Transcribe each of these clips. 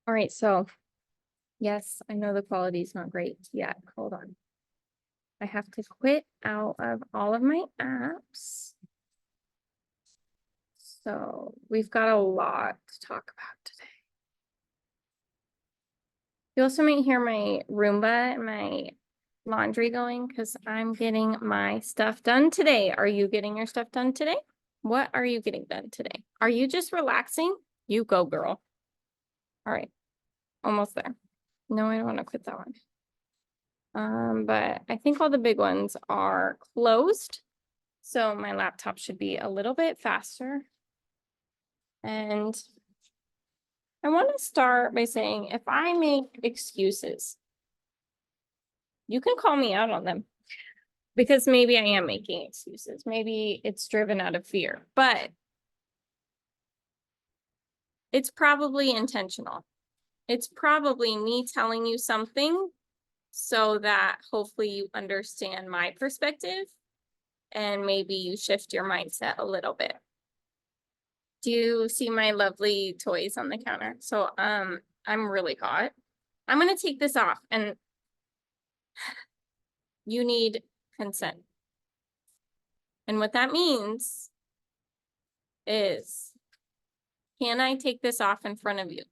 All right, so yes, I know the quality is not great yet. Hold on. I have to quit out of all of my apps. So we've got a lot to talk about today. You also might hear my Roomba and my laundry going because I'm getting my stuff done today. Are you getting your stuff done today? What are you getting done today? Are you just relaxing? You go, girl. All right, almost there. No, I don't want to quit that one. But I think all the big ones are closed. So my laptop should be a little bit faster. And I want to start by saying, if I make excuses, you can call me out on them because maybe I am making excuses. Maybe it's driven out of fear, but it's probably intentional. It's probably me telling you something so that hopefully you understand my perspective and maybe you shift your mindset a little bit. Do you see my lovely toys on the counter? So I'm really hot. I'm gonna take this off and you need consent. And what that means is, can I take this off in front of you?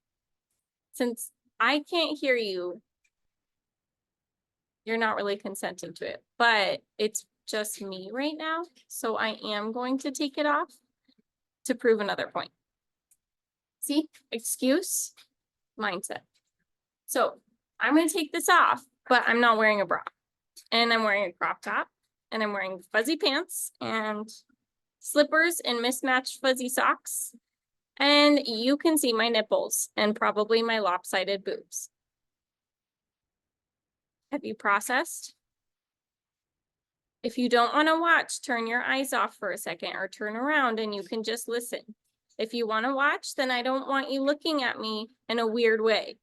Since I can't hear you, you're not really consenting to it, but it's just me right now. So I am going to take it off to prove another point. See, excuse, mindset. So I'm going to take this off, but I'm not wearing a bra and I'm wearing a crop top and I'm wearing fuzzy pants and slippers and mismatched fuzzy socks. And you can see my nipples and probably my lopsided boobs. Have you processed? If you don't want to watch, turn your eyes off for a second or turn around and you can just listen. If you want to watch, then I don't want you looking at me in a weird way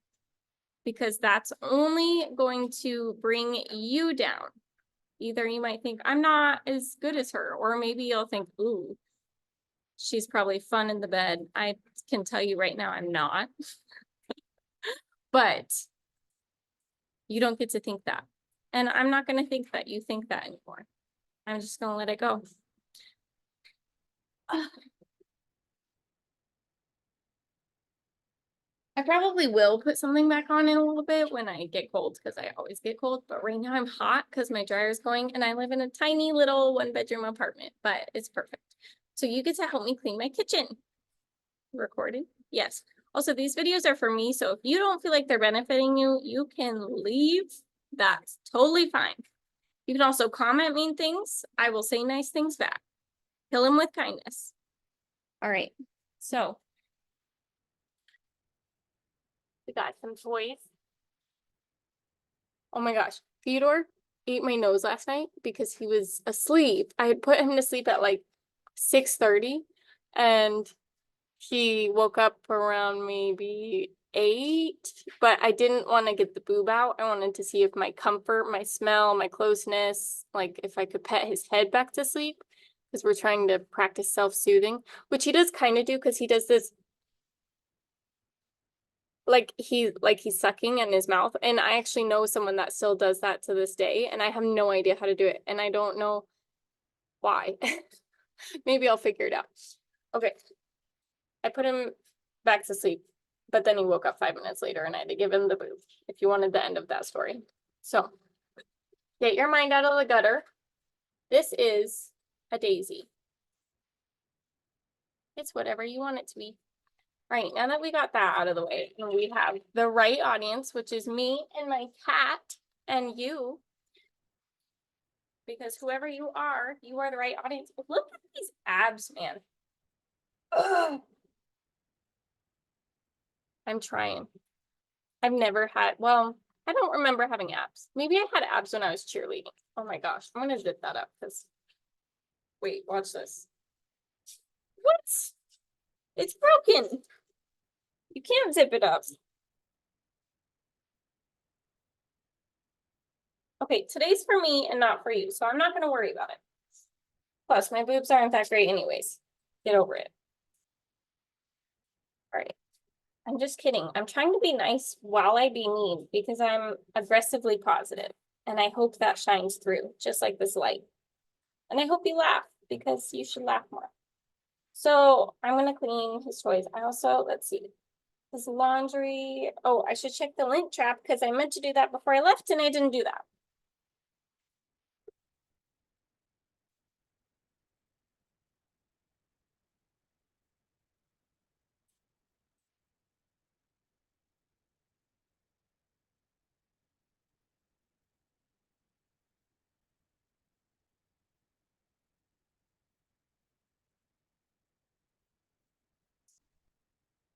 because that's only going to bring you down. Either you might think I'm not as good as her, or maybe you'll think, ooh, she's probably fun in the bed. I can tell you right now, I'm not. But you don't get to think that. And I'm not going to think that you think that anymore. I'm just going to let it go. I probably will put something back on in a little bit when I get cold because I always get cold. But right now I'm hot because my dryer is going and I live in a tiny little 1-bedroom apartment, but it's perfect. So you get to help me clean my kitchen. Recording? Yes. Also, these videos are for me. So if you don't feel like they're benefiting you, you can leave. That's totally fine. You can also comment mean things. I will say nice things back. Kill him with kindness. All right. So we got some toys. Oh my gosh. Theodore ate my nose last night because he was asleep. I had put him to sleep at like 6:30 and he woke up around maybe 8, but I didn't want to get the boob out. I wanted to see if my comfort, my smell, my closeness, like if I could pet his head back to sleep because we're trying to practice self-soothing, which he does kind of do because he does this like he's sucking in his mouth. And I actually know someone that still does that to this day, and I have no idea how to do it. And I don't know why. Maybe I'll figure it out. Okay. I put him back to sleep, but then he woke up 5 minutes later and I had to give him the boob, if you wanted the end of that story. So get your mind out of the gutter. This is a daisy. It's whatever you want it to be. All right, now that we got that out of the way, and we have the right audience, which is me and my cat and you, because whoever you are the right audience. Look at these abs, man. Ugh. I'm trying. I've never had, well, I don't remember having abs. Maybe I had abs when I was cheerleading. Oh my gosh, I'm gonna zip that up because, wait, watch this. What? It's broken. You can't zip it up. Okay, today's for me and not for you, so I'm not gonna worry about it. Plus, my boobs aren't that great anyways. Get over it. All right. I'm just kidding. I'm trying to be nice while I be mean because I'm aggressively positive, and I hope that shines through, just like this light. And I hope you laugh because you should laugh more. So I'm gonna clean his toys. I also, let's see, his laundry. Oh, I should check the lint trap because I meant to do that before I left and I didn't do that.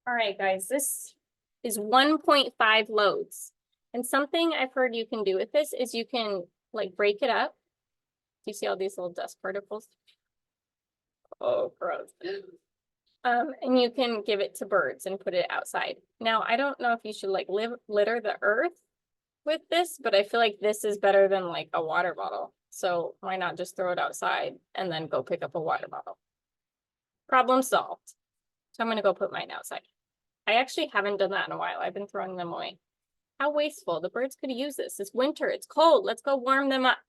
All right, guys, this is 1.5 loads. And something I've heard you can do with this is you can like break it up. Do you see all these little dust particles? Oh, gross. And you can give it to birds and put it outside. Now, I don't know if you should like litter the earth with this, but I feel like this is better than like a water bottle. So why not just throw it outside and then go pick up a water bottle? Problem solved. So I'm gonna go put mine outside. I actually haven't done that in a while. I've been throwing them away. How wasteful. The birds could use this. It's winter. It's cold. Let's go warm them up.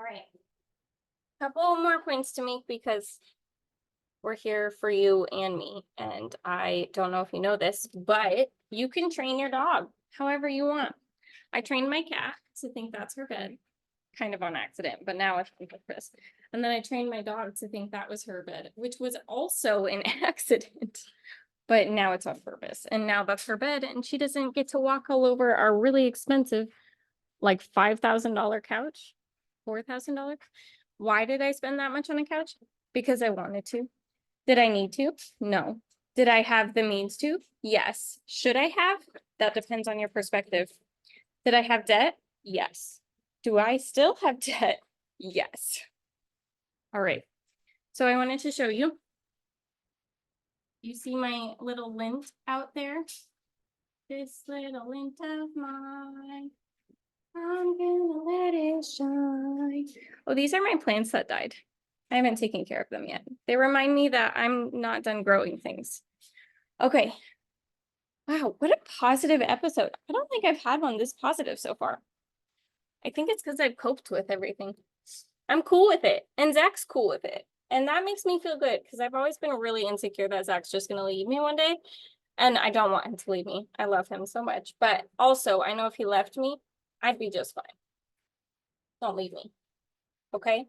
All right. Couple more points to make because we're here for you and me. And I don't know if you know this, but you can train your dog however you want. I trained my cat to think that's her bed, kind of on accident, but now I think of this. And then I trained my dog to think that was her bed, which was also an accident, but now it's on purpose. And now that's her bed, and she doesn't get to walk all over our really expensive, like $5,000 couch, $4,000. Why did I spend that much on a couch? Because I wanted to. Did I need to? No. Did I have the means to? Yes. Should I have? That depends on your perspective. Did I have debt? Yes. Do I still have debt? Yes. All right. So I wanted to show you. You see my little lint out there? This little lint of mine. I'm gonna let it shine. Oh, these are my plants that died. I haven't taken care of them yet. They remind me that I'm not done growing things. Okay. Wow, what a positive episode. I don't think I've had one this positive so far. I think it's because I've coped with everything. I'm cool with it. And Zach's cool with it. And that makes me feel good because I've always been really insecure that Zach's just going to leave me one day. And I don't want him to leave me. I love him so much. But also, I know if he left me, I'd be just fine. Don't leave me. Okay?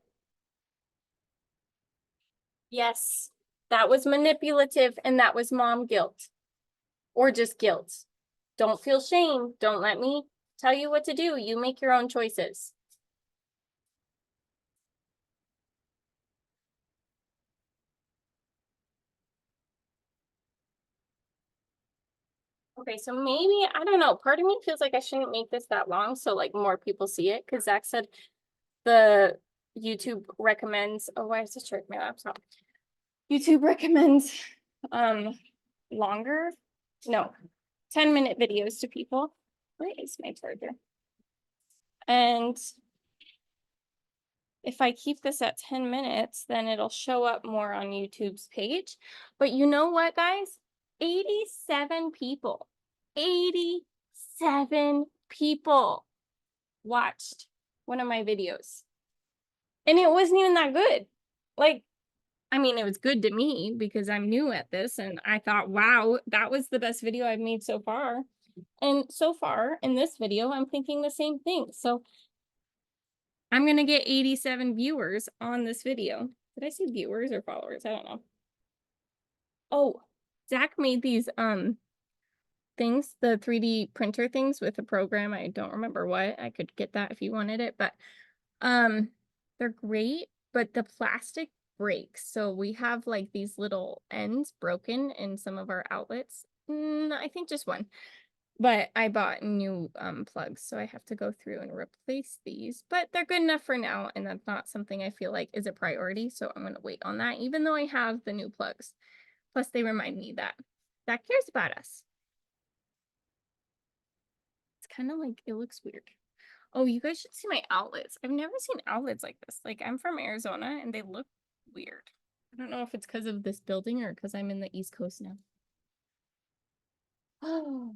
Yes, that was manipulative and that was mom guilt or just guilt. Don't feel shame. Don't let me tell you what to do. You make your own choices. Okay, so maybe, I don't know, part of me feels like I shouldn't make this that long so like more people see it because Zach said the YouTube recommends, oh, why is this trick my laptop? YouTube recommends longer, no, 10-minute videos to people. Where is my charger? And if I keep this at 10 minutes, then it'll show up more on YouTube's page. But you know what, guys? 87 people, 87 people watched one of my videos. And it wasn't even that good. Like, I mean, it was good to me because I'm new at this. And I thought, wow, that was the best video I've made so far. And so far in this video, I'm thinking the same thing. So I'm going to get 87 viewers on this video. Did I say viewers or followers? I don't know. Oh, Zach made these things, the 3D printer things with a program. I don't remember what. I could get that if you wanted it, but they're great, but the plastic breaks. So we have like these little ends broken in some of our outlets. I think just one. But I bought new plugs, so I have to go through and replace these. But they're good enough for now, and that's not something I feel like is a priority. So I'm going to wait on that, even though I have the new plugs. Plus, they remind me that cares about us. It's kind of like, it looks weird. Oh, you guys should see my outlets. I've never seen outlets like this. Like, I'm from Arizona, and they look weird. I don't know if it's because of this building or because I'm in the East Coast now. Oh.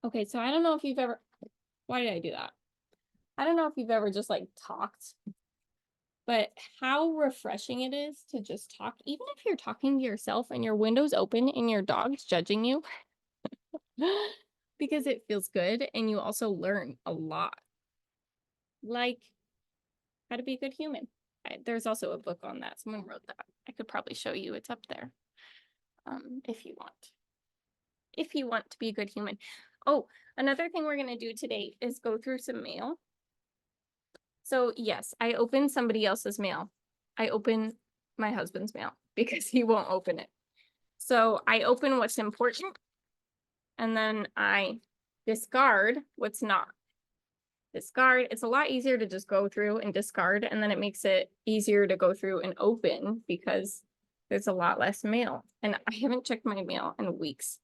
Okay, so I don't know if you've ever, why did I do that? I don't know if you've ever just like talked, but how refreshing it is to just talk, even if you're talking to yourself and your window's open and your dog's judging you, because it feels good and you also learn a lot. Like how to be a good human. There's also a book on that. Someone wrote that. I could probably show you. It's up there. If you want. If you want to be a good human. Oh, another thing we're going to do today is go through some mail. So yes, I opened somebody else's mail. I open my husband's mail because he won't open it. So I open what's important and then I discard what's not. Discard, it's a lot easier to just go through and discard, and then it makes it easier to go through and open because there's a lot less mail. And I haven't checked my mail in weeks.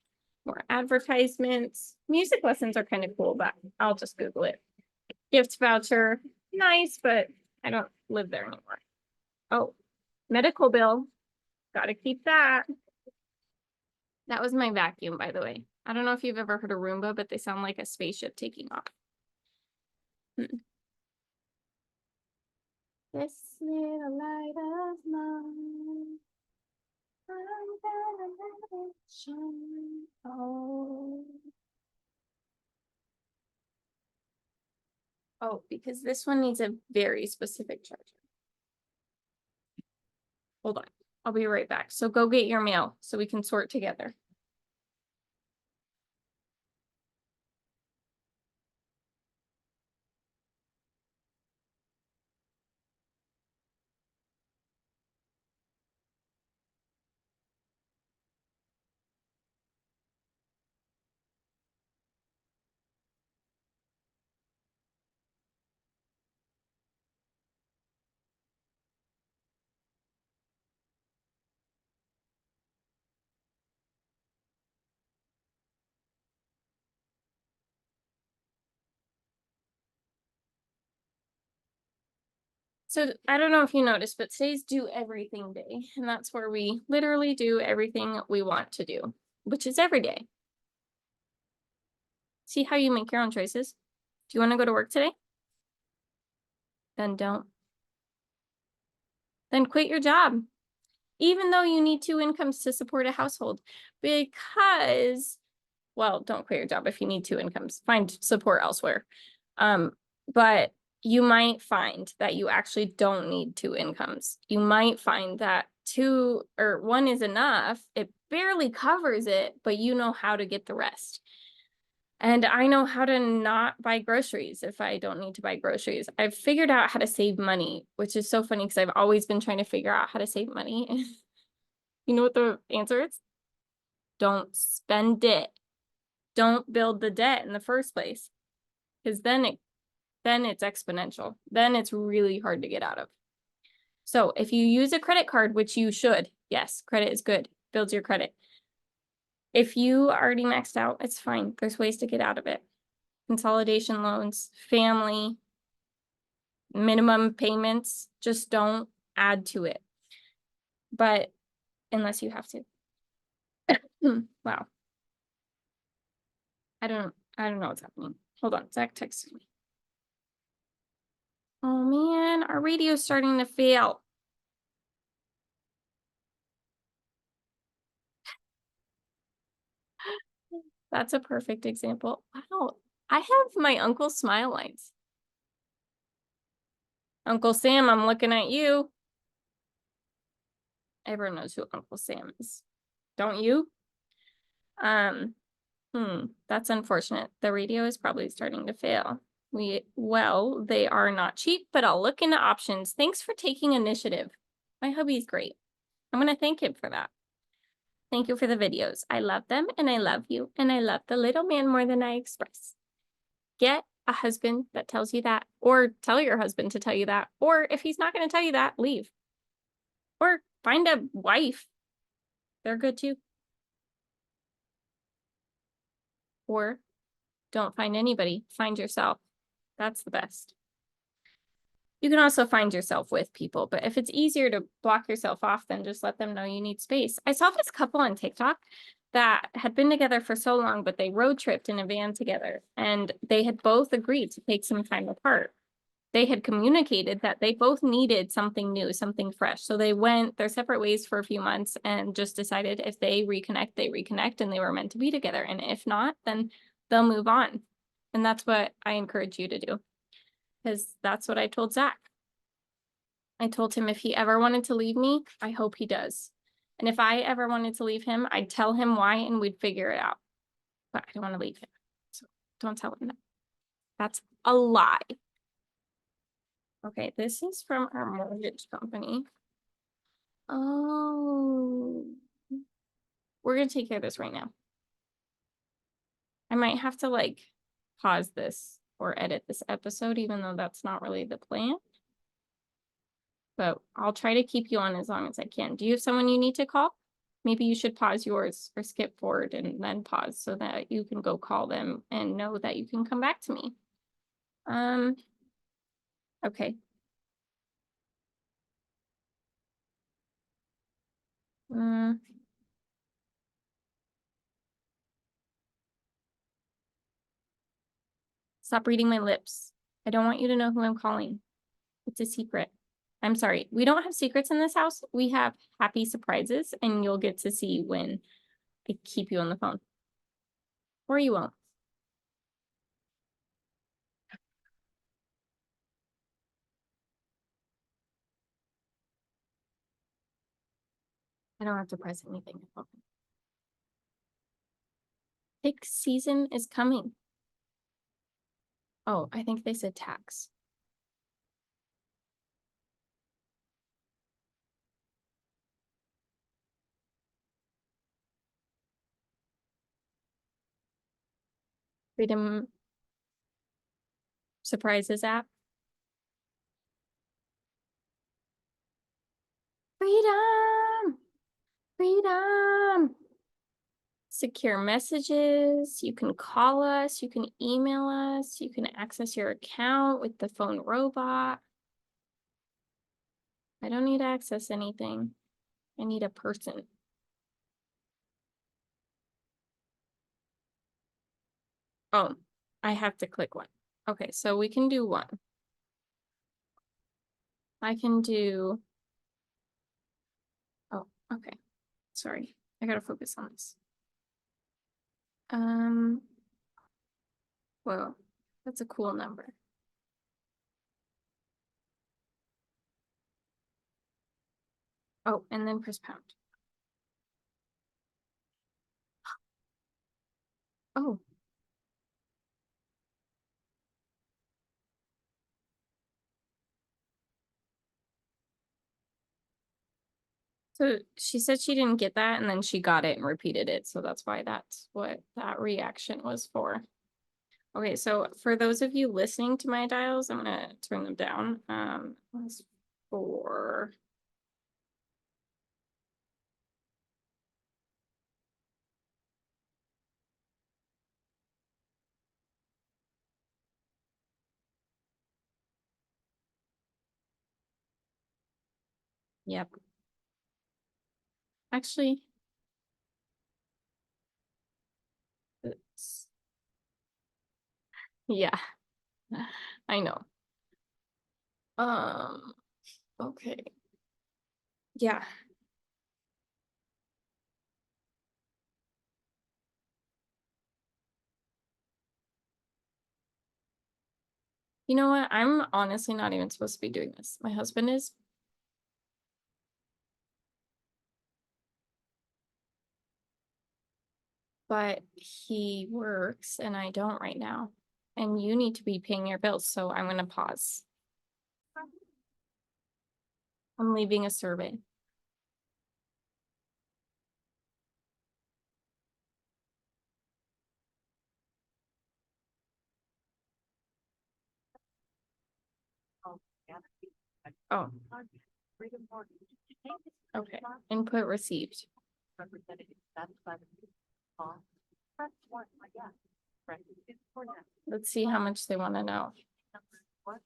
More advertisements. Music lessons are kind of cool, but I'll just Google it. Gift voucher, nice, but I don't live there anymore. Oh, medical bill, gotta keep that. That was my vacuum, by the way. I don't know if you've ever heard of Roomba, but they sound like a spaceship taking off. This little light of mine, I'm gonna let it shine. Oh, because this one needs a very specific charger. Hold on, I'll be right back. So go get your mail so we can sort together. So I don't know if you noticed, but today's do everything day. And that's where we literally do everything we want to do, which is every day. See how you make your own choices. Do you want to go to work today? Then don't. Then quit your job, even though you need 2 incomes to support a household. Because, well, don't quit your job if you need 2 incomes. Find support elsewhere. But you might find that you actually don't need 2 incomes. You might find that 2 or 1 is enough. It barely covers it, but you know how to get the rest. And I know how to not buy groceries if I don't need to buy groceries. I've figured out how to save money, which is so funny because I've always been trying to figure out how to save money. You know what the answer is? Don't spend it. Don't build the debt in the first place. Because then it's exponential. Then it's really hard to get out of. So if you use a credit card, which you should, yes, credit is good, builds your credit. If you already maxed out, it's fine. There's ways to get out of it. Consolidation loans, family, minimum payments, just don't add to it. But unless you have to. Wow. I don't know what's happening. Hold on, Zach texted me. Oh man, our radio's starting to fail. That's a perfect example. Wow, I have my Uncle Smile lines. Uncle Sam, I'm looking at you. Everyone knows who Uncle Sam is. Don't you? That's unfortunate. The radio is probably starting to fail. Well, they are not cheap, but I'll look into options. Thanks for taking initiative. My hubby's great. I'm going to thank him for that. Thank you for the videos. I love them and I love you and I love the little man more than I express. Get a husband that tells you that, or tell your husband to tell you that, or if he's not going to tell you that, leave. Or find a wife. They're good too. Or don't find anybody. Find yourself. That's the best. You can also find yourself with people, but if it's easier to block yourself off, then just let them know you need space. I saw this couple on TikTok that had been together for so long, but they road tripped in a van together and they had both agreed to take some time apart. They had communicated that they both needed something new, something fresh. So they went their separate ways for a few months and just decided if they reconnect, and they were meant to be together. And if not, then they'll move on. And that's what I encourage you to do, because that's what I told Zach. I told him if he ever wanted to leave me, I hope he does. And if I ever wanted to leave him, I'd tell him why and we'd figure it out. But I don't want to leave him. So don't tell him that. That's a lie. Okay, this is from our mortgage company. Oh, we're gonna take care of this right now. I might have to like pause this or edit this episode, even though that's not really the plan. But I'll try to keep you on as long as I can. Do you have someone you need to call? Maybe you should pause yours or skip forward and then pause so that you can go call them and know that you can come back to me. Okay. Stop reading my lips. I don't want you to know who I'm calling. It's a secret. I'm sorry. We don't have secrets in this house. We have happy surprises, and you'll get to see when I keep you on the phone. Or you won't. I don't have to press anything. Tick season is coming. Oh, I think they said tax. Freedom Surprises app. Freedom! Freedom! Secure messages. You can call us. You can email us. You can access your account with the phone robot. I don't need to access anything. I need a person. Oh, I have to click one. Okay, so we can do one. I can do. Oh, okay. Sorry. I gotta focus on this. Well, that's a cool number. Oh, and then press pound. Oh. So she said she didn't get that, and then she got it and repeated it. So that's why that's what that reaction was for. Okay, so for those of you listening to my dials, I'm gonna turn them down. Was for yep. Actually, yeah, I know. Okay. Yeah. You know what? I'm honestly not even supposed to be doing this. My husband is. But he works and I don't right now. And you need to be paying your bills, so I'm gonna pause. I'm leaving a survey. Oh. Okay, input received. Let's see how much they want to know. I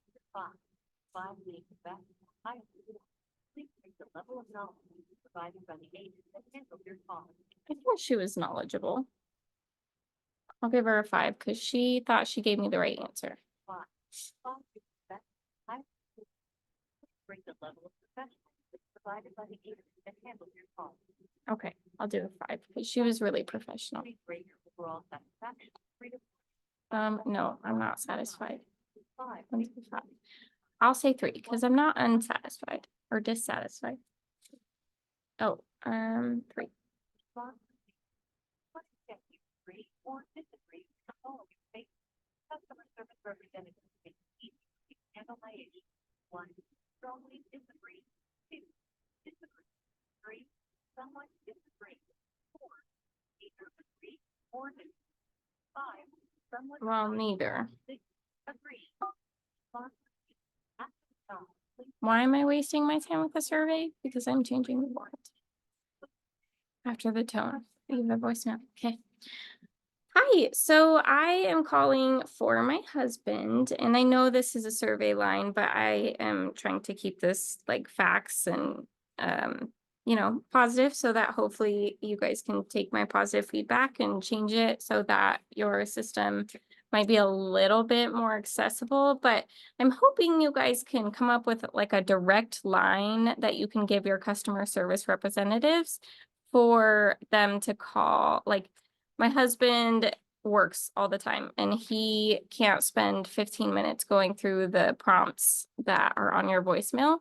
think she was knowledgeable. I'll give her a 5 because she thought she gave me the right answer. Okay, I'll do a 5 because she was really professional. No, I'm not satisfied. I'll say 3 because I'm not unsatisfied or dissatisfied. Oh, 3. Well, neither. Why am I wasting my time with the survey? Because I'm changing the board. After the tone, leave a voicemail. Okay. Hi, so I am calling for my husband, and I know this is a survey line, but I am trying to keep this like facts and positive so that hopefully you guys can take my positive feedback and change it so that your system might be a little bit more accessible. But I'm hoping you guys can come up with like a direct line that you can give your customer service representatives for them to call. Like, my husband works all the time and he can't spend 15 minutes going through the prompts that are on your voicemail,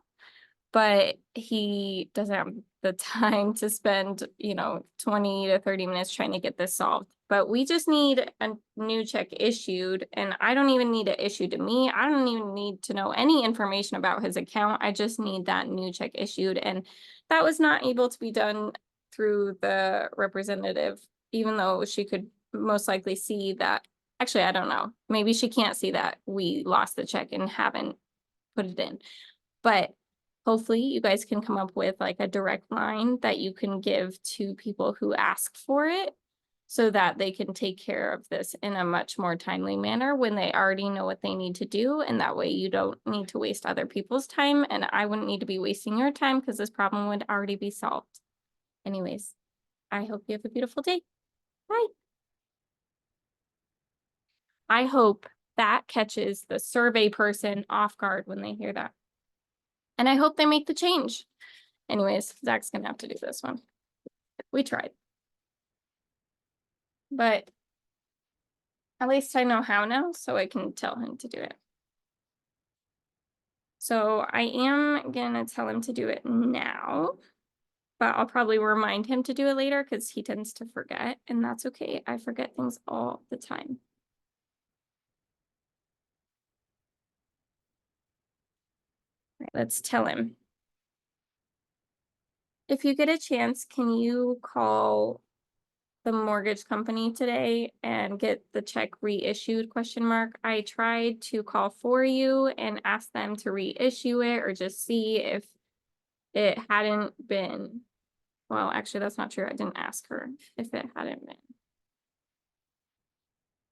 but he doesn't have the time to spend, 20 to 30 minutes trying to get this solved. But we just need a new check issued, and I don't even need it issued to me. I don't even need to know any information about his account. I just need that new check issued, and that was not able to be done through the representative, even though she could most likely see that. Actually, I don't know. Maybe she can't see that we lost the check and haven't put it in. But hopefully you guys can come up with like a direct line that you can give to people who ask for it so that they can take care of this in a much more timely manner when they already know what they need to do. And that way you don't need to waste other people's time, and I wouldn't need to be wasting your time because this problem would already be solved. Anyways, I hope you have a beautiful day. Bye. I hope that catches the survey person off guard when they hear that. And I hope they make the change. Anyways, Zach's gonna have to do this one. We tried. But at least I know how now, so I can tell him to do it. So I am gonna tell him to do it now, but I'll probably remind him to do it later because he tends to forget, and that's okay. I forget things all the time. All right, let's tell him. If you get a chance, can you call the mortgage company today and get the check reissued ? I tried to call for you and ask them to reissue it or just see if it hadn't been. Well, actually, that's not true. I didn't ask her if it hadn't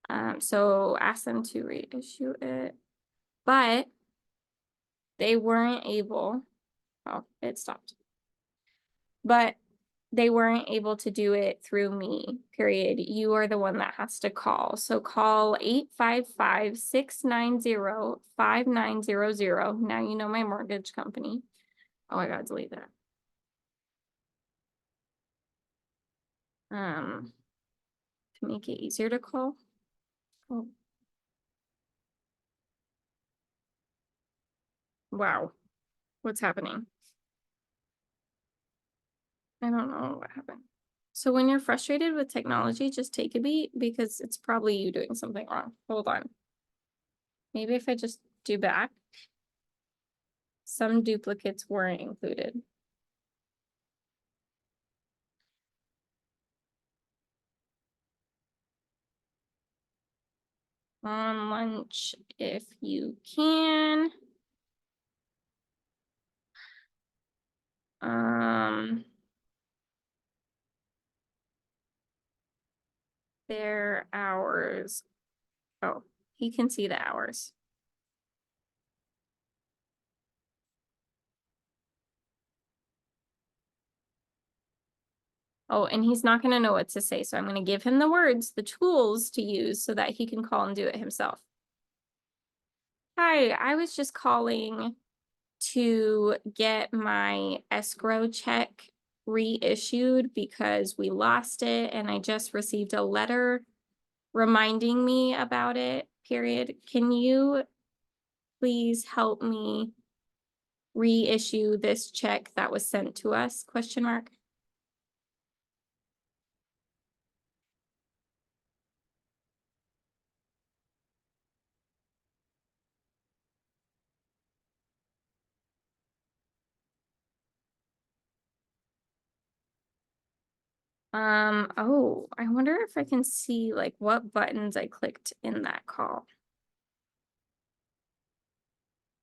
been. So ask them to reissue it, but they weren't able. Oh, it stopped. But they weren't able to do it through me, period. You are the one that has to call. So call 855-690-5900. Now you know my mortgage company. Oh, I gotta delete that. To make it easier to call. Oh. Wow. What's happening? I don't know what happened. So when you're frustrated with technology, just take a beat because it's probably you doing something wrong. Hold on. Maybe if I just do back. Some duplicates weren't included. On lunch if you can. Their hours. Oh, he can see the hours. Oh, and he's not going to know what to say. So I'm going to give him the words, the tools to use so that he can call and do it himself. Hi, I was just calling to get my escrow check reissued because we lost it and I just received a letter reminding me about it, period. Can you please help me reissue this check that was sent to us, question mark? Oh, I wonder if I can see like what buttons I clicked in that call.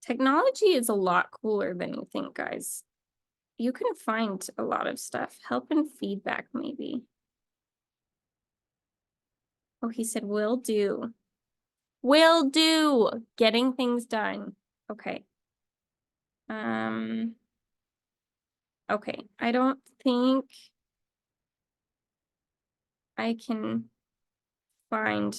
Technology is a lot cooler than you think, guys. You can find a lot of stuff. Help and feedback, maybe. Oh, he said, will do. Will do. Getting things done. Okay. Okay. I don't think I can find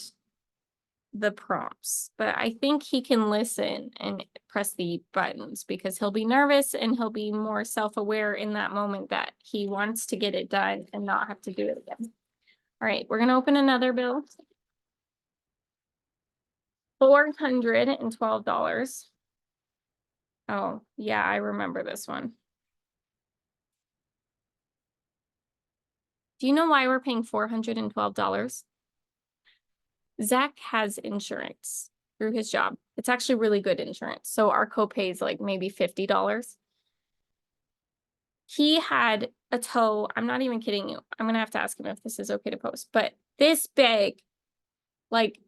the prompts, but I think he can listen and press the buttons because he'll be nervous and he'll be more self-aware in that moment that he wants to get it done and not have to do it again. All right, we're gonna open another bill. $412. Oh, yeah, I remember this one. Do you know why we're paying $412? Zach has insurance through his job. It's actually really good insurance. So our copay is like maybe $50. He had a toe. I'm not even kidding you. I'm gonna have to ask him if this is okay to post, but this big, like,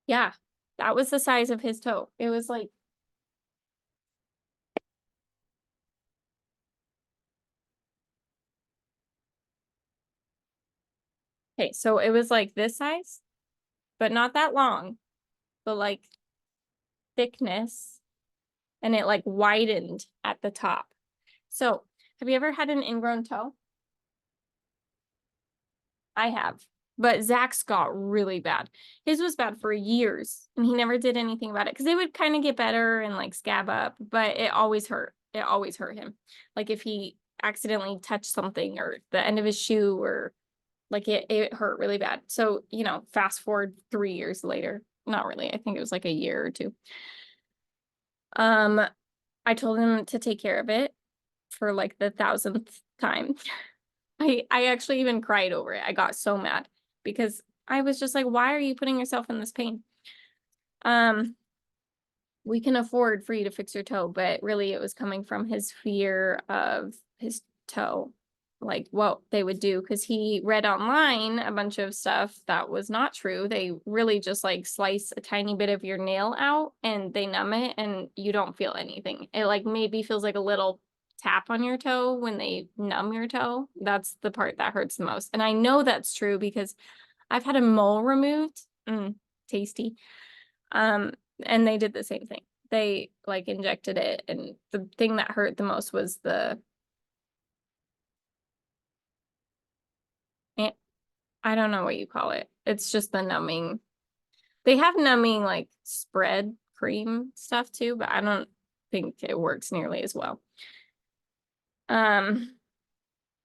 yeah, that was the size of his toe. It was like, okay, so it was like this size, but not that long, but like thickness, and it like widened at the top. So have you ever had an ingrown toe? I have, but Zach's got really bad. His was bad for years and he never did anything about it because it would kind of get better and like scab up, but it always hurt. It always hurt him. Like if he accidentally touched something or the end of his shoe or like it hurt really bad. So, you know, fast forward 3 years later, not really. I think it was like a year or two. I told him to take care of it for like the 1000th time. I actually even cried over it. I got so mad because I was just like, why are you putting yourself in this pain? We can afford for you to fix your toe, but really it was coming from his fear of his toe, like what they would do. Because he read online a bunch of stuff that was not true. They really just like slice a tiny bit of your nail out and they numb it and you don't feel anything. It like maybe feels like a little tap on your toe when they numb your toe. That's the part that hurts the most. And I know that's true because I've had a mole removed. Tasty. And they did the same thing. They like injected it, and the thing that hurt the most was I don't know what you call it. It's just the numbing. They have numbing like spread cream stuff too, but I don't think it works nearly as well. I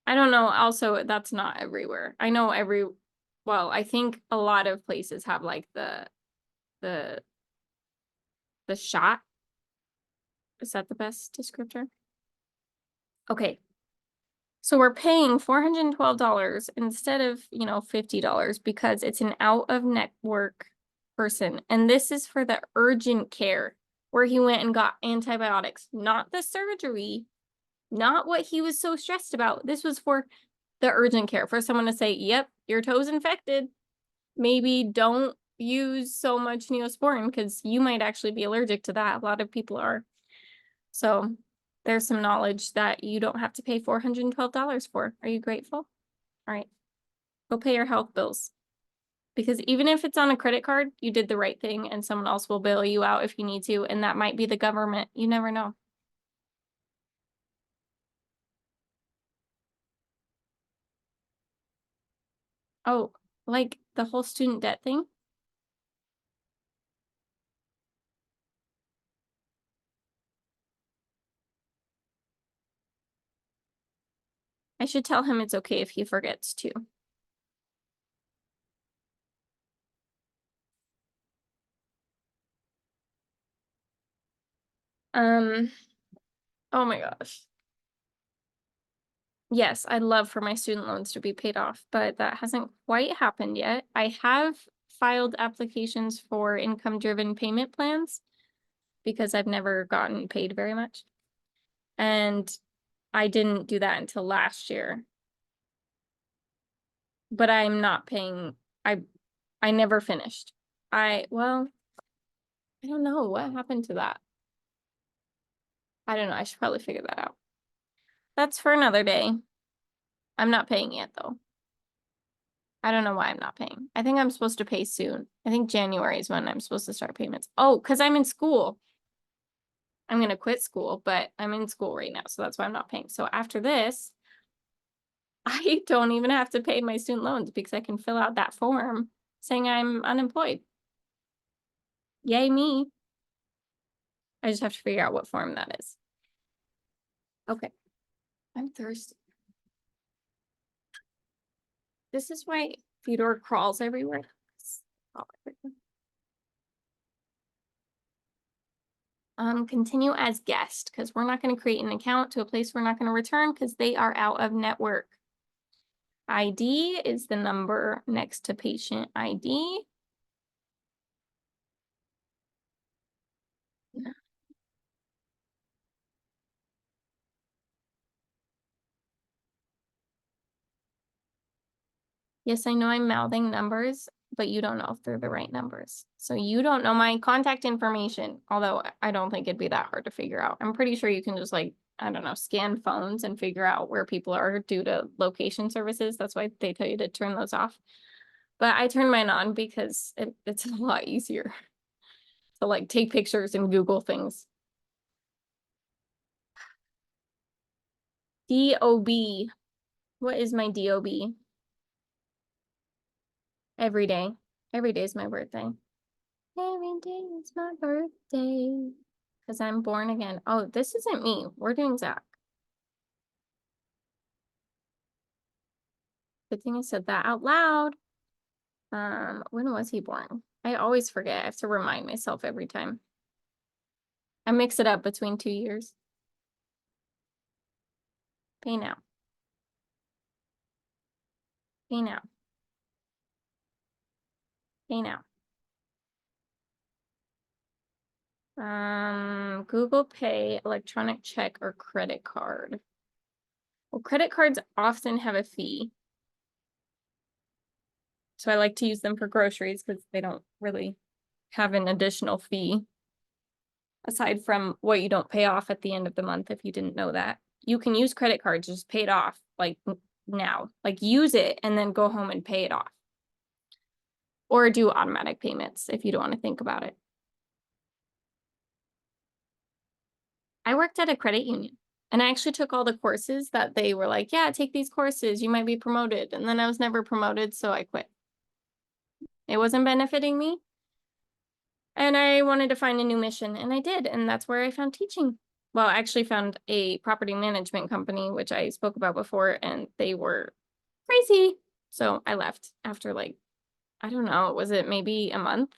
don't know. Also, that's not everywhere. I know well, I think a lot of places have like the shot. Is that the best descriptor? Okay. So we're paying $412 instead of, you know, $50 because it's an out of network person. And this is for the urgent care. where he went and got antibiotics, not the surgery, not what he was so stressed about. This was for the urgent care, for someone to say, yep, your toe's infected. Maybe don't use so much Neosporin because you might actually be allergic to that. A lot of people are. So there's some knowledge that you don't have to pay $412 for. Are you grateful? All right. Go pay your health bills. Because even if it's on a credit card, you did the right thing and someone else will bail you out if you need to. And that might be the government. You never know. Oh, like the whole student debt thing? I should tell him it's okay if he forgets to. Um, oh my gosh. Yes, I'd love for my student loans to be paid off, but that hasn't quite happened yet. I have filed applications for income-driven payment plans because I've never gotten paid very much. And I didn't do that until last year. But I'm not paying, I never finished. Well, I don't know what happened to that. I don't know. I should probably figure that out. That's for another day. I'm not paying yet though. I don't know why I'm not paying. I think I'm supposed to pay soon. I think January is when I'm supposed to start payments. Oh, because I'm in school. I'm going to quit school, but I'm in school right now. So that's why I'm not paying. So after this, I don't even have to pay my student loans because I can fill out that form saying I'm unemployed. Yay me. I just have to figure out what form that is. Okay. I'm thirsty. This is why Theodore crawls everywhere. Continue as guest because we're not going to create an account to a place we're not going to return because they are out of network. ID is the number next to patient ID. Yes, I know I'm mouthing numbers, but you don't know if they're the right numbers. So you don't know my contact information, although I don't think it'd be that hard to figure out. I'm pretty sure you can just like, I don't know, scan phones and figure out where people are due to location services. That's why they tell you to turn those off. But I turn mine on because it's a lot easier to like take pictures and Google things. DOB. What is my DOB? Every day. Every day is my birthday. Every day is my birthday. Because I'm born again. Oh, this isn't me. We're doing Zach. Good thing I said that out loud. When was he born? I always forget. I have to remind myself every time. I mix it up between 2 years. Pay now. Pay now. Pay now. Google Pay, electronic check, or credit card. Well, credit cards often have a fee. So I like to use them for groceries because they don't really have an additional fee. Aside from what you don't pay off at the end of the month, if you didn't know that. You can use credit cards, just pay it off like now. Like use it and then go home and pay it off. Or do automatic payments if you don't want to think about it. I worked at a credit union and I actually took all the courses that they were like, yeah, take these courses, you might be promoted. And then I was never promoted, so I quit. It wasn't benefiting me. And I wanted to find a new mission and I did. And that's where I found teaching. Well, I actually found a property management company, which I spoke about before, and they were crazy. So I left after like, I don't know, was it maybe a month,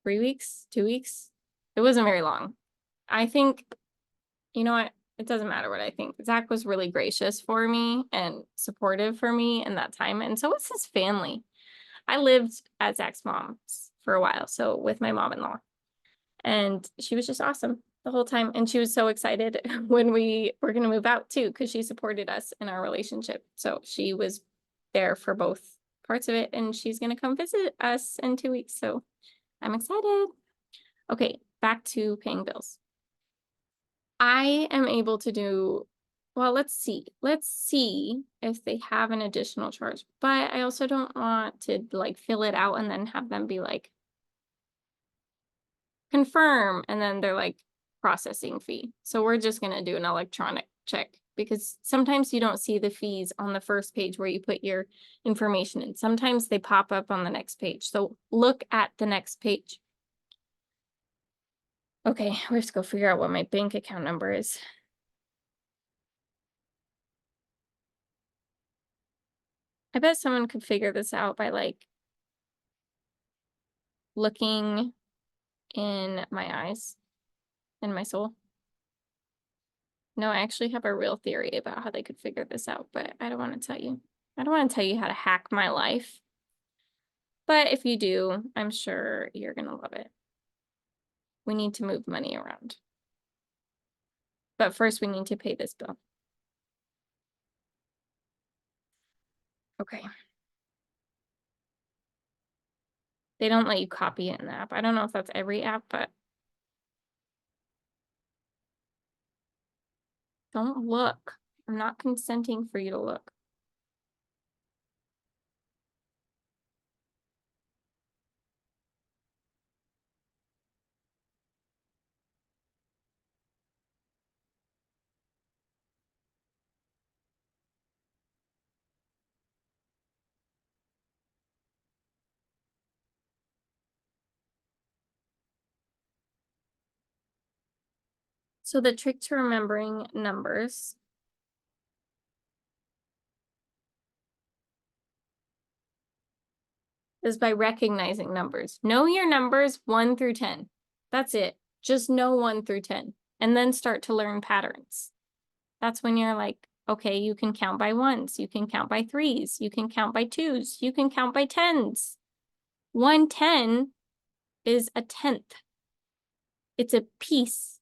3 weeks, 2 weeks? It wasn't very long. I think, you know what? It doesn't matter what I think. Zach was really gracious for me and supportive for me in that time. And so was his family. I lived at Zach's mom's for a while, so with my mom-in-law. And she was just awesome the whole time. And she was so excited when we were going to move out too, because she supported us in our relationship. So she was there for both parts of it, and she's going to come visit us in 2 weeks. So I'm excited. Okay, back to paying bills. I am able to do, well, let's see. Let's see if they have an additional charge, but I also don't want to like fill it out and then have them be like, confirm, and then they're like processing fee. So we're just going to do an electronic check because sometimes you don't see the fees on the first page where you put your information in. Sometimes they pop up on the next page. So look at the next page. Okay, we have to go figure out what my bank account number is. I bet someone could figure this out by like looking in my eyes and my soul. No, I actually have a real theory about how they could figure this out, but I don't want to tell you. I don't want to tell you how to hack my life. But if you do, I'm sure you're going to love it. We need to move money around. But first we need to pay this bill. Okay. They don't let you copy it in the app. I don't know if that's every app, but don't look. I'm not consenting for you to look. So the trick to remembering numbers is by recognizing numbers. Know your numbers 1 through 10. That's it. Just know 1 through 10 and then start to learn patterns. That's when you're like, okay, you can count by ones, you can count by threes, you can count by twos, you can count by tens. 110 is a tenth. It's a piece,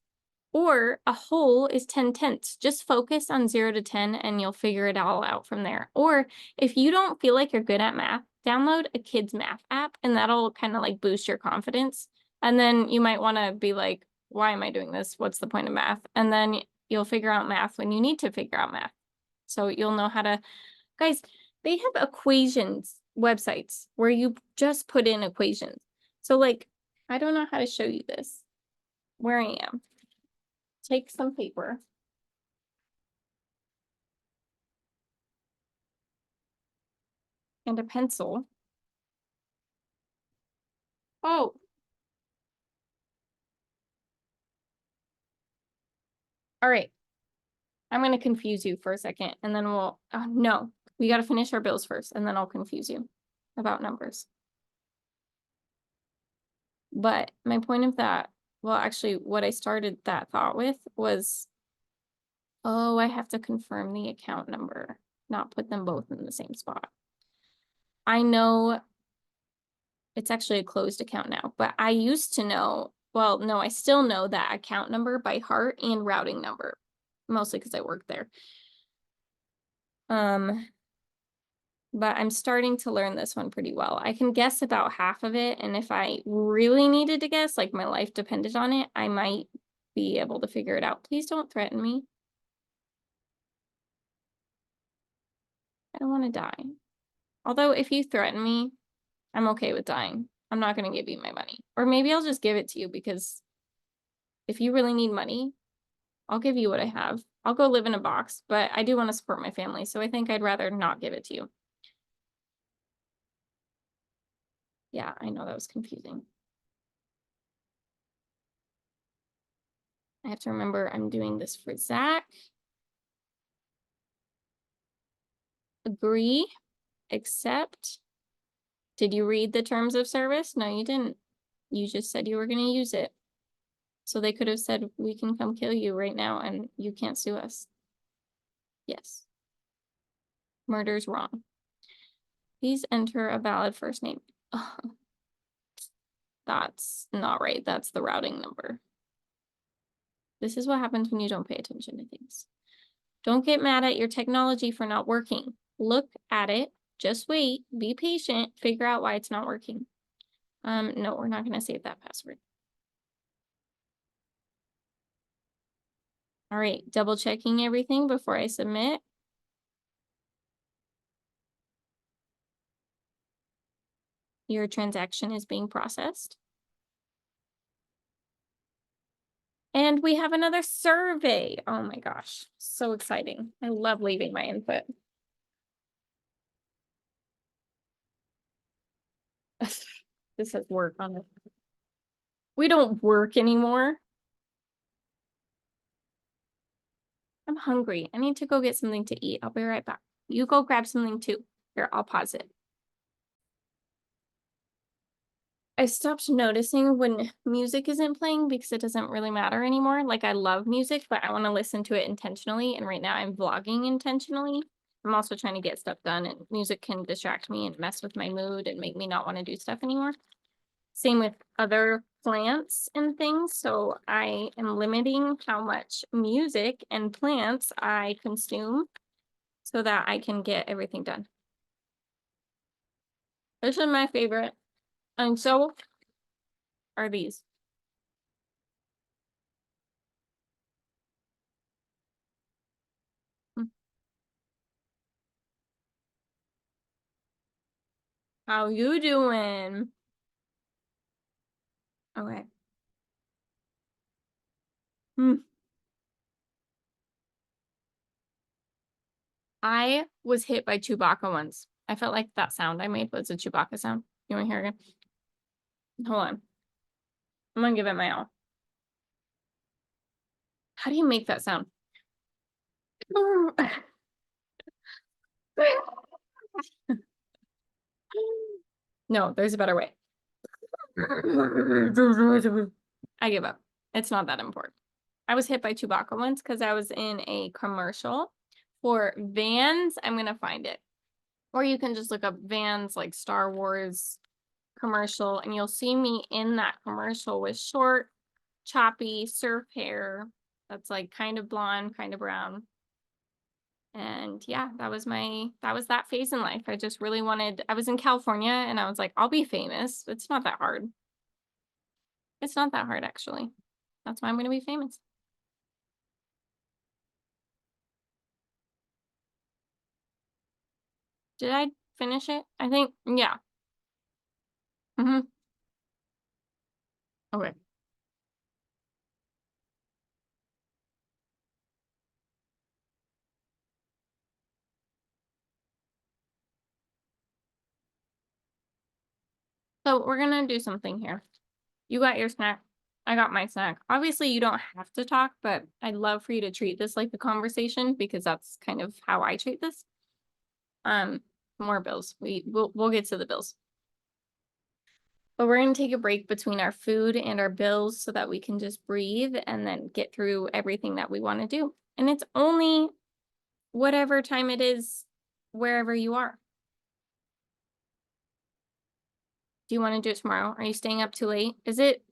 or a whole is 10 tenths. Just focus on 0 to 10 and you'll figure it all out from there. Or if you don't feel like you're good at math, download a kids math app and that'll kind of like boost your confidence. And then you might want to be like, why am I doing this? What's the point of math? And then you'll figure out math when you need to figure out math. So you'll know how to, guys, they have equations websites where you just put in equations. So like, I don't know how to show you this, where I am. Take some paper. And a pencil. Oh. All right. I'm going to confuse you for a second and then we'll, oh, no, we got to finish our bills first and then I'll confuse you about numbers. But my point of that, well, actually what I started that thought with was, oh, I have to confirm the account number, not put them both in the same spot. I know it's actually a closed account now, but I used to know, well, no, I still know that account number by heart and routing number, mostly because I work there. But I'm starting to learn this one pretty well. I can guess about half of it, and if I really needed to guess, like my life depended on it, I might be able to figure it out. Please don't threaten me. I don't want to die. Although if you threaten me, I'm okay with dying. I'm not going to give you my money. Or maybe I'll just give it to you because if you really need money, I'll give you what I have. I'll go live in a box, but I do want to support my family, so I think I'd rather not give it to you. Yeah, I know that was confusing. I have to remember I'm doing this for Zach. Agree, accept. Did you read the terms of service? No, you didn't. You just said you were going to use it. So they could have said, we can come kill you right now and you can't sue us. Yes. Murder's wrong. Please enter a valid first name. That's not right. That's the routing number. This is what happens when you don't pay attention to things. Don't get mad at your technology for not working. Look at it. Just wait. Be patient. Figure out why it's not working. No, we're not going to save that password. All right, double checking everything before I submit. Your transaction is being processed. And we have another survey. Oh my gosh, so exciting. I love leaving my input. This says work on it. We don't work anymore. I'm hungry. I need to go get something to eat. I'll be right back. You go grab something too. Here, I'll pause it. I stopped noticing when music isn't playing because it doesn't really matter anymore. Like I love music, but I want to listen to it intentionally. And right now I'm vlogging intentionally. I'm also trying to get stuff done, and music can distract me and mess with my mood and make me not want to do stuff anymore. Same with other plants and things. So I am limiting how much music and plants I consume so that I can get everything done. This is my favorite. And so are these. How you doing? Okay. I was hit by Chewbacca once. I felt like that sound I made was a Chewbacca sound. You want to hear it again? Hold on. I'm gonna give it my all. How do you make that sound? No, there's a better way. I give up. It's not that important. I was hit by Chewbacca once because I was in a commercial for Vans. I'm gonna find it. Or you can just look up Vans, like Star Wars commercial, and you'll see me in that commercial with short, choppy surf hair that's like kind of blonde, kind of brown. And yeah, that was that phase in life. I just really wanted, I was in California and I was like, I'll be famous. It's not that hard. It's not that hard, actually. That's why I'm going to be famous. Did I finish it? I think, yeah. Okay. So we're going to do something here. You got your snack. I got my snack. Obviously, you don't have to talk, but I'd love for you to treat this like a conversation because that's kind of how I treat this. More bills. We'll get to the bills. But we're going to take a break between our food and our bills so that we can just breathe and then get through everything that we want to do. And it's only whatever time it is, wherever you are. Do you want to do it tomorrow? Are you staying up too late? Is it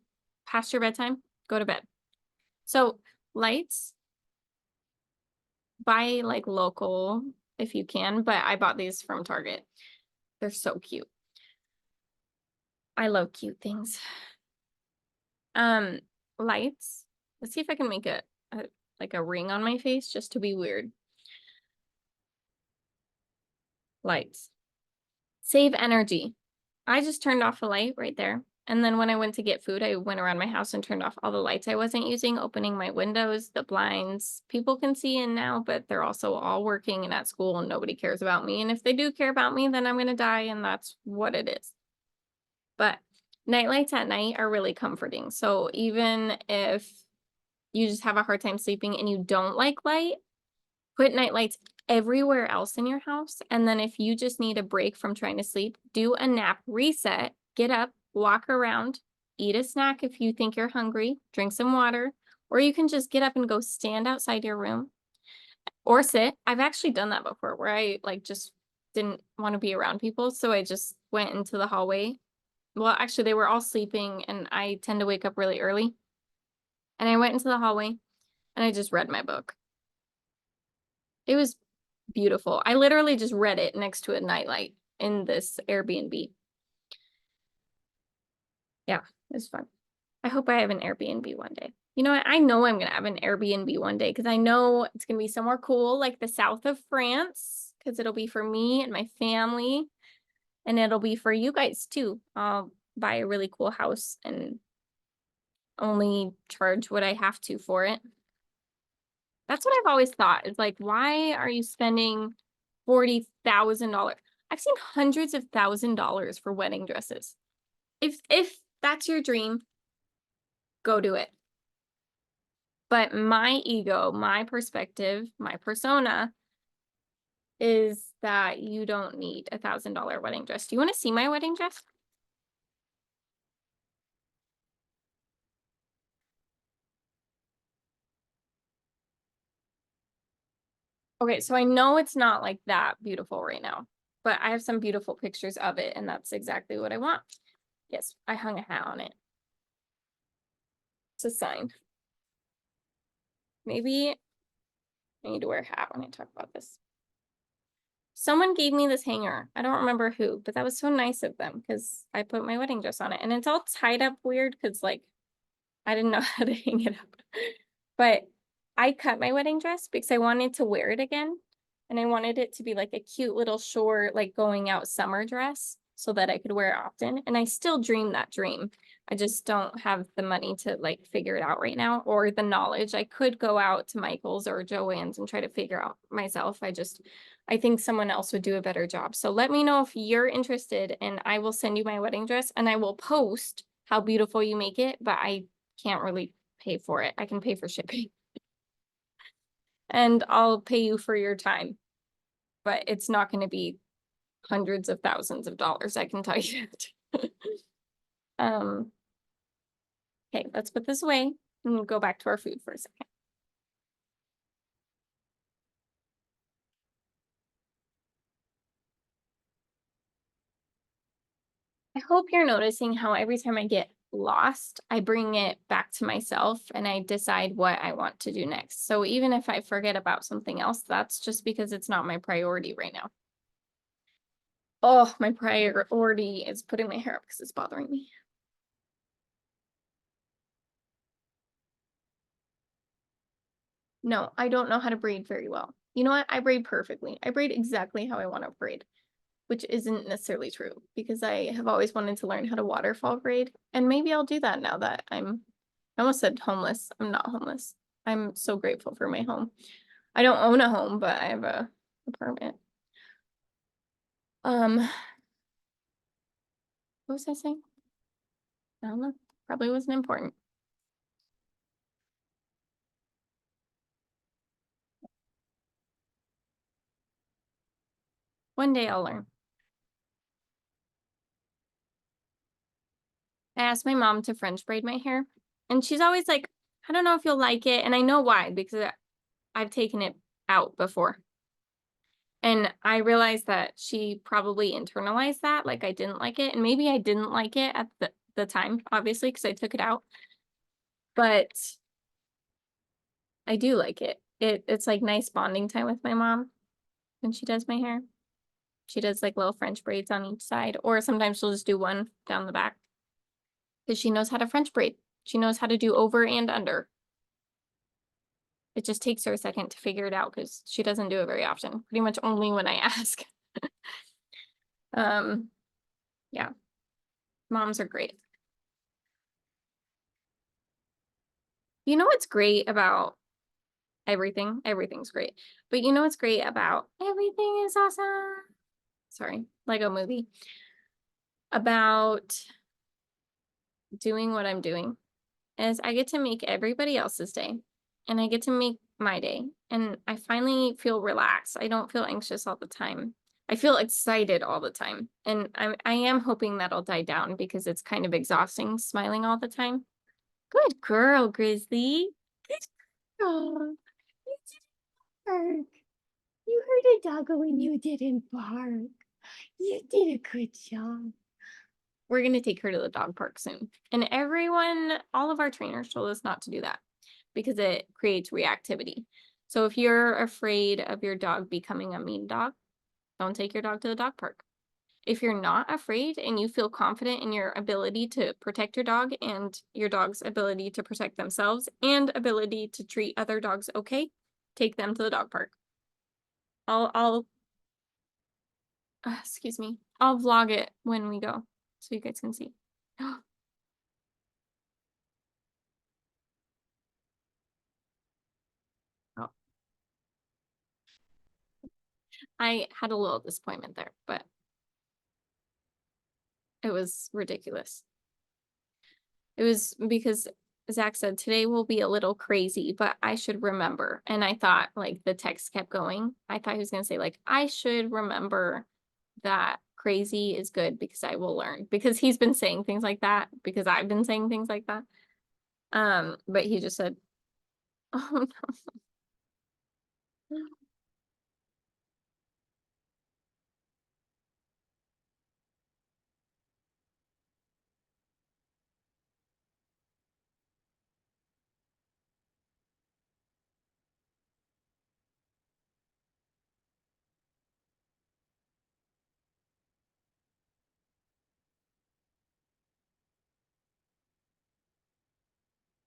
past your bedtime? Go to bed. So lights, buy like local if you can, but I bought these from Target. They're so cute. I love cute things. Lights. Let's see if I can make like a ring on my face just to be weird. Lights. Save energy. I just turned off a light right there. And then when I went to get food, I went around my house and turned off all the lights I wasn't using, opening my windows, the blinds. People can see in now, but they're also all working and at school and nobody cares about me. And if they do care about me, then I'm going to die, and that's what it is. But night lights at night are really comforting. So even if you just have a hard time sleeping and you don't like light, put night lights everywhere else in your house. And then if you just need a break from trying to sleep, do a nap, reset, get up, walk around, eat a snack if you think you're hungry, drink some water, or you can just get up and go stand outside your room or sit. I've actually done that before where I like just didn't want to be around people. So I just went into the hallway Well, actually, they were all sleeping, and I tend to wake up really early. And I went into the hallway and I just read my book. It was beautiful. I literally just read it next to a nightlight in this Airbnb. Yeah, it was fun. I hope I have an Airbnb one day. You know what? I know I'm gonna have an Airbnb one day because I know it's gonna be somewhere cool, like the south of France, because it'll be for me and my family, and it'll be for you guys too. I'll buy a really cool house and only charge what I have to for it. That's what I've always thought. It's like, why are you spending $40,000? I've seen hundreds of $1,000s for wedding dresses. If that's your dream, go do it. But my ego, my perspective, my persona is that you don't need $1,000 wedding dress. Do you want to see my wedding dress? Okay, so I know it's not like that beautiful right now, but I have some beautiful pictures of it, and that's exactly what I want. Yes, I hung a hat on it. It's a sign. Maybe I need to wear a hat when I talk about this. Someone gave me this hanger. I don't remember who, but that was so nice of them because I put my wedding dress on it, and it's all tied up weird because like I didn't know how to hang it up. But I cut my wedding dress because I wanted to wear it again. And I wanted it to be like a cute little short, like going out summer dress so that I could wear it often. And I still dream that dream. I just don't have the money to like figure it out right now or the knowledge. I could go out to Michael's or Joann's and try to figure out myself. I think someone else would do a better job. So let me know if you're interested and I will send you my wedding dress and I will post how beautiful you make it, but I can't really pay for it. I can pay for shipping and I'll pay you for your time, but it's not going to be hundreds of thousands of dollars. I can tell you that. um, okay, let's put this away and we'll go back to our food for a second. I hope you're noticing how every time I get lost, I bring it back to myself and I decide what I want to do next. So even if I forget about something else, that's just because it's not my priority right now. Oh, my priority is putting my hair up because it's bothering me. No, I don't know how to braid very well. You know what? I braid perfectly. I braid exactly how I want to braid, which isn't necessarily true because I have always wanted to learn how to waterfall braid. And maybe I'll do that now that I almost said homeless. I'm not homeless. I'm so grateful for my home. I don't own a home, but I have a apartment. What was I saying? I don't know. Probably wasn't important. One day I'll learn. I asked my mom to French braid my hair, and she's always like, I don't know if you'll like it. And I know why, because I've taken it out before. And I realized that she probably internalized that, like I didn't like it. And maybe I didn't like it at the time, obviously, because I took it out. But I do like it. It's like nice bonding time with my mom when she does my hair. She does like little French braids on each side, or sometimes she'll just do one down the back because she knows how to French braid. She knows how to do over and under. It just takes her a second to figure it out because she doesn't do it very often, pretty much only when I ask. um, yeah, moms are great. You know what's great about everything? Everything's great. But you know what's great about everything is awesome? Sorry, Lego movie. About doing what I'm doing is I get to make everybody else's day and I get to make my day. And I finally feel relaxed. I don't feel anxious all the time. I feel excited all the time. And I am hoping that'll die down because it's kind of exhausting smiling all the time. Good girl, Grizzly. Good girl. You didn't bark. You heard a doggo and you didn't bark. You did a good job. we're going to take her to the dog park soon. And all of our trainers told us not to do that because it creates reactivity. So if you're afraid of your dog becoming a mean dog, don't take your dog to the dog park. If you're not afraid and you feel confident in your ability to protect your dog and your dog's ability to protect themselves and ability to treat other dogs okay, take them to the dog park. I'll excuse me. I'll vlog it when we go so you guys can see. Oh, I had a little disappointment there, but it was ridiculous. It was because Zach said today will be a little crazy, but I should remember. And I thought like the text kept going. I thought he was going to say like, I should remember that crazy is good because I will learn, because he's been saying things like that because I've been saying things like that. But he just said, oh no.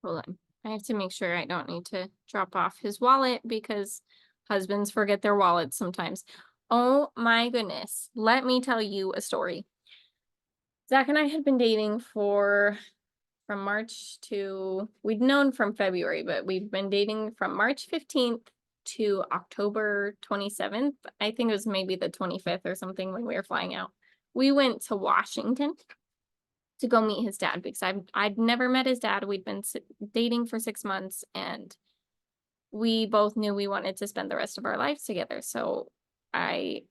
Hold on. I have to make sure I don't need to drop off his wallet because husbands forget their wallets sometimes. Oh my goodness. Let me tell you a story. Zach and I had been dating from March to, we'd known from February, but we've been dating from March 15th to October 27th. I think it was maybe the 25th or something when we were flying out. We went to Washington to go meet his dad because I'd never met his dad. We'd been dating for 6 months and we both knew we wanted to spend the rest of our lives together. So I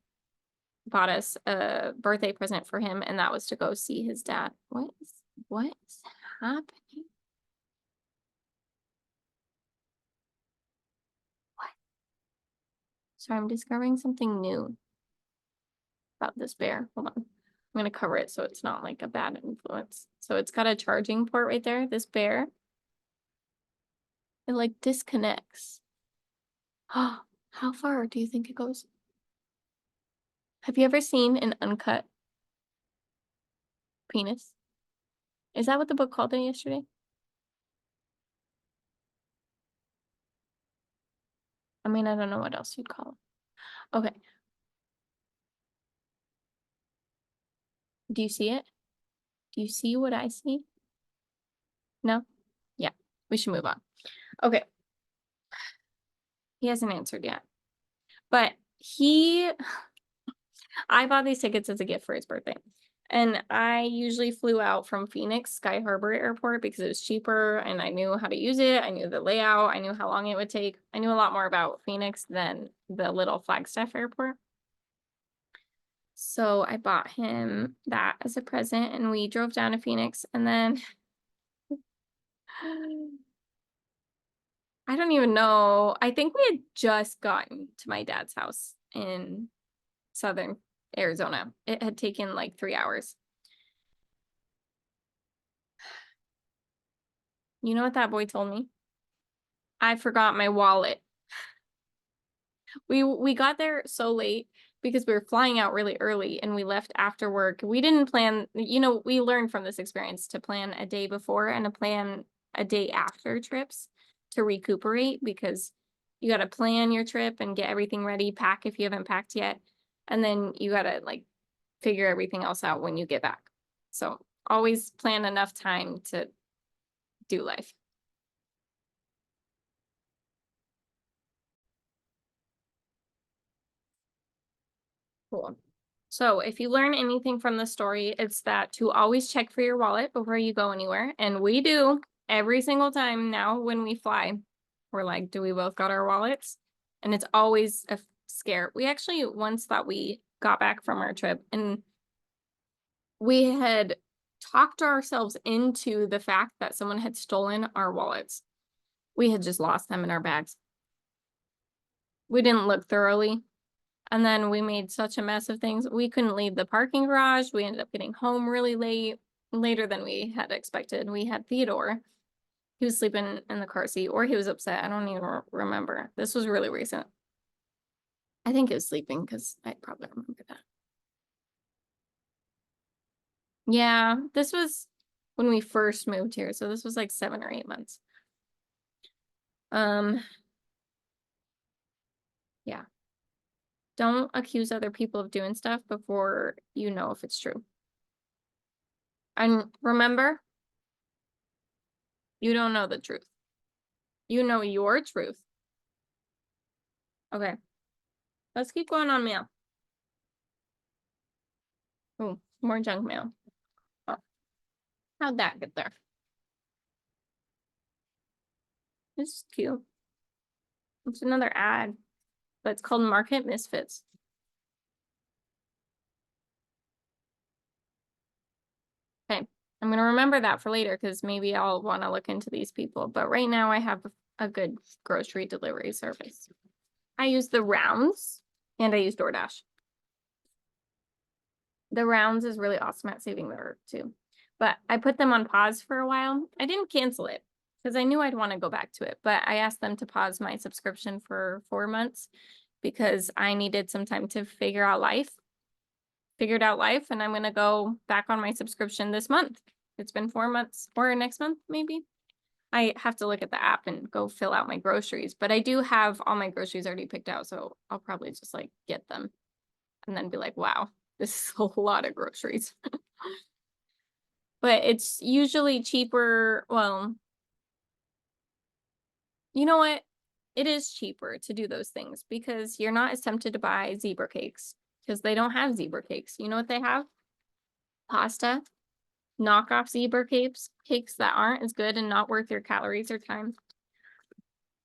bought us a birthday present for him, and that was to go see his dad. What's happening? What? Sorry, I'm discovering something new about this bear. Hold on. I'm gonna cover it so it's not like a bad influence. So it's got a charging port right there. This bear, it like disconnects. Oh, how far do you think it goes? Have you ever seen an uncut penis? Is that what the book called it yesterday? I mean, I don't know what else you'd call it. Okay. Do you see it? Do you see what I see? No? Yeah, we should move on. Okay. He hasn't answered yet. But I bought these tickets as a gift for his birthday. And I usually flew out from Phoenix Sky Harbor Airport because it was cheaper and I knew how to use it. I knew the layout. I knew how long it would take. I knew a lot more about Phoenix than the little Flagstaff airport. So I bought him that as a present and we drove down to Phoenix and then I don't even know. I think we had just gotten to my dad's house in southern Arizona. It had taken like 3 hours. You know what that boy told me? I forgot my wallet. We got there so late because we were flying out really early and we left after work. We didn't plan, we learned from this experience to plan a day before and to plan a day after trips to recuperate, because you got to plan your trip and get everything ready, pack if you haven't packed yet, and then you got to like figure everything else out when you get back. So always plan enough time to do life. Cool. So if you learn anything from the story, it's that to always check for your wallet before you go anywhere. And we do every single time now when we fly. We're like, do we both got our wallets? And it's always a scare. We actually once thought we got back from our trip and we had talked ourselves into the fact that someone had stolen our wallets. We had just lost them in our bags. We didn't look thoroughly. And then we made such a mess of things. We couldn't leave the parking garage. We ended up getting home really late, later than we had expected. We had Theodore. He was sleeping in the car seat, or he was upset. I don't even remember. This was really recent. I think he was sleeping because I probably remember that. Yeah, this was when we first moved here. So this was like 7 or 8 months. Yeah. Don't accuse other people of doing stuff before you know if it's true. And remember, you don't know the truth. You know your truth. Okay. Let's keep going on mail. Oh, more junk mail. Oh, how'd that get there? This is cute. It's another ad, but it's called Market Misfits. Okay. I'm going to remember that for later because maybe I'll want to look into these people. But right now I have a good grocery delivery service. I use the Rounds and I use DoorDash. The Rounds is really awesome at saving the earth too. But I put them on pause for a while. I didn't cancel it because I knew I'd want to go back to it. But I asked them to pause my subscription for 4 months because I needed some time to figured out life, and I'm going to go back on my subscription this month. It's been 4 months, or next month, maybe. I have to look at the app and go fill out my groceries, but I do have all my groceries already picked out, so I'll probably just like get them and then be like, wow, this is a lot of groceries. But it's usually cheaper. Well, you know what? It is cheaper to do those things because you're not as tempted to buy zebra cakes because they don't have zebra cakes. You know what they have? Pasta, knockoff zebra cakes that aren't as good and not worth your calories or time.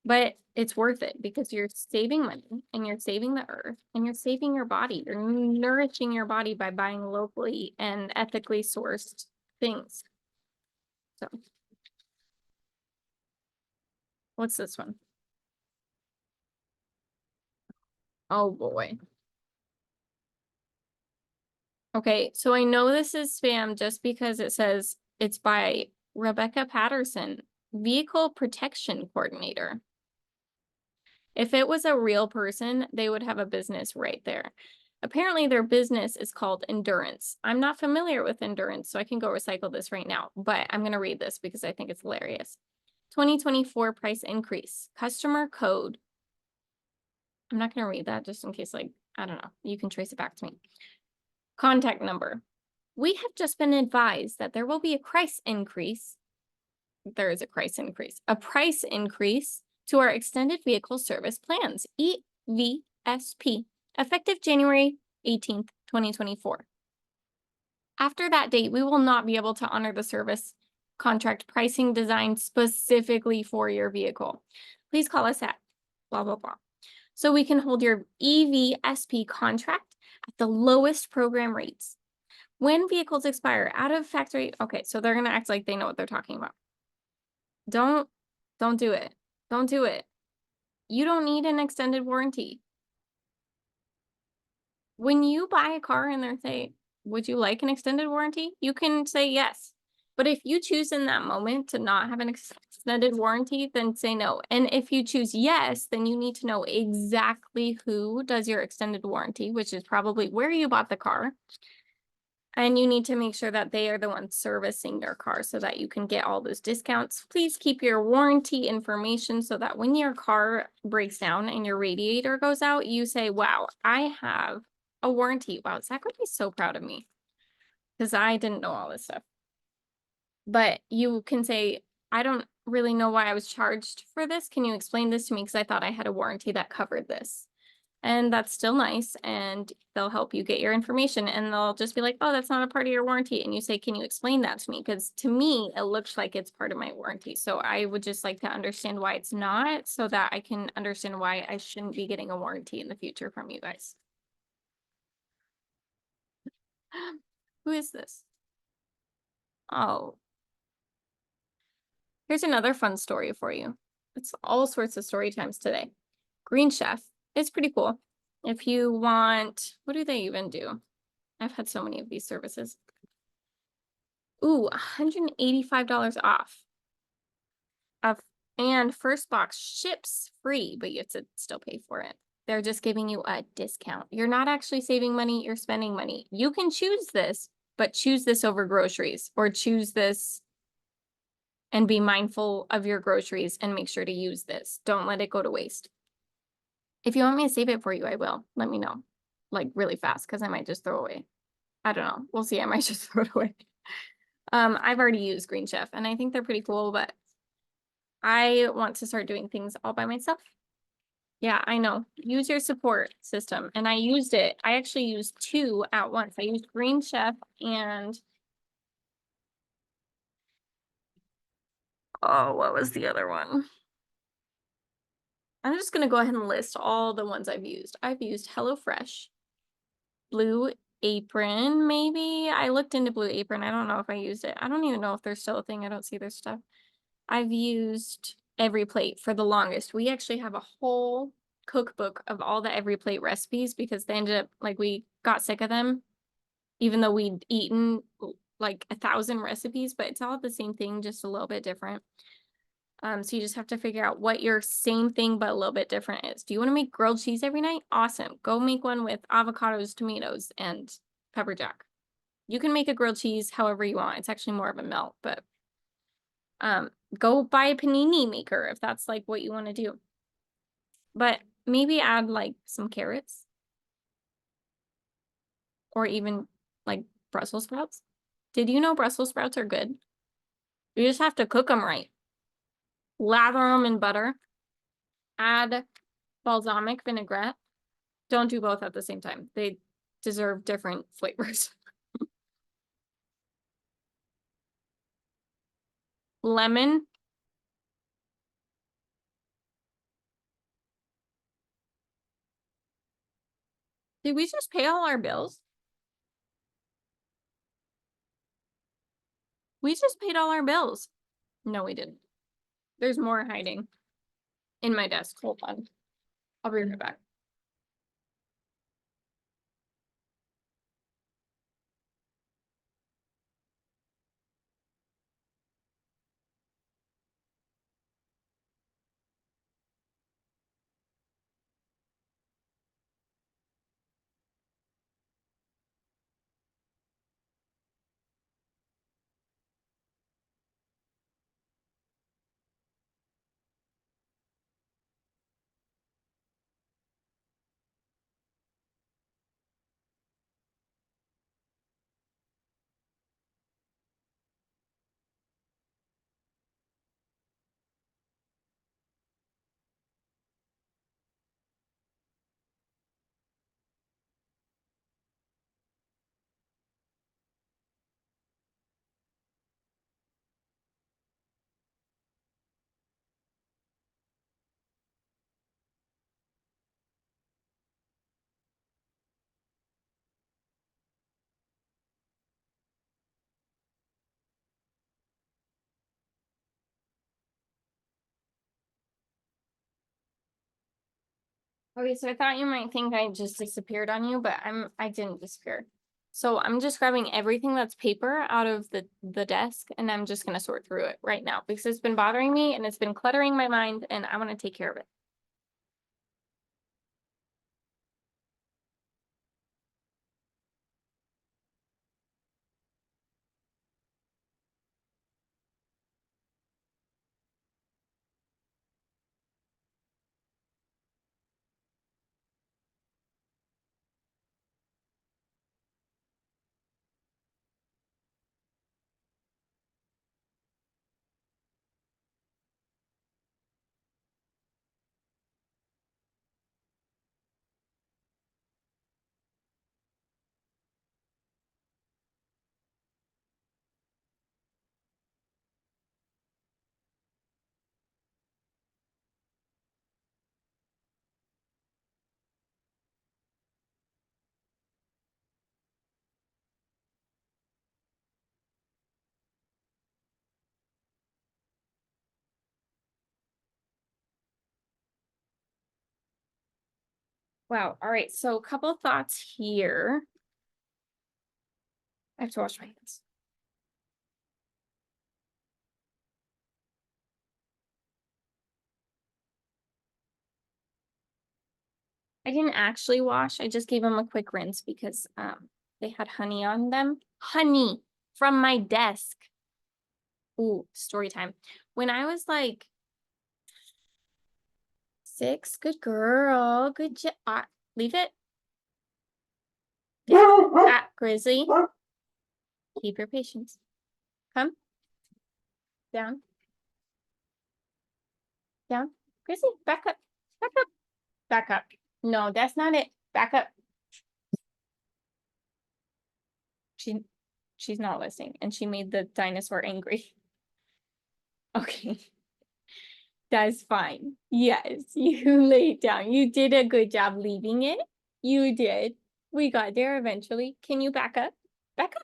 But it's worth it because you're saving money and you're saving the earth and you're saving your body. You're nourishing your body by buying locally and ethically sourced things. So, what's this one? Oh boy. Okay, so I know this is spam just because it says it's by Rebecca Patterson, Vehicle Protection Coordinator. If it was a real person, they would have a business right there. Apparently their business is called Endurance. I'm not familiar with Endurance, so I can go recycle this right now, but I'm going to read this because I think it's hilarious. 2024 price increase, customer code. I'm not going to read that just in case, like, I don't know, you can trace it back to me. Contact number. We have just been advised that there will be a price increase. There is a price increase. A price increase to our extended vehicle service plans, EVSP, effective January 18th, 2024. After that date, we will not be able to honor the service contract pricing designed specifically for your vehicle. Please call us at blah, blah, blah. So we can hold your EVSP contract at the lowest program rates. When vehicles expire out of factory, okay, so they're going to act like they know what they're talking about. Don't do it. Don't do it. You don't need an extended warranty. When you buy a car and they say, would you like an extended warranty? You can say yes. But if you choose in that moment to not have an extended warranty, then say no. And if you choose yes, then you need to know exactly who does your extended warranty, which is probably where you bought the car. And you need to make sure that they are the ones servicing your car so that you can get all those discounts. Please keep your warranty information so that when your car breaks down and your radiator goes out, you say, wow, I have a warranty. Wow, Zach would be so proud of me because I didn't know all this stuff. But you can say, I don't really know why I was charged for this. Can you explain this to me? Because I thought I had a warranty that covered this. And that's still nice, and they'll help you get your information, and they'll just be like, oh, that's not a part of your warranty. And you say, can you explain that to me? Because to me, it looks like it's part of my warranty. So I would just like to understand why it's not, so that I can understand why I shouldn't be getting a warranty in the future from you guys. Who is this? Oh, here's another fun story for you. It's all sorts of story times today. Green Chef. It's pretty cool. If you want, what do they even do? I've had so many of these services. Ooh, $185 off. Of and first box ships free, but you have to still pay for it. They're just giving you a discount. You're not actually saving money, you're spending money. You can choose this, but choose this over groceries or choose this and be mindful of your groceries and make sure to use this. Don't let it go to waste. If you want me to save it for you, I will. Let me know. Like really fast, because I might just throw away. I don't know. We'll see. I might just throw it away. I've already used Green Chef and I think they're pretty cool, but I want to start doing things all by myself. Yeah, I know. Use your support system. And I used it. I actually used two at once. I used Green Chef and oh, what was the other one? I'm just gonna go ahead and list all the ones I've used. I've used HelloFresh, Blue Apron, maybe. I looked into Blue Apron. I don't know if I used it. I don't even know if they're still a thing. I don't see their stuff. I've used Every Plate for the longest. We actually have a whole cookbook of all the Every Plate recipes because they ended up like we got sick of them, even though we'd eaten like 1,000 recipes, but it's all the same thing, just a little bit different. So you just have to figure out what your same thing but a little bit different is. Do you want to make grilled cheese every night? Awesome. Go make one with avocados, tomatoes, and pepper jack. You can make a grilled cheese however you want. It's actually more of a melt, but go buy a panini maker if that's like what you want to do. But maybe add like some carrots or even like Brussels sprouts. Did you know Brussels sprouts are good? You just have to cook them right. Lather them in butter. Add balsamic vinaigrette. Don't do both at the same time. They deserve different flavors. Lemon. Did we just pay all our bills? We just paid all our bills. No, we didn't. There's more hiding in my desk. Hold on. I'll be right back. Okay, so I thought you might think I just disappeared on you, but I didn't disappear. So I'm just grabbing everything that's paper out of the desk and I'm just gonna sort through it right now because it's been bothering me and it's been cluttering my mind and I want to take care of it. Wow. All right. So a couple thoughts here. I have to wash my hands. I didn't actually wash. I just gave them a quick rinse because they had honey on them. Honey from my desk. Ooh, story time. When I was like 6, good girl, good job. Leave it. Grizzly. Keep your patience. Come. Down. Down. Grizzly, back up. Back up. Back up. No, that's not it. Back up. She's not listening, and she made the dinosaur angry. Okay. That's fine. Yes, you laid down. You did a good job leaving it. You did. We got there eventually. Can you back up? Back up.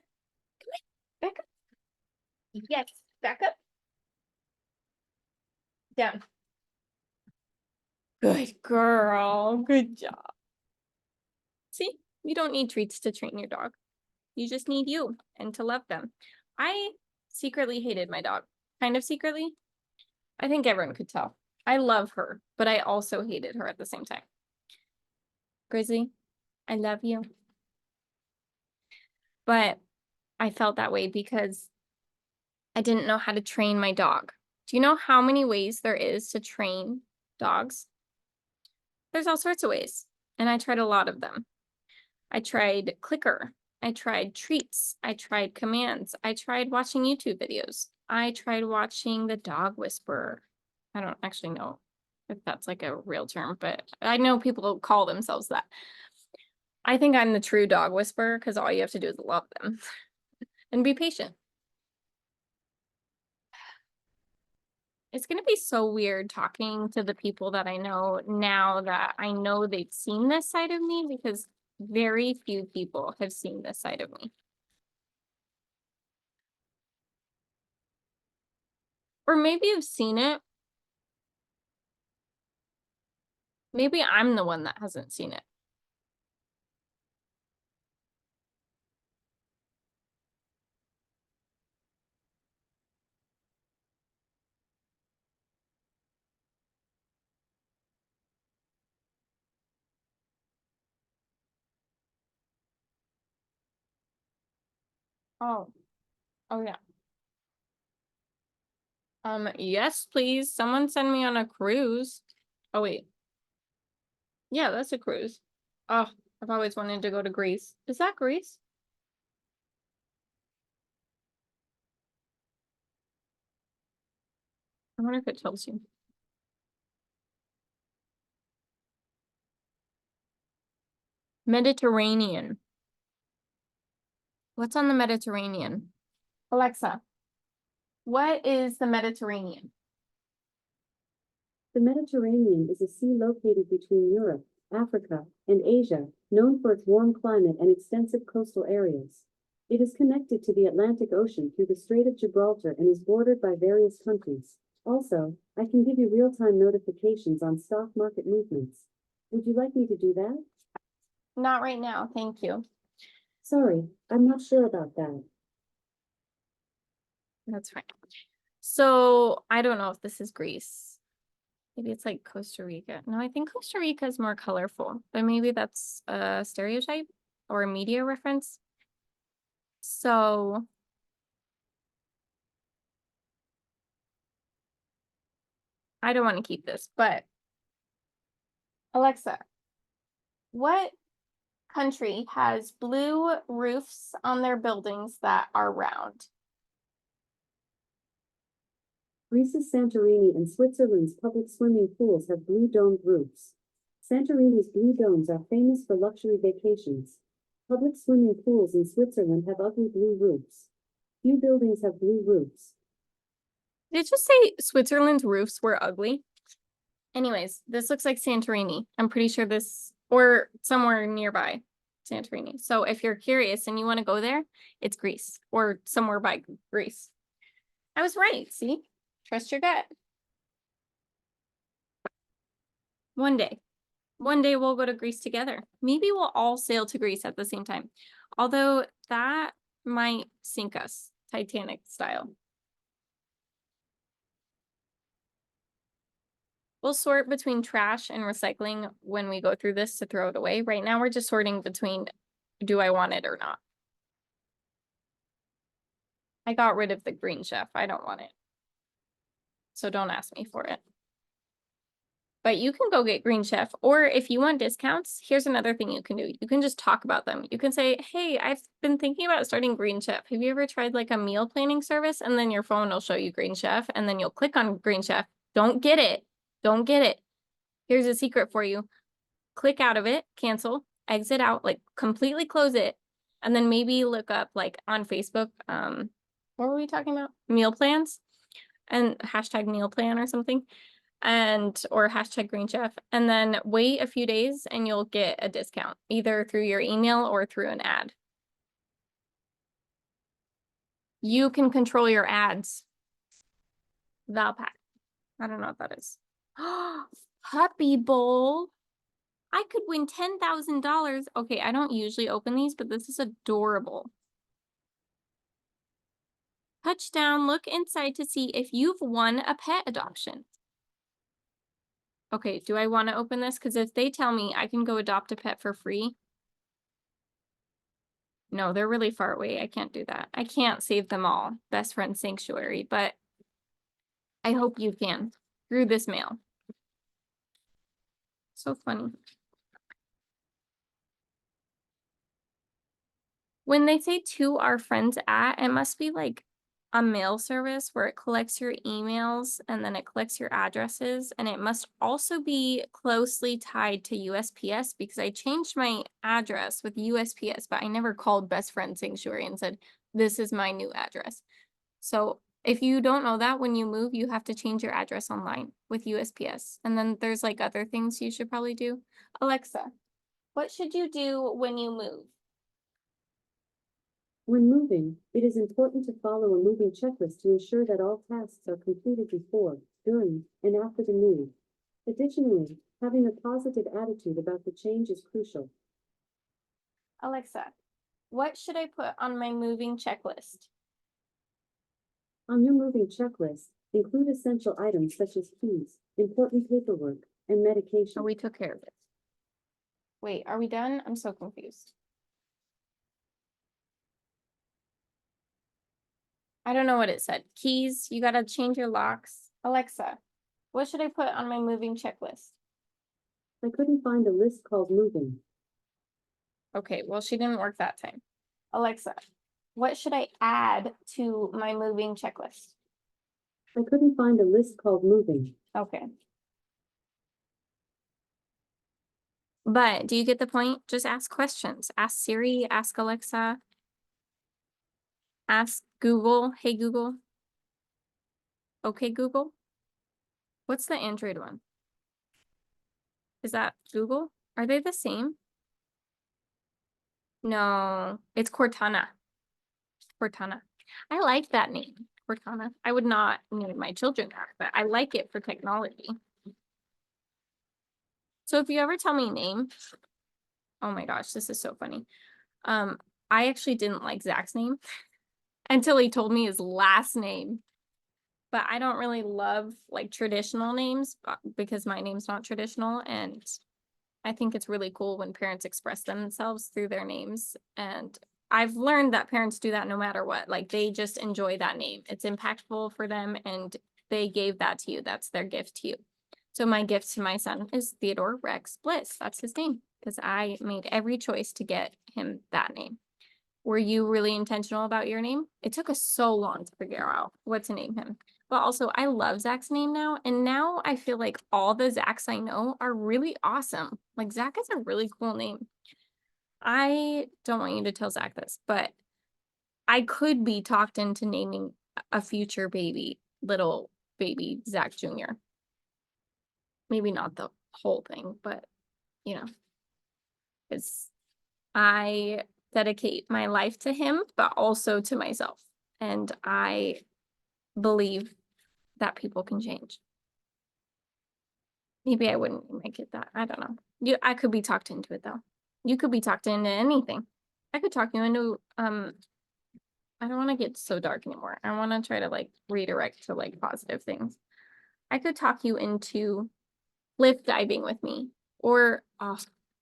Come on. Back up. Yes. Back up. Down. Good girl. Good job. See, you don't need treats to train your dog. You just need you and to love them. I secretly hated my dog. Kind of secretly. I think everyone could tell. I love her, but I also hated her at the same time. Grizzly, I love you. But I felt that way because I didn't know how to train my dog. Do you know how many ways there is to train dogs? There's all sorts of ways, and I tried a lot of them. I tried clicker. I tried treats. I tried commands. I tried watching YouTube videos. I tried watching the dog whisperer. I don't actually know if that's like a real term, but I know people call themselves that. I think I'm the true dog whisperer because all you have to do is love them and be patient. It's going to be so weird talking to the people that I know now that I know they've seen this side of me because very few people have seen this side of me. Or maybe you've seen it. Maybe I'm the one that hasn't seen it. Oh, oh yeah. Yes, please. Someone send me on a cruise. Oh, wait. Yeah, that's a cruise. Oh, I've always wanted to go to Greece. Is that Greece? I wonder if it tells you. Mediterranean. What's on the Mediterranean? Alexa, what is the Mediterranean? The Mediterranean is a sea located between Europe, Africa, and Asia, known for its warm climate and extensive coastal areas. It is connected to the Atlantic Ocean through the Strait of Gibraltar and is bordered by various countries. Also, I can give you real-time notifications on stock market movements. Would you like me to do that? Not right now, thank you. Sorry, I'm not sure about that. That's fine. So I don't know if this is Greece. Maybe it's like Costa Rica. No, I think Costa Rica is more colorful, but maybe that's a stereotype or a media reference. So I don't want to keep this, but Alexa, what country has blue roofs on their buildings that are round? Greece's Santorini and Switzerland's public swimming pools have blue domed roofs. Santorini's blue domes are famous for luxury vacations. Public swimming pools in Switzerland have ugly blue roofs. Few buildings have blue roofs. Did it just say Switzerland's roofs were ugly? Anyways, this looks like Santorini. I'm pretty sure this, or somewhere nearby Santorini. So if you're curious and you want to go there, it's Greece or somewhere by Greece. I was right, see? Trust your gut. One day. One day we'll go to Greece together. Maybe we'll all sail to Greece at the same time. Although that might sink us, Titanic style. We'll sort between trash and recycling when we go through this to throw it away. Right now, we're just sorting between do I want it or not. I got rid of the Green Chef. I don't want it. So don't ask me for it. But you can go get Green Chef, or if you want discounts, here's another thing you can do. You can just talk about them. You can say, hey, I've been thinking about starting Green Chef. Have you ever tried like a meal planning service? And then your phone will show you Green Chef, and then you'll click on Green Chef. Don't get it. Don't get it. Here's a secret for you. Click out of it, cancel, exit out, like completely close it, and then maybe look up like on Facebook, what were we talking about? Meal plans and hashtag meal plan or something, or hashtag Green Chef, and then wait a few days and you'll get a discount either through your email or through an ad. You can control your ads. Valpak. I don't know what that is. Puppy Bowl. I could win $10,000. Okay, I don't usually open these, but this is adorable. Touchdown, look inside to see if you've won a pet adoption. Okay, do I want to open this? Because if they tell me I can go adopt a pet for free. No, they're really far away. I can't do that. I can't save them all. Best friend sanctuary, but I hope you can through this mail. So funny. When they say to our friends at, it must be like a mail service where it collects your emails and then it collects your addresses. And it must also be closely tied to USPS because I changed my address with USPS, but I never called Best Friend Sanctuary and said, this is my new address. So if you don't know that, when you move, you have to change your address online with USPS. And then there's like other things you should probably do. Alexa, what should you do when you move? When moving, it is important to follow a moving checklist to ensure that all tasks are completed before, during, and after the move. Additionally, having a positive attitude about the change is crucial. Alexa, what should I put on my moving checklist? On your moving checklist, include essential items such as keys, important paperwork, and medication. Oh, we took care of it. Wait, are we done? I'm so confused. I don't know what it said. Keys, you gotta change your locks. Alexa, what should I put on my moving checklist? I couldn't find a list called moving. Okay, well, she didn't work that time. Alexa, what should I add to my moving checklist? I couldn't find a list called moving. Okay. But do you get the point? Just ask questions. Ask Siri, ask Alexa, ask Google. Hey, Google. Okay, Google. What's the Android one? Is that Google? Are they the same? No, it's Cortana. Cortana. I like that name, Cortana. I would not name my children that, but I like it for technology. So if you ever tell me name, oh my gosh, this is so funny. I actually didn't like Zach's name until he told me his last name. But I don't really love like traditional names because my name's not traditional. And I think it's really cool when parents express themselves through their names. And I've learned that parents do that no matter what. Like they just enjoy that name. It's impactful for them and they gave that to you. That's their gift to you. So my gift to my son is Theodore Rex Bliss. That's his name because I made every choice to get him that name. Were you really intentional about your name? It took us so long to figure out what to name him. But also, I love Zach's name now. And now I feel like all the Zachs I know are really awesome. Like, Zach is a really cool name. I don't want you to tell Zach this, but I could be talked into naming a future baby, little baby Zach Jr. Maybe not the whole thing, but, you know, because I dedicate my life to him, but also to myself. And I believe that people can change. Maybe I wouldn't make it that. I don't know. I could be talked into it though. You could be talked into anything. I could talk you into I don't want to get so dark anymore. I want to try to like redirect to like positive things. I could talk you into cliff diving with me. Or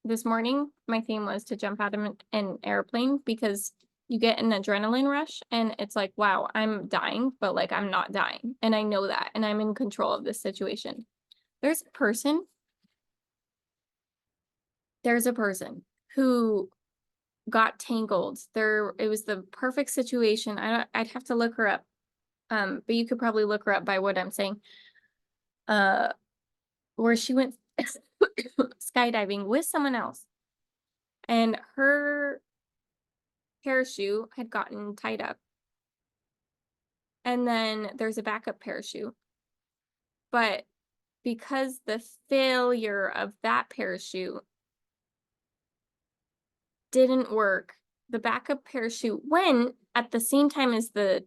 this morning, my theme was to jump out of an airplane because you get an adrenaline rush and it's like, wow, I'm dying, but like I'm not dying. And I know that. And I'm in control of this situation. There's a person, there's a person who got tangled. It was the perfect situation. I'd have to look her up. But you could probably look her up by what I'm saying. Where she went skydiving with someone else. And her parachute had gotten tied up. And then there's a backup parachute. But because the failure of that parachute didn't work, the backup parachute went at the same time as the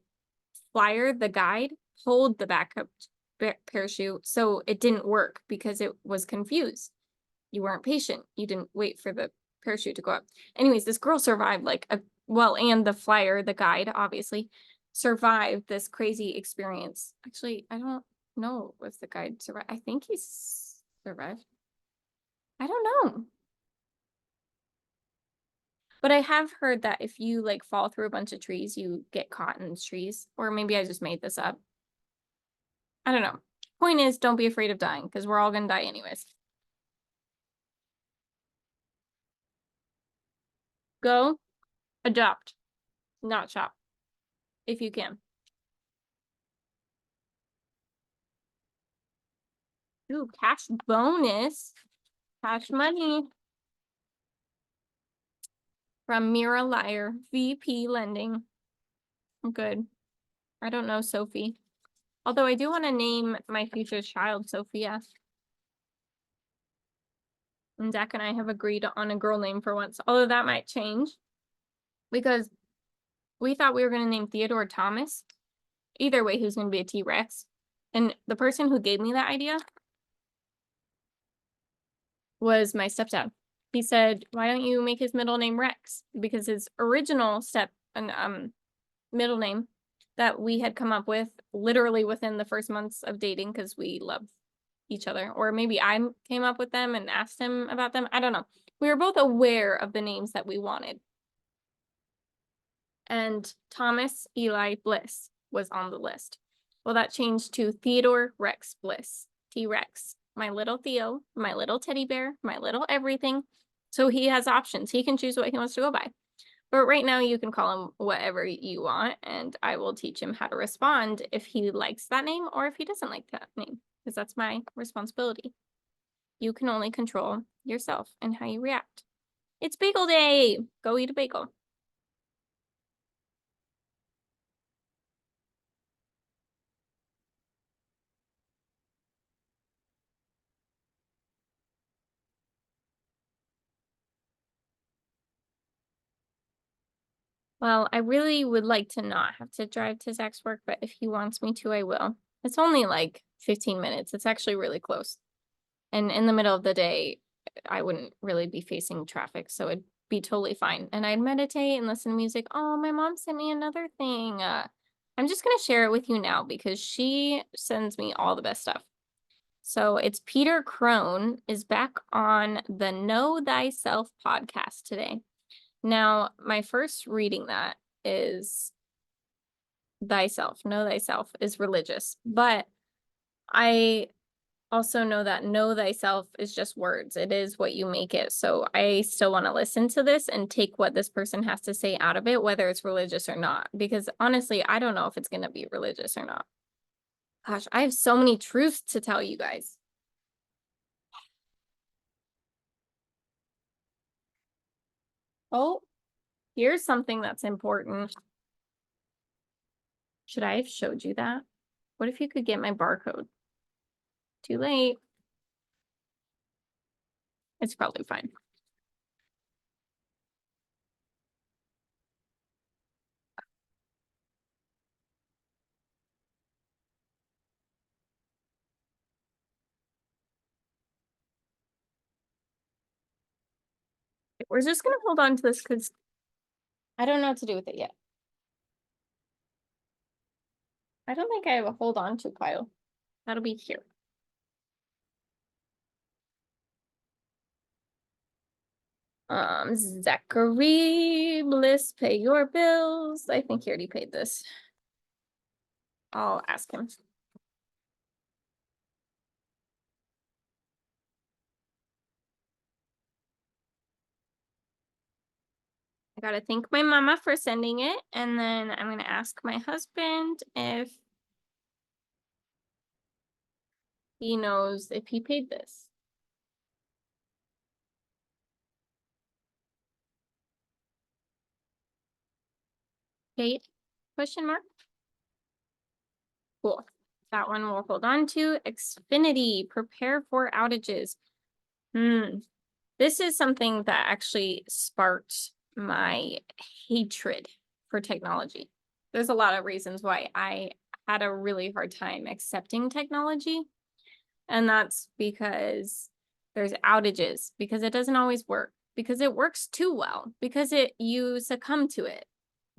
flyer, the guide, pulled the backup parachute. So it didn't work because it was confused. You weren't patient. You didn't wait for the parachute to go up. Anyways, this girl survived and the flyer, the guide, obviously, survived this crazy experience. Actually, I don't know if the guide survived. I think he's survived. I don't know. But I have heard that if you like fall through a bunch of trees, you get caught in trees. Or maybe I just made this up. I don't know. Point is, don't be afraid of dying because we're all gonna die anyways. Go adopt, not shop, if you can. Ooh, cash bonus. Cash money from Mira Liar, VP lending. Good. I don't know Sophie. Although I do want to name my future child Sophia. And Zach and I have agreed on a girl name for once. Although that might change. Because we thought we were going to name Theodore Thomas. Either way, he was going to be a T-Rex. And the person who gave me that idea was my stepdad. He said, why don't you make his middle name Rex? Because his original middle name that we had come up with literally within the first months of dating because we love each other. Or maybe I came up with them and asked him about them. I don't know. We were both aware of the names that we wanted. And Thomas Eli Bliss was on the list. Well, that changed to Theodore Rex Bliss, T-Rex. My little Theo, my little teddy bear, my little everything. So he has options. He can choose what he wants to go by. But right now you can call him whatever you want, and I will teach him how to respond if he likes that name or if he doesn't like that name, because that's my responsibility. You can only control yourself and how you react. It's bagel day. Go eat a bagel. Well, I really would like to not have to drive to Zach's work, but if he wants me to, I will. It's only like 15 minutes. It's actually really close. And in the middle of the day, I wouldn't really be facing traffic, so it'd be totally fine. And I'd meditate and listen to music. Oh, my mom sent me another thing. I'm just gonna share it with you now because she sends me all the best stuff. So it's Peter Crone is back on the Know Thyself podcast today. Now, my first reading that is know thyself is religious, but I also know that know thyself is just words. It is what you make it. So I still want to listen to this and take what this person has to say out of it, whether it's religious or not, because honestly, I don't know if it's going to be religious or not. Gosh, I have so many truths to tell you guys. Oh, here's something that's important. Should I have showed you that? What if you could get my barcode? Too late. It's probably fine. We're just gonna hold on to this because I don't know what to do with it yet. I don't think I have a hold on to pile. That'll be here. Zachary, Bliss, pay your bills. I think he already paid this. I'll ask him. I gotta thank my mama for sending it, and then I'm gonna ask my husband if he knows if he paid this. Paid? Question mark? Cool. That one we'll hold on to. Xfinity, prepare for outages. This is something that actually sparked my hatred for technology. There's a lot of reasons why I had a really hard time accepting technology. And that's because there's outages, because it doesn't always work, because it works too well, because you succumb to it,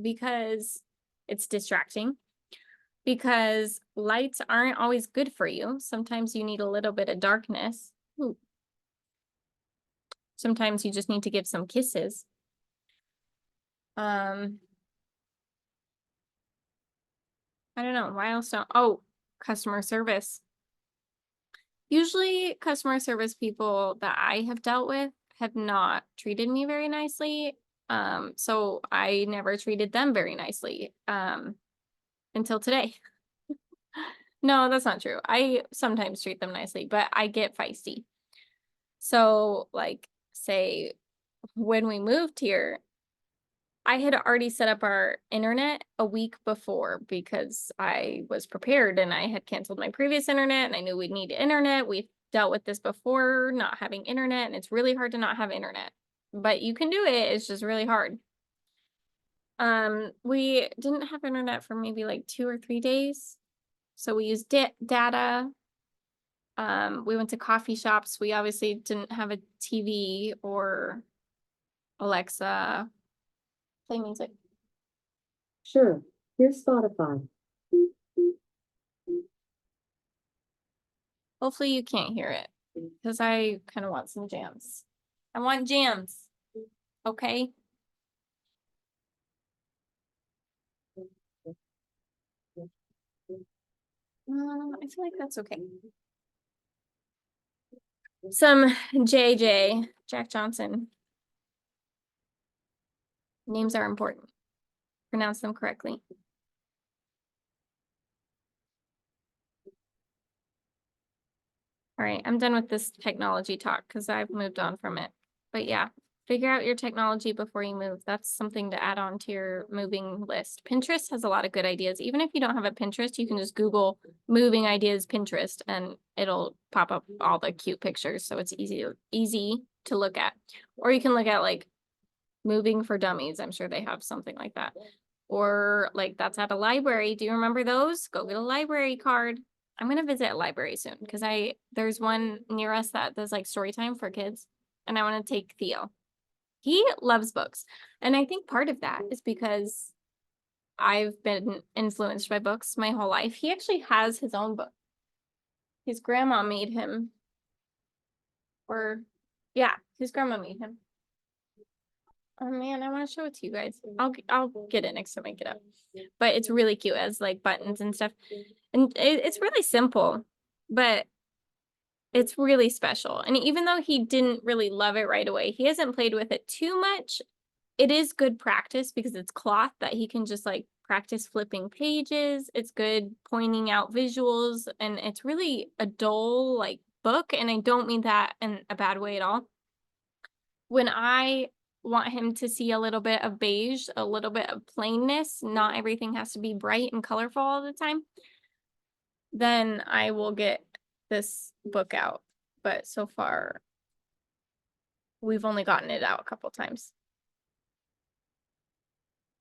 because it's distracting, because lights aren't always good for you. Sometimes you need a little bit of darkness. Ooh. Sometimes you just need to give some kisses. I don't know. Why else don't? Oh, customer service. Usually customer service people that I have dealt with have not treated me very nicely. So I never treated them very nicely until today. No, that's not true. I sometimes treat them nicely, but I get feisty. So like, say when we moved here, I had already set up our internet a week before because I was prepared and I had canceled my previous internet and I knew we'd need internet. We've dealt with this before, not having internet, and it's really hard to not have internet. But you can do it, it's just really hard. We didn't have internet for maybe like 2 or 3 days. So we used data. We went to coffee shops. We obviously didn't have a TV or Alexa. Play music. Sure, here's Spotify. Hopefully you can't hear it because I kind of want some jams. I want jams. Okay. I feel like that's okay. Some JJ, Jack Johnson. Names are important. Pronounce them correctly. All right, I'm done with this technology talk because I've moved on from it. But yeah, figure out your technology before you move. That's something to add on to your moving list. Pinterest has a lot of good ideas. Even if you don't have a Pinterest, you can just Google moving ideas Pinterest and it'll pop up all the cute pictures. So it's easy to look at. Or you can look at like moving for dummies. I'm sure they have something like that. Or like that's at a library. Do you remember those? Go get a library card. I'm gonna visit a library soon because there's one near us that does like story time for kids, and I want to take Theo. He loves books, and I think part of that is because I've been influenced by books my whole life. He actually has his own book. His grandma made him, or yeah, his grandma made him. Oh man, I want to show it to you guys. I'll get it next time I get up. But it's really cute as like buttons and stuff. And it's really simple, but it's really special. And even though he didn't really love it right away, he hasn't played with it too much. It is good practice because it's cloth that he can just like practice flipping pages. It's good pointing out visuals, and it's really a dull like book. And I don't mean that in a bad way at all. When I want him to see a little bit of beige, a little bit of plainness, not everything has to be bright and colorful all the time, then I will get this book out. But so far, we've only gotten it out a couple times.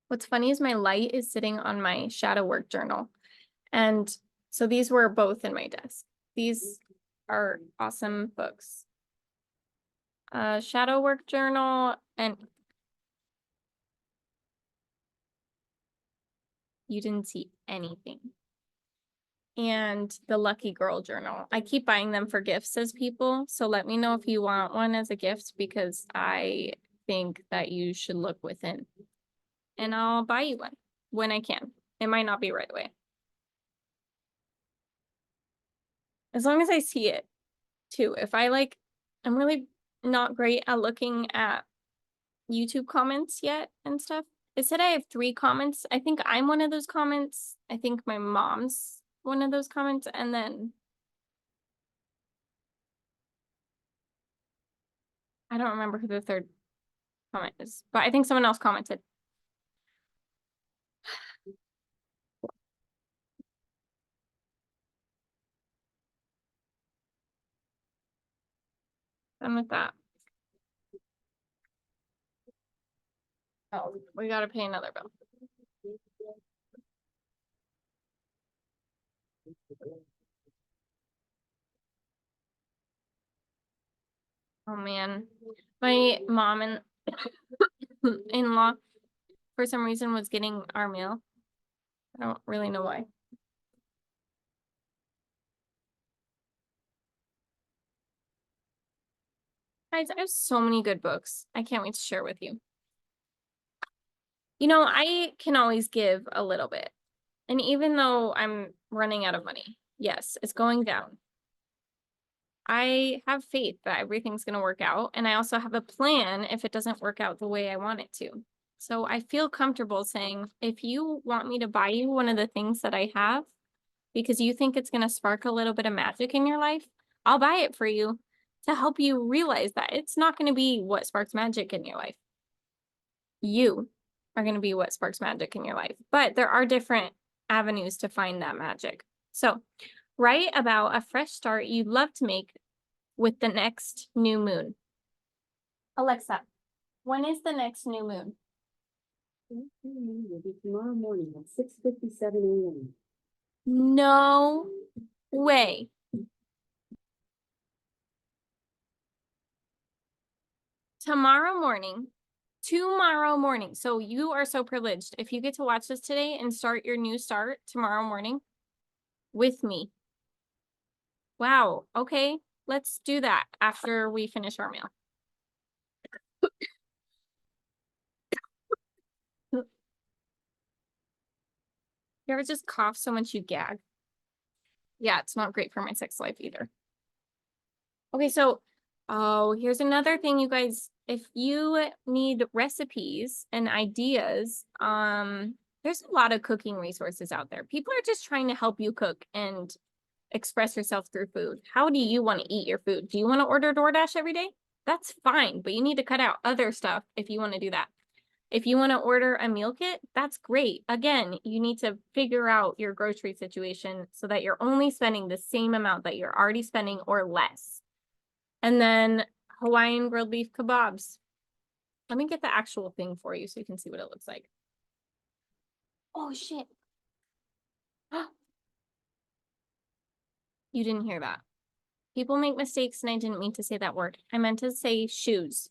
What's funny is my light is sitting on my shadow work journal. And so these were both in my desk. These are awesome books. shadow work journal, and you didn't see anything. And the Lucky Girl journal. I keep buying them for gifts as people, so let me know if you want one as a gift because I think that you should look within. And I'll buy you one when I can. It might not be right away. As long as I see it too. If I like, I'm really not great at looking at YouTube comments yet and stuff. It said I have 3 comments. I think I'm one of those comments. I think my mom's one of those comments. And then I don't remember who the 3rd comment is, but I think someone else commented. Done with that. Oh, we gotta pay another bill. Oh man. My mom and in-law for some reason was getting our mail. I don't really know why. Guys, I have so many good books. I can't wait to share with you. You know, I can always give a little bit. And even though I'm running out of money, yes, it's going down. I have faith that everything's going to work out. And I also have a plan if it doesn't work out the way I want it to. So I feel comfortable saying, if you want me to buy you one of the things that I have, because you think it's going to spark a little bit of magic in your life, I'll buy it for you to help you realize that it's not going to be what sparks magic in your life. You are going to be what sparks magic in your life. But there are different avenues to find that magic. So write about a fresh start you'd love to make with the next new moon. Alexa, when is the next new moon? The next new moon will be tomorrow morning at 6:57 a.m. No way. Tomorrow morning. So you are so privileged. If you get to watch this today and start your new start tomorrow morning with me. Wow. Okay. Let's do that after we finish our meal. You ever just cough so much you gag? Yeah, it's not great for my sex life either. Okay, so, oh, here's another thing, you guys. If you need recipes and ideas, there's a lot of cooking resources out there. People are just trying to help you cook and express yourself through food. How do you want to eat your food? Do you want to order DoorDash every day? That's fine, but you need to cut out other stuff if you want to do that. If you want to order a meal kit, that's great. Again, you need to figure out your grocery situation so that you're only spending the same amount that you're already spending or less. And then Hawaiian grilled beef kebabs. Let me get the actual thing for you so you can see what it looks like. Oh, shit. You didn't hear that. People make mistakes and I didn't mean to say that word. I meant to say shoes.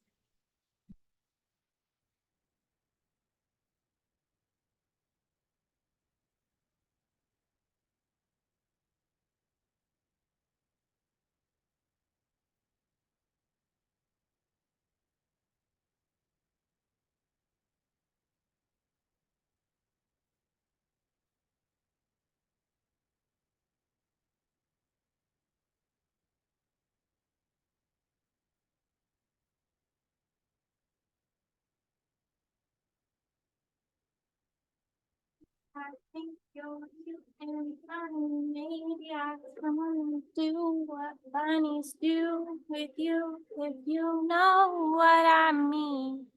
I think you're cute and funny. Maybe I can do what bunnies do with you, if you know what I mean.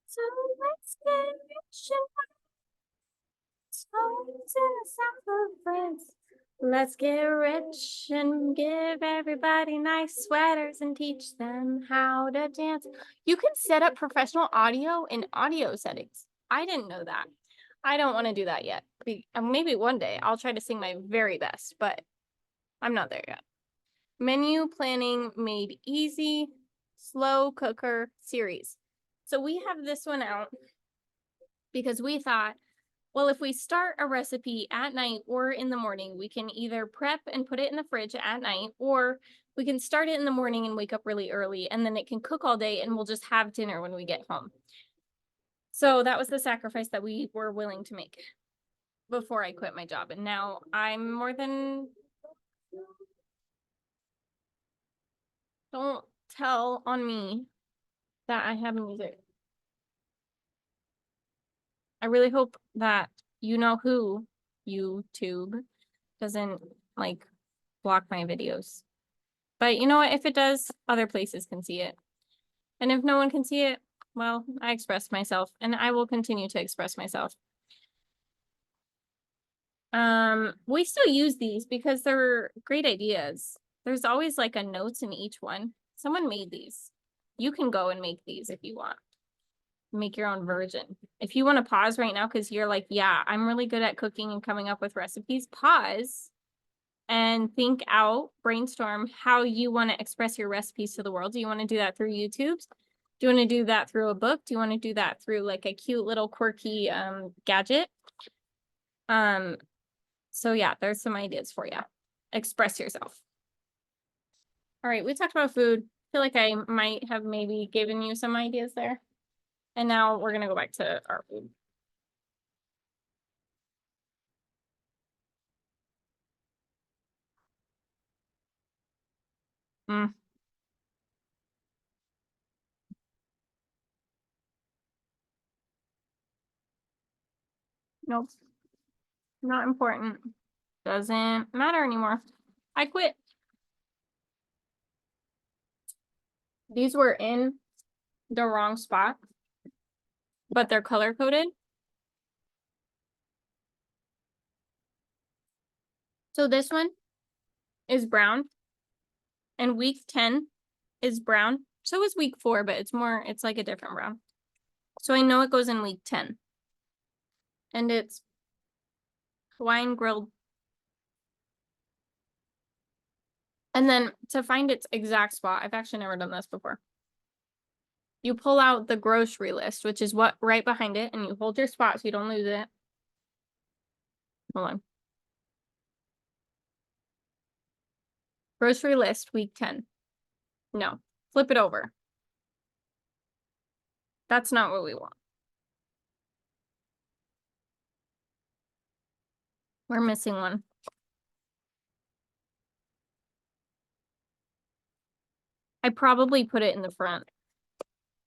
So let's get rich and homes in the south of France. Let's get rich and give everybody nice sweaters and teach them how to dance. You can set up professional audio in audio settings. I didn't know that. I don't want to do that yet. Maybe one day I'll try to sing my very best, but I'm not there yet. Menu planning made easy, slow cooker series. So we have this one out because we thought, well, if we start a recipe at night or in the morning, we can either prep and put it in the fridge at night, or we can start it in the morning and wake up really early, and then it can cook all day and we'll just have dinner when we get home. So that was the sacrifice that we were willing to make before I quit my job. And now I'm more than, don't tell on me that I have music. I really hope that you know who YouTube doesn't like block my videos. But you know what? If it does, other places can see it. And if no one can see it, well, I expressed myself and I will continue to express myself. We still use these because they're great ideas. There's always like a notes in each one. Someone made these. You can go and make these if you want. Make your own version. If you want to pause right now because you're like, yeah, I'm really good at cooking and coming up with recipes, pause and think out, brainstorm how you want to express your recipes to the world. Do you want to do that through YouTube? Do you want to do that through a book? Do you want to do that through like a cute little quirky gadget? So yeah, there's some ideas for you. Express yourself. All right, we talked about food. I feel like I might have maybe given you some ideas there. And now we're gonna go back to our food. Mm. Nope, not important. Doesn't matter anymore. I quit. These were in the wrong spot, but they're color coded. So this one is brown and week 10 is brown. So is week 4, but it's like a different brown. So I know it goes in week 10. And it's Hawaiian grilled. And then to find its exact spot, I've actually never done this before. You pull out the grocery list, which is what right behind it, and you hold your spot so you don't lose it. Hold on. Grocery list, week 10. No, flip it over. That's not what we want. We're missing one. I probably put it in the front.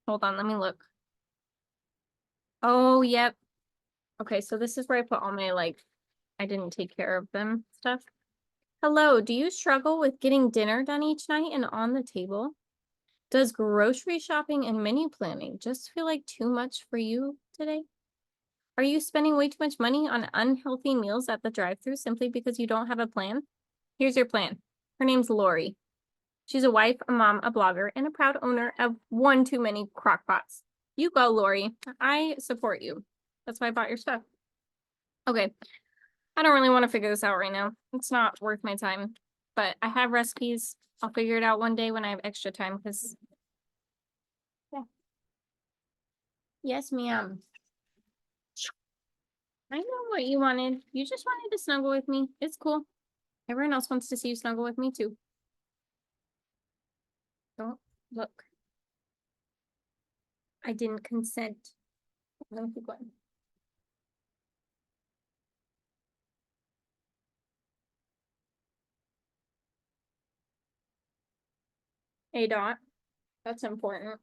Hold on, let me look. Oh, yep. Okay, so this is where I put all my, like, I didn't take care of them stuff. Hello, do you struggle with getting dinner done each night and on the table? Does grocery shopping and menu planning just feel like too much for you today? Are you spending way too much money on unhealthy meals at the drive-thru simply because you don't have a plan? Here's your plan. Her name's Lori. She's a wife, a mom, a blogger, and a proud owner of one too many crock pots. You go, Lori. I support you. That's why I bought your stuff. Okay. I don't really want to figure this out right now. It's not worth my time, but I have recipes. I'll figure it out one day when I have extra time because, yeah. Yes, ma'am. I know what you wanted. You just wanted to snuggle with me. It's cool. Everyone else wants to see you snuggle with me too. Don't look. I didn't consent. Let me keep going. A dot. That's important.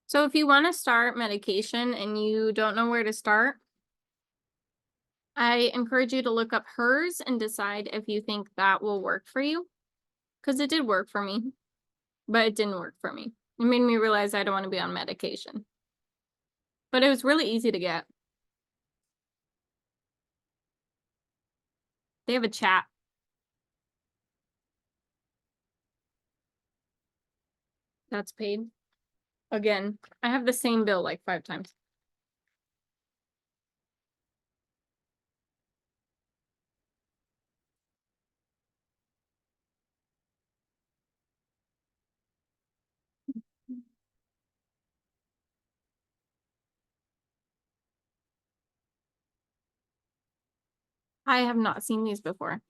So if you want to start medication and you don't know where to start, I encourage you to look up hers and decide if you think that will work for you. Because it did work for me, but it didn't work for me. It made me realize I don't want to be on medication. But it was really easy to get. They have a chat. That's paid. Again, I have the same bill like 5 times. I have not seen these before.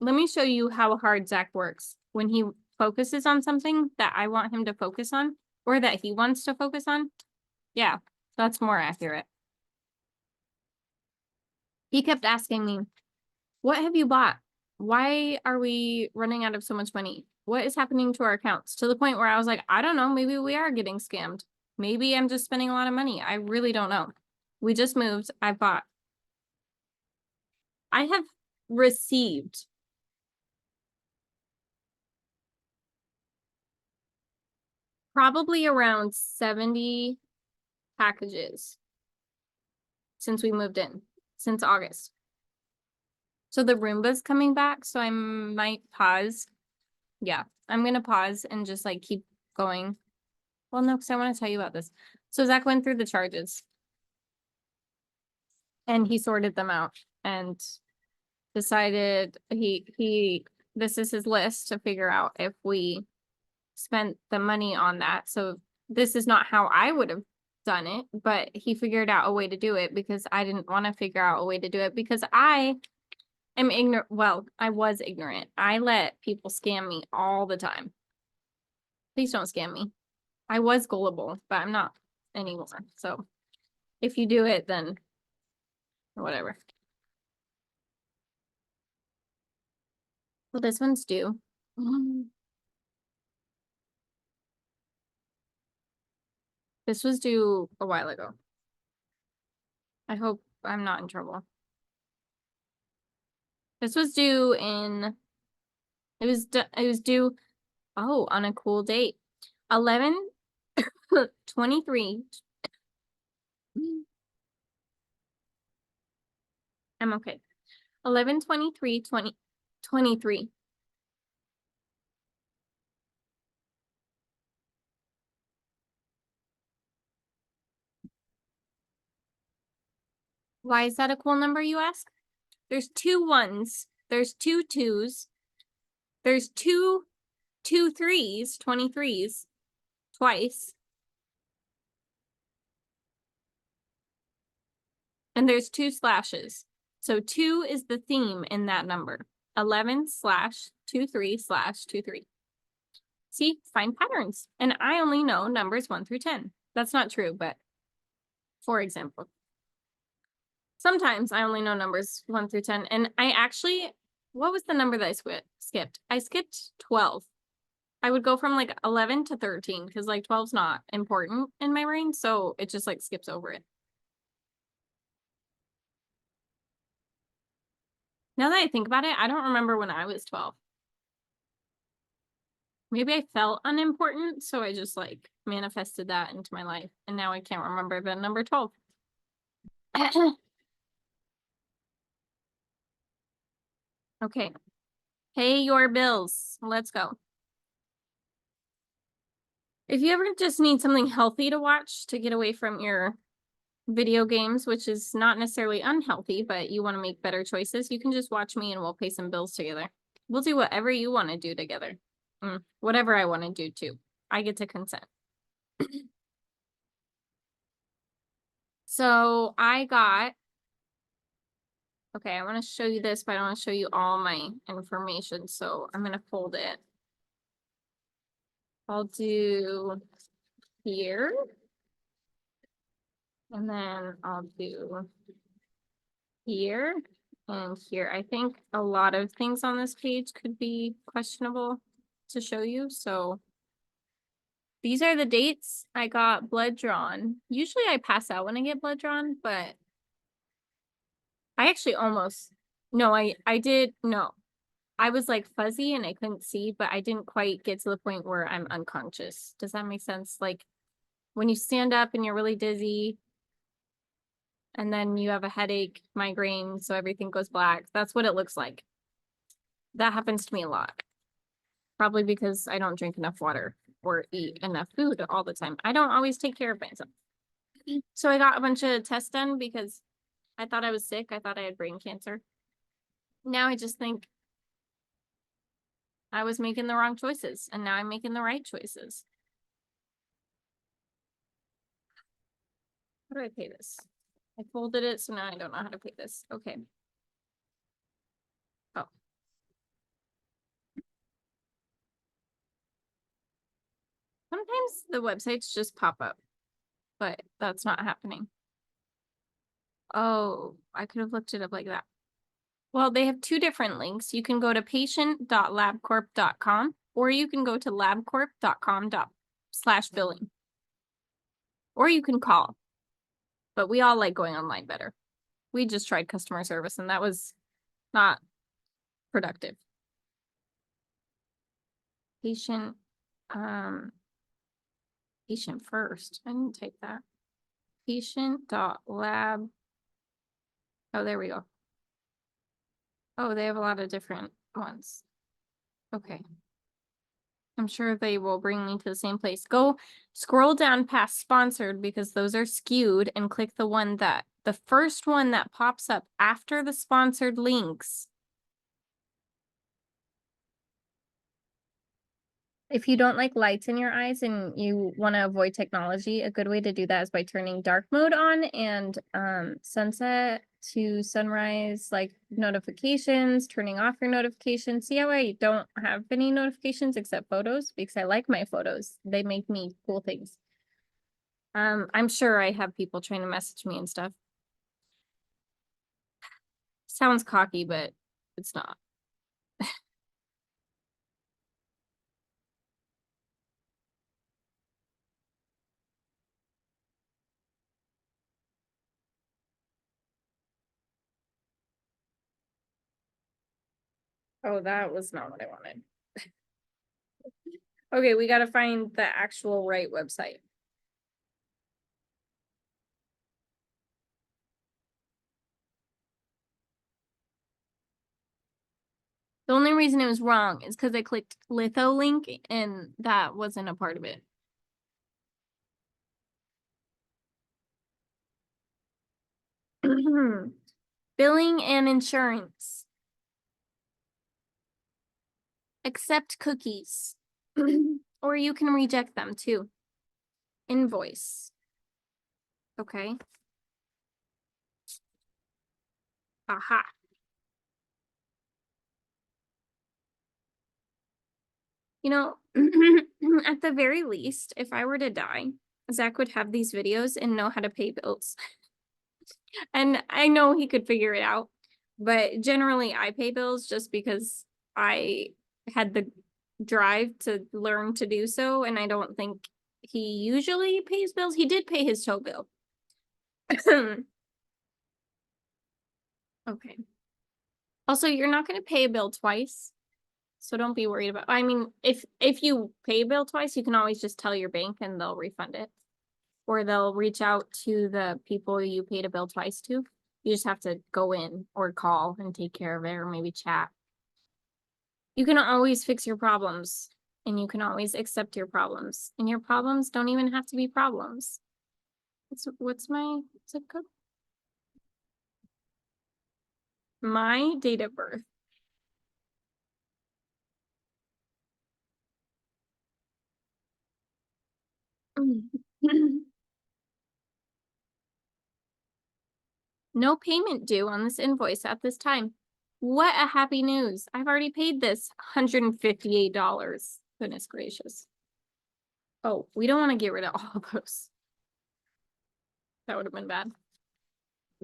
Let me show you how hard Zach works when he focuses on something that I want him to focus on or that he wants to focus on. Yeah, that's more accurate. He kept asking me, what have you bought? Why are we running out of so much money? What is happening to our accounts? To the point where I was like, I don't know, maybe we are getting scammed. Maybe I'm just spending a lot of money. I really don't know. We just moved. I bought. I have received probably around 70 packages since we moved in, since August. So the Roomba's coming back, so I might pause. Yeah, I'm gonna pause and just like keep going. Well, no, because I want to tell you about this. So Zach went through the charges and he sorted them out and decided this is his list to figure out if we spent the money on that. So this is not how I would have done it, but he figured out a way to do it because I didn't want to figure out a way to do it because I am ignorant. Well, I was ignorant. I let people scam me all the time. Please don't scam me. I was gullible, but I'm not anymore. So if you do it, then whatever. Well, this one's due. This was due a while ago. I hope I'm not in trouble. This was due in, it was due, oh, on a cool date. 11/23. I'm okay. 11/23/2023. Why is that a cool number, you ask? There's 2 1s. There's 2 2s. There's 2 3s, 23s, twice. And there's 2 slashes. So 2 is the theme in that number. 11/23/23. See, find patterns. And I only know numbers 1 through 10. That's not true, but for example. Sometimes I only know numbers 1 through 10. And I actually, what was the number that I skipped? I skipped 12. I would go from like 11 to 13 because like 12's not important in my brain. So it just like skips over it. Now that I think about it, I don't remember when I was 12. Maybe I felt unimportant, so I just like manifested that into my life. And now I can't remember the number 12. Okay. Pay your bills. Let's go. If you ever just need something healthy to watch to get away from your video games, which is not necessarily unhealthy, but you want to make better choices, you can just watch me and we'll pay some bills together. We'll do whatever you want to do together. Whatever I want to do too. I get to consent. So I got, okay, I want to show you this, but I don't want to show you all my information. So I'm going to fold it. I'll do here. And then I'll do here and here. I think a lot of things on this page could be questionable to show you. So these are the dates I got blood drawn. Usually I pass out when I get blood drawn, but I actually almost, no, I did, no. I was like fuzzy and I couldn't see, but I didn't quite get to the point where I'm unconscious. Does that make sense? Like when you stand up and you're really dizzy and then you have a headache, migraine, so everything goes black. That's what it looks like. That happens to me a lot. Probably because I don't drink enough water or eat enough food all the time. I don't always take care of myself. So I got a bunch of tests done because I thought I was sick. I thought I had brain cancer. Now I just think I was making the wrong choices and now I'm making the right choices. How do I pay this? I folded it, so now I don't know how to pay this. Okay. Oh. Sometimes the websites just pop up, but that's not happening. Oh, I could have looked it up like that. Well, they have two different links. You can go to patient.labcorp.com or you can go to labcorp.com/billing. Or you can call. But we all like going online better. We just tried customer service and that was not productive. Patient, patient first. I didn't type that. Patient.lab. Oh, there we go. Oh, they have a lot of different ones. Okay. I'm sure they will bring me to the same place. Go scroll down past sponsored because those are skewed and click the first one that pops up after the sponsored links. If you don't like lights in your eyes and you want to avoid technology, a good way to do that is by turning dark mode on and sunset to sunrise, like notifications, turning off your notifications. See how I don't have any notifications except photos because I like my photos. They make me cool things. I'm sure I have people trying to message me and stuff. Sounds cocky, but it's not. Oh, that was not what I wanted. Okay, we got to find the actual right website. The only reason it was wrong is because I clicked litho link and that wasn't a part of it. Billing and insurance. Accept cookies. Or you can reject them too. Invoice. Okay. Aha. You know, at the very least, if I were to die, Zach would have these videos and know how to pay bills. And I know he could figure it out, but generally I pay bills just because I had the drive to learn to do so, and I don't think he usually pays bills. He did pay his tow bill. Okay. Also, you're not going to pay a bill twice, so don't be worried about. I mean, if you pay a bill twice, you can always just tell your bank and they'll refund it, or they'll reach out to the people you paid a bill twice to. You just have to go in or call and take care of it, or maybe chat. You can always fix your problems, and you can always accept your problems, and your problems don't even have to be problems. What's my zip code? My date of birth. No payment due on this invoice at this time. What a happy news. I've already paid this $158. Goodness gracious. Oh, we don't want to get rid of all of those. That would have been bad.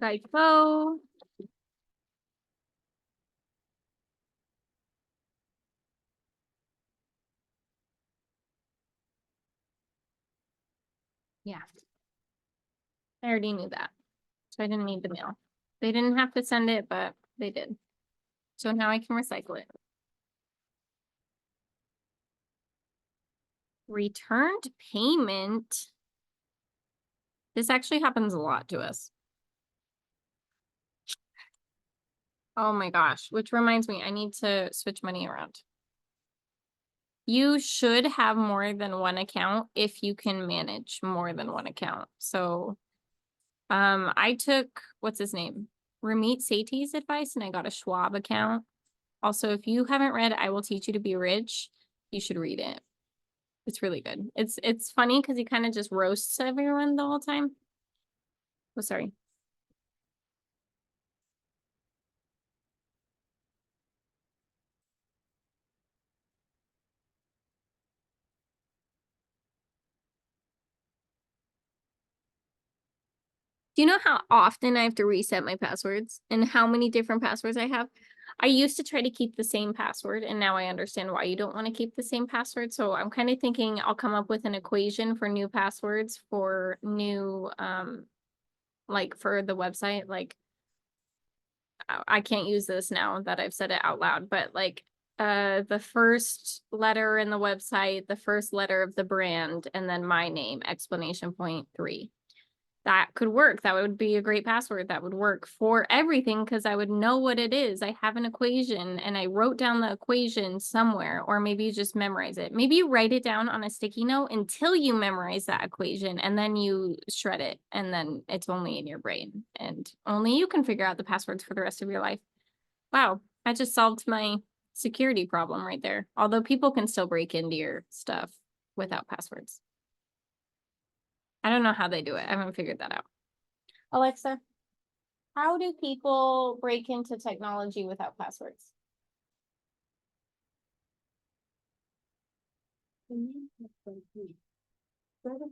Typo. Yeah. I already knew that. So I didn't need the mail. They didn't have to send it, but they did. So now I can recycle it. Returned payment. This actually happens a lot to us. Oh my gosh, which reminds me, I need to switch money around. You should have more than one account if you can manage more than one account. So I took, what's his name? Ramit Sethi's advice and I got a Schwab account. Also, if you haven't read I Will Teach You to Be Rich, you should read it. It's really good. It's funny because he kind of just roasts everyone the whole time. Oh, sorry. Do you know how often I have to reset my passwords and how many different passwords I have? I used to try to keep the same password, and now I understand why you don't want to keep the same password. So I'm kind of thinking I'll come up with an equation for new passwords for new, like for the website. Like I can't use this now that I've said it out loud, but like the first letter in the website, the first letter of the brand, and then my name, exclamation point 3. That could work. That would be a great password. That would work for everything because I would know what it is. I have an equation and I wrote down the equation somewhere, or maybe you just memorize it. Maybe you write it down on a sticky note until you memorize that equation and then you shred it and then it's only in your brain and only you can figure out the passwords for the rest of your life. Wow, I just solved my security problem right there. Although people can still break into your stuff without passwords. I don't know how they do it. I haven't figured that out. Alexa, how do people break into technology without passwords? Cyber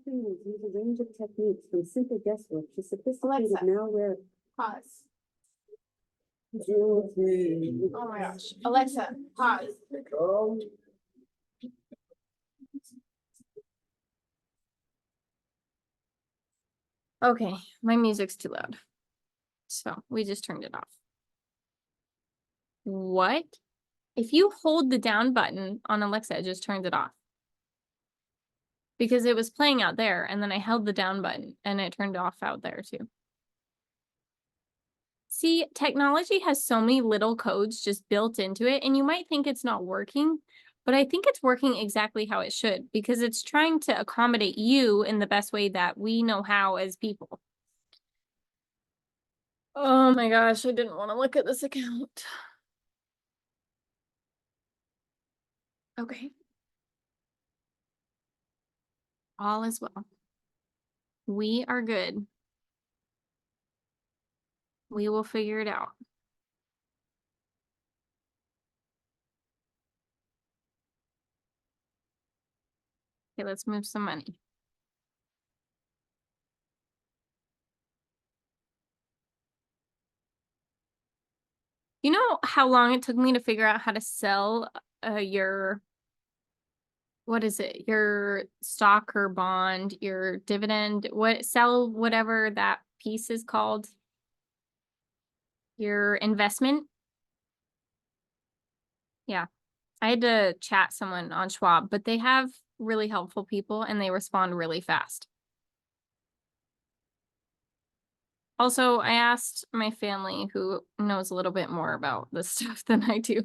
criminals use a range of techniques from simple guesswork to sophisticated Alexa. malware. Pause. Oh my gosh. Alexa, pause. Okay, my music's too loud. So we just turned it off. What? If you hold the down button on Alexa, it just turns it off. Because it was playing out there, and then I held the down button, and it turned off out there too. See, technology has so many little codes just built into it, and you might think it's not working, but I think it's working exactly how it should, because it's trying to accommodate you in the best way that we know how as people. Oh my gosh, I didn't want to look at this account. Okay. All is well. We are good. We will figure it out. Okay, let's move some money. You know how long it took me to figure out how to sell your, what is it? Your stock or bond, your dividend, sell whatever that piece is called. Your investment. Yeah. I had to chat someone on Schwab, but they have really helpful people and they respond really fast. Also, I asked my family who knows a little bit more about this stuff than I do.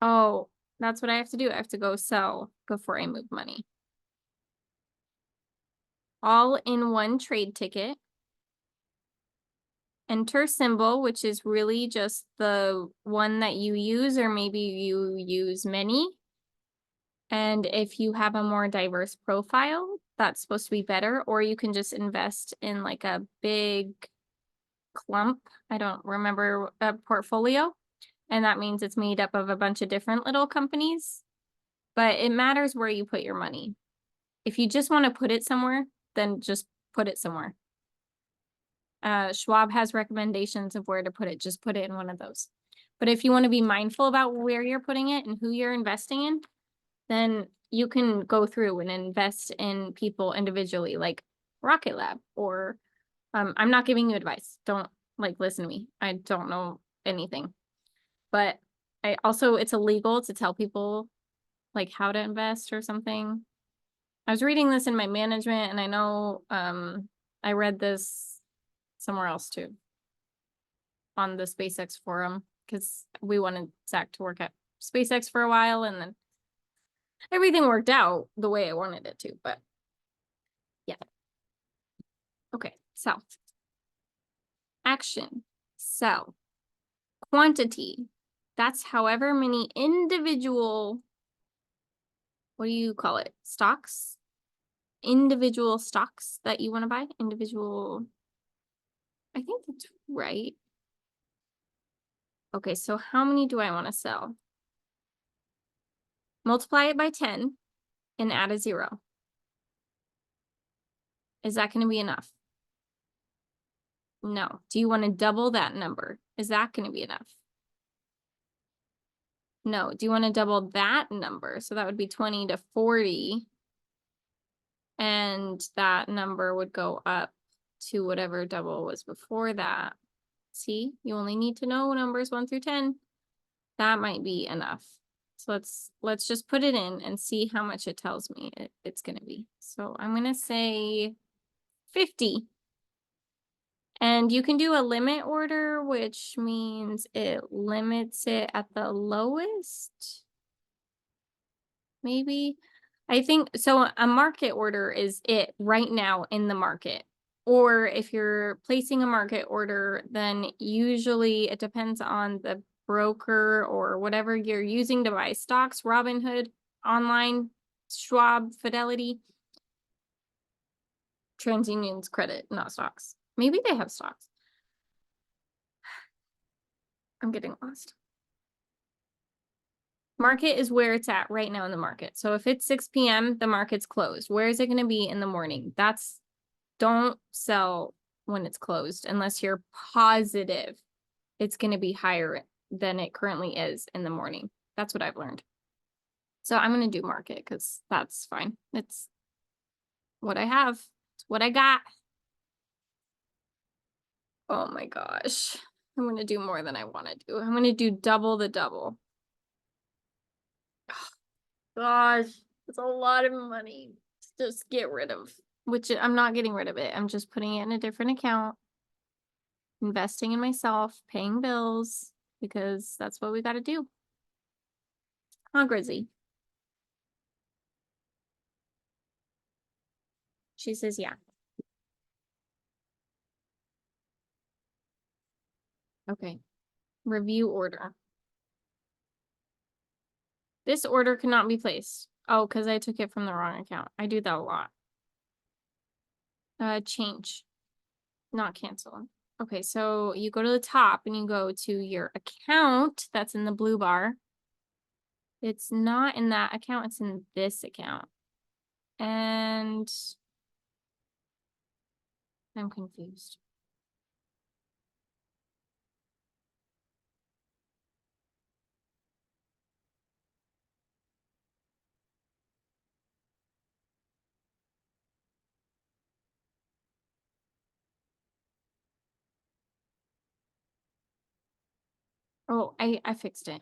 Oh, that's what I have to do. I have to go sell before I move money. All in one trade ticket. Enter symbol, which is really just the one that you use, or maybe you use many. And if you have a more diverse profile, that's supposed to be better, or you can just invest in like a big clump. I don't remember a portfolio. And that means it's made up of a bunch of different little companies, but it matters where you put your money. If you just want to put it somewhere, then just put it somewhere. Schwab has recommendations of where to put it. Just put it in one of those. But if you want to be mindful about where you're putting it and who you're investing in, then you can go through and invest in people individually, like Rocket Lab, or I'm not giving you advice. Don't listen to me. I don't know anything. But it's illegal to tell people like how to invest or something. I was reading this in my management, and I know I read this somewhere else too, on the SpaceX forum, because we wanted Zach to work at SpaceX for a while, and then everything worked out the way I wanted it to, but yeah. Okay, sell. Action, sell. Quantity, that's however many individual, what do you call it? Stocks? individual stocks that you want to buy? Individual. I think that's right. Okay, so how many do I want to sell? Multiply it by 10 and add a 0. Is that going to be enough? No. Do you want to double that number? Is that going to be enough? No. Do you want to double that number? So that would be 20 to 40. And that number would go up to whatever double was before that. See, you only need to know numbers 1 through 10. That might be enough. So let's just put it in and see how much it tells me it's going to be. So I'm going to say 50. And you can do a limit order, which means it limits it at the lowest. Maybe. I think so. A market order is it right now in the market. Or if you're placing a market order, then usually it depends on the broker or whatever you're using to buy stocks, Robinhood, online, Schwab, Fidelity, TransUnion's credit, not stocks. Maybe they have stocks. I'm getting lost. Market is where it's at right now in the market. So if it's 6 p.m., the market's closed. Where is it going to be in the morning? Don't sell when it's closed unless you're positive it's going to be higher than it currently is in the morning. That's what I've learned. So I'm going to do market because that's fine. It's what I have. It's what I got. Oh my gosh. I'm going to do more than I want to do. I'm going to do double the double. Gosh, it's a lot of money to just get rid of, which I'm not getting rid of it. I'm just putting it in a different account, investing in myself, paying bills, because that's what we got to do. Huh, Grizzy? She says, yeah. Okay. Review order. This order cannot be placed. Oh, because I took it from the wrong account. I do that a lot. Change. Not cancel. Okay, so you go to the top and you go to your account that's in the blue bar. It's not in that account, it's in this account. And I'm confused. Oh, I fixed it.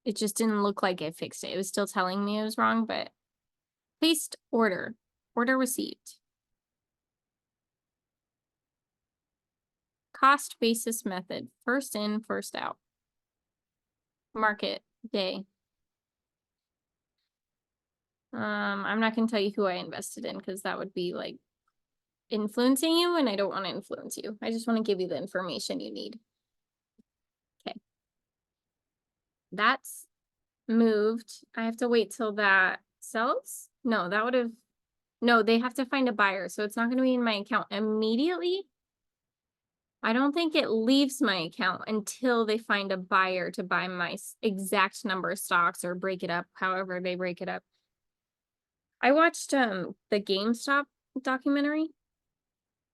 It just didn't look like I fixed it. It was still telling me it was wrong, but placed order. Order received. Cost basis method. First in, first out. Market day. I'm not gonna tell you who I invested in because that would be like influencing you, and I don't want to influence you. I just want to give you the information you need. Okay. That's moved. I have to wait till that sells? No, that would have, no, they have to find a buyer. So it's not going to be in my account immediately. I don't think it leaves my account until they find a buyer to buy my exact number of stocks or break it up, however they break it up. I watched the GameStop documentary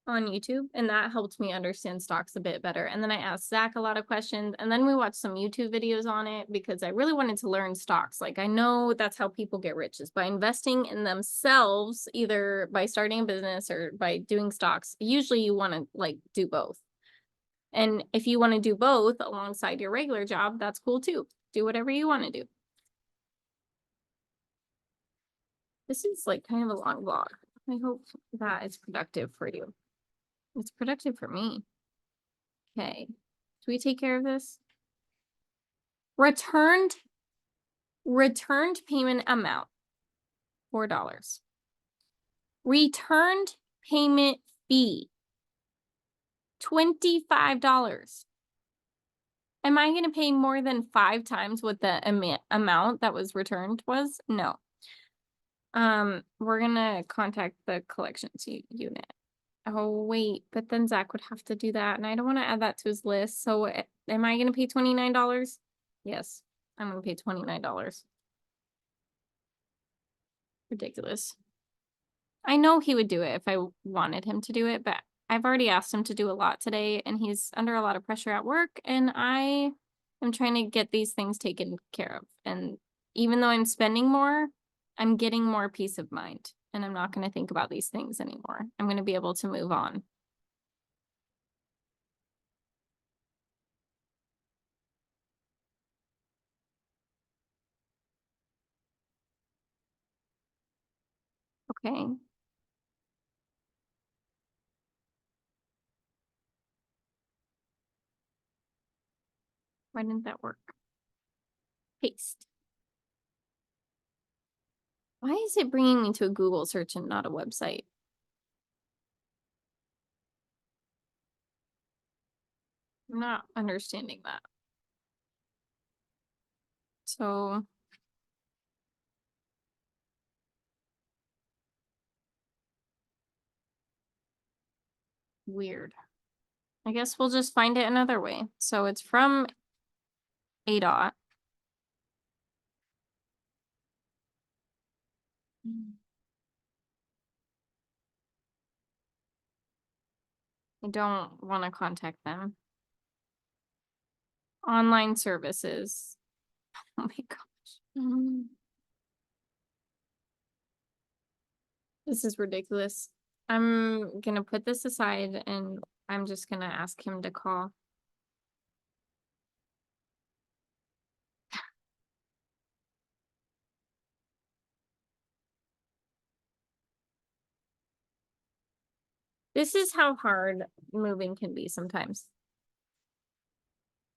on YouTube, and that helped me understand stocks a bit better. And then I asked Zach a lot of questions, and then we watched some YouTube videos on it because I really wanted to learn stocks. Like, I know that's how people get rich, is by investing in themselves, either by starting a business or by doing stocks. Usually you want to like do both. And if you want to do both alongside your regular job, that's cool too. Do whatever you want to do. This is like kind of a long vlog. I hope that is productive for you. It's productive for me. Okay. Do we take care of this? Returned payment amount, $4. Returned payment fee, $25. Am I going to pay more than 5 times what the amount that was returned was? No. We're gonna contact the collections unit. Oh, wait, but then Zach would have to do that, and I don't want to add that to his list. So am I gonna pay $29? Yes, I'm gonna pay $29. Ridiculous. I know he would do it if I wanted him to do it, but I've already asked him to do a lot today, and he's under a lot of pressure at work, and I am trying to get these things taken care of. And even though I'm spending more, I'm getting more peace of mind, and I'm not going to think about these things anymore. I'm going to be able to move on. Okay. Why didn't that work? Paste. Why is it bringing me to a Google search and not a website? I'm not understanding that. So weird. I guess we'll just find it another way. So it's from ADOT. I don't want to contact them. Online services. Oh my gosh. This is ridiculous. I'm gonna put this aside and I'm just gonna ask him to call. This is how hard moving can be sometimes.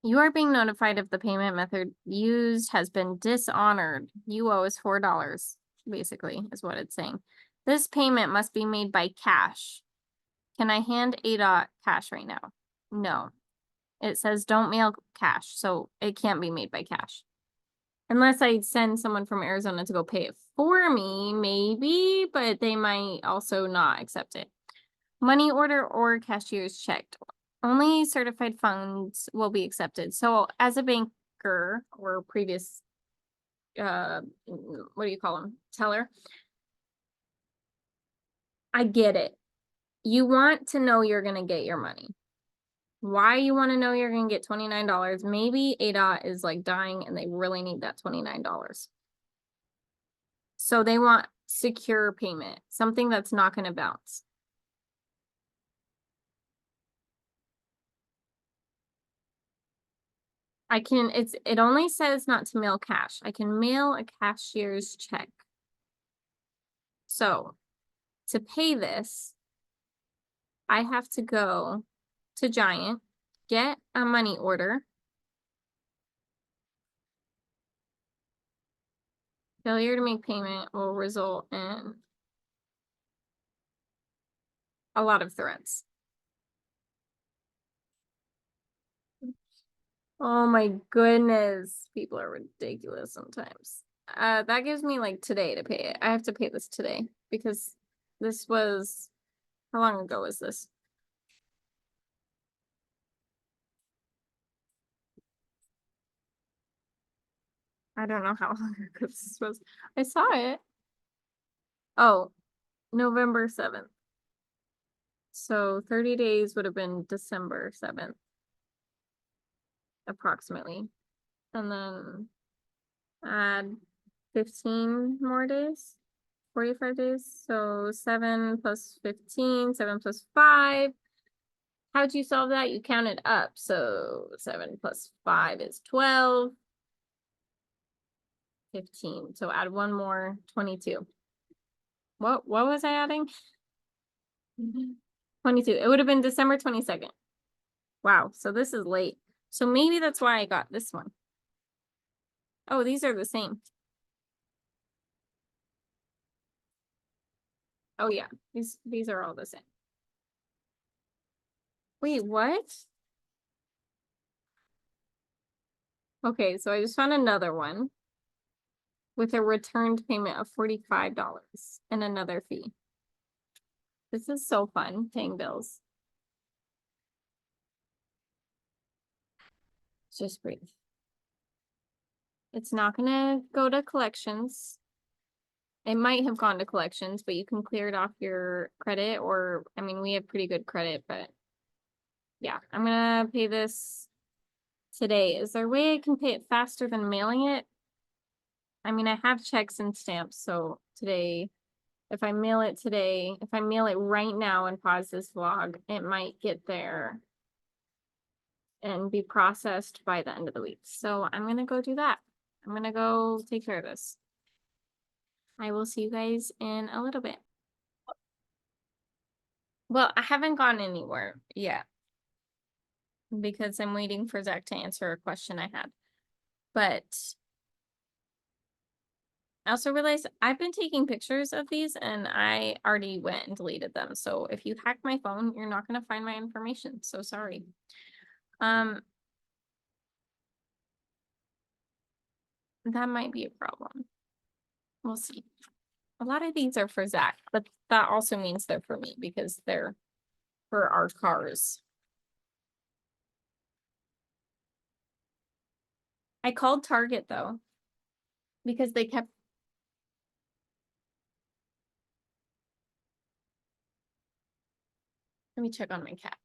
You are being notified if the payment method used has been dishonored. You owe us $4, basically, is what it's saying. This payment must be made by cash. Can I hand ADOT cash right now? No. It says don't mail cash, so it can't be made by cash. Unless I send someone from Arizona to go pay it for me, maybe, but they might also not accept it. Money order or cashier's checked. Only certified funds will be accepted. So as a banker or previous, what do you call them? Teller. I get it. You want to know you're going to get your money. Why you want to know you're going to get $29? Maybe ADOT is like dying and they really need that $29. So they want secure payment, something that's not going to bounce. It only says not to mail cash. I can mail a cashier's check. So to pay this, I have to go to Giant, get a money order. Failure to make payment will result in a lot of threats. Oh my goodness. People are ridiculous sometimes. That gives me like today to pay it. I have to pay this today because this was, how long ago was this? I don't know how long ago this was. I saw it. Oh, November 7th. So 30 days would have been December 7th, approximately. And then add 15 more days, 45 days. So 7 plus 15, 7 plus 5. How'd you solve that? You counted up. So 7 plus 5 is 12. 15. So add one more, 22. What was I adding? 22. It would have been December 22nd. Wow. So this is late. So maybe that's why I got this one. Oh, these are the same. Oh yeah, these are all the same. Wait, what? Okay, so I just found another one. with a returned payment of $45 and another fee. This is so fun, paying bills. Just breathe. It's not gonna go to collections. It might have gone to collections, but you can clear it off your credit, or, I mean, we have pretty good credit, but yeah, I'm gonna pay this today. Is there a way I can pay it faster than mailing it? I mean, I have checks and stamps, so today, if I mail it today, if I mail it right now and pause this vlog, it might get there and be processed by the end of the week. So I'm gonna go do that. I'm gonna go take care of this. I will see you guys in a little bit. Well, I haven't gone anywhere yet because I'm waiting for Zach to answer a question I had. But I also realized I've been taking pictures of these and I already went and deleted them. So if you hack my phone, you're not going to find my information. So sorry. That might be a problem. We'll see. A lot of these are for Zach, but that also means they're for me because they're for our cars. I called Target though, because they kept. Let me check on my cat.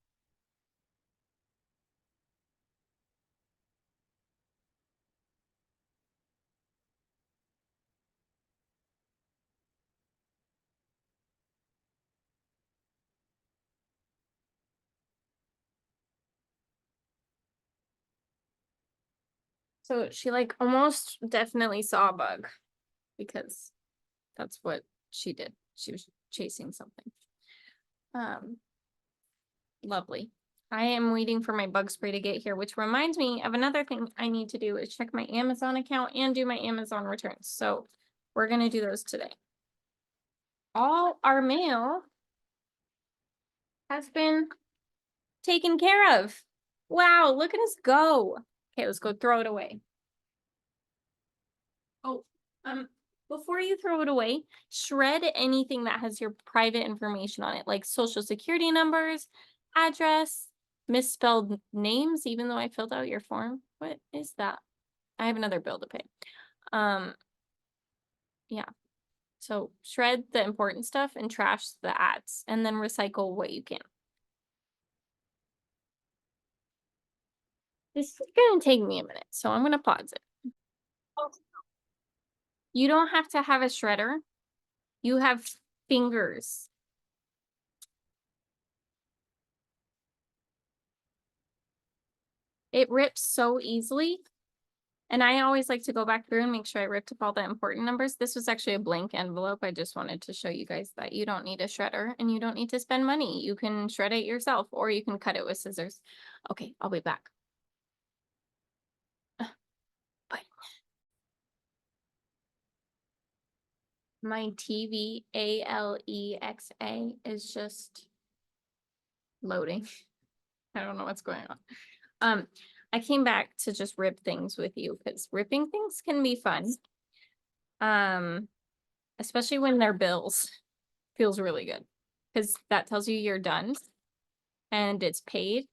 So she like almost definitely saw a bug because that's what she did. She was chasing something. Lovely. I am waiting for my bug spray to get here, which reminds me of another thing I need to do is check my Amazon account and do my Amazon returns. So we're going to do those today. All our mail has been taken care of. Wow, look at us go. Okay, let's go throw it away. Oh, before you throw it away, shred anything that has your private information on it, like social security numbers, address, misspelled names, even though I filled out your form. What is that? I have another bill to pay. Yeah. So shred the important stuff and trash the ads, and then recycle what you can. This is gonna take me a minute, so I'm gonna pause it. You don't have to have a shredder. You have fingers. It rips so easily. And I always like to go back through and make sure I ripped up all the important numbers. This was actually a blank envelope. I just wanted to show you guys that you don't need a shredder and you don't need to spend money. You can shred it yourself or you can cut it with scissors. Okay, I'll be back. But my TV, Alexa, is just loading. I don't know what's going on. I came back to just rip things with you because ripping things can be fun. Especially when they're bills. Feels really good because that tells you you're done and it's paid.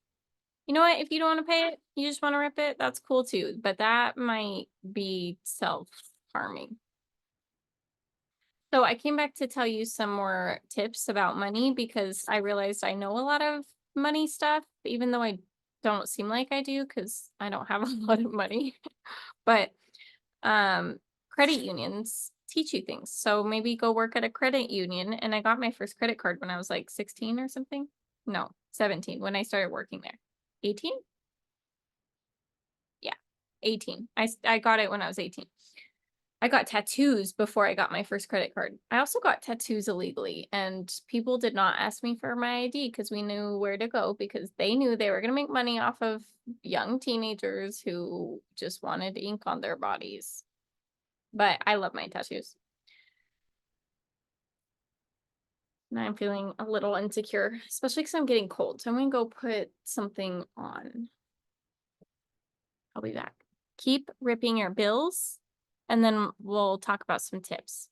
You know what? If you don't want to pay it, you just want to rip it, that's cool too. But that might be self-harming. So I came back to tell you some more tips about money because I realized I know a lot of money stuff, even though I don't seem like I do because I don't have a lot of money. But credit unions teach you things. So maybe go work at a credit union. And I got my first credit card when I was like 16 or something. No, 17 when I started working there. 18? Yeah, 18. I got it when I was 18. I got tattoos before I got my first credit card. I also got tattoos illegally and people did not ask me for my ID because we knew where to go because they knew they were going to make money off of young teenagers who just wanted ink on their bodies. But I love my tattoos. And I'm feeling a little insecure, especially because I'm getting cold. So I'm going to go put something on. I'll be back. Keep ripping your bills and then we'll talk about some tips.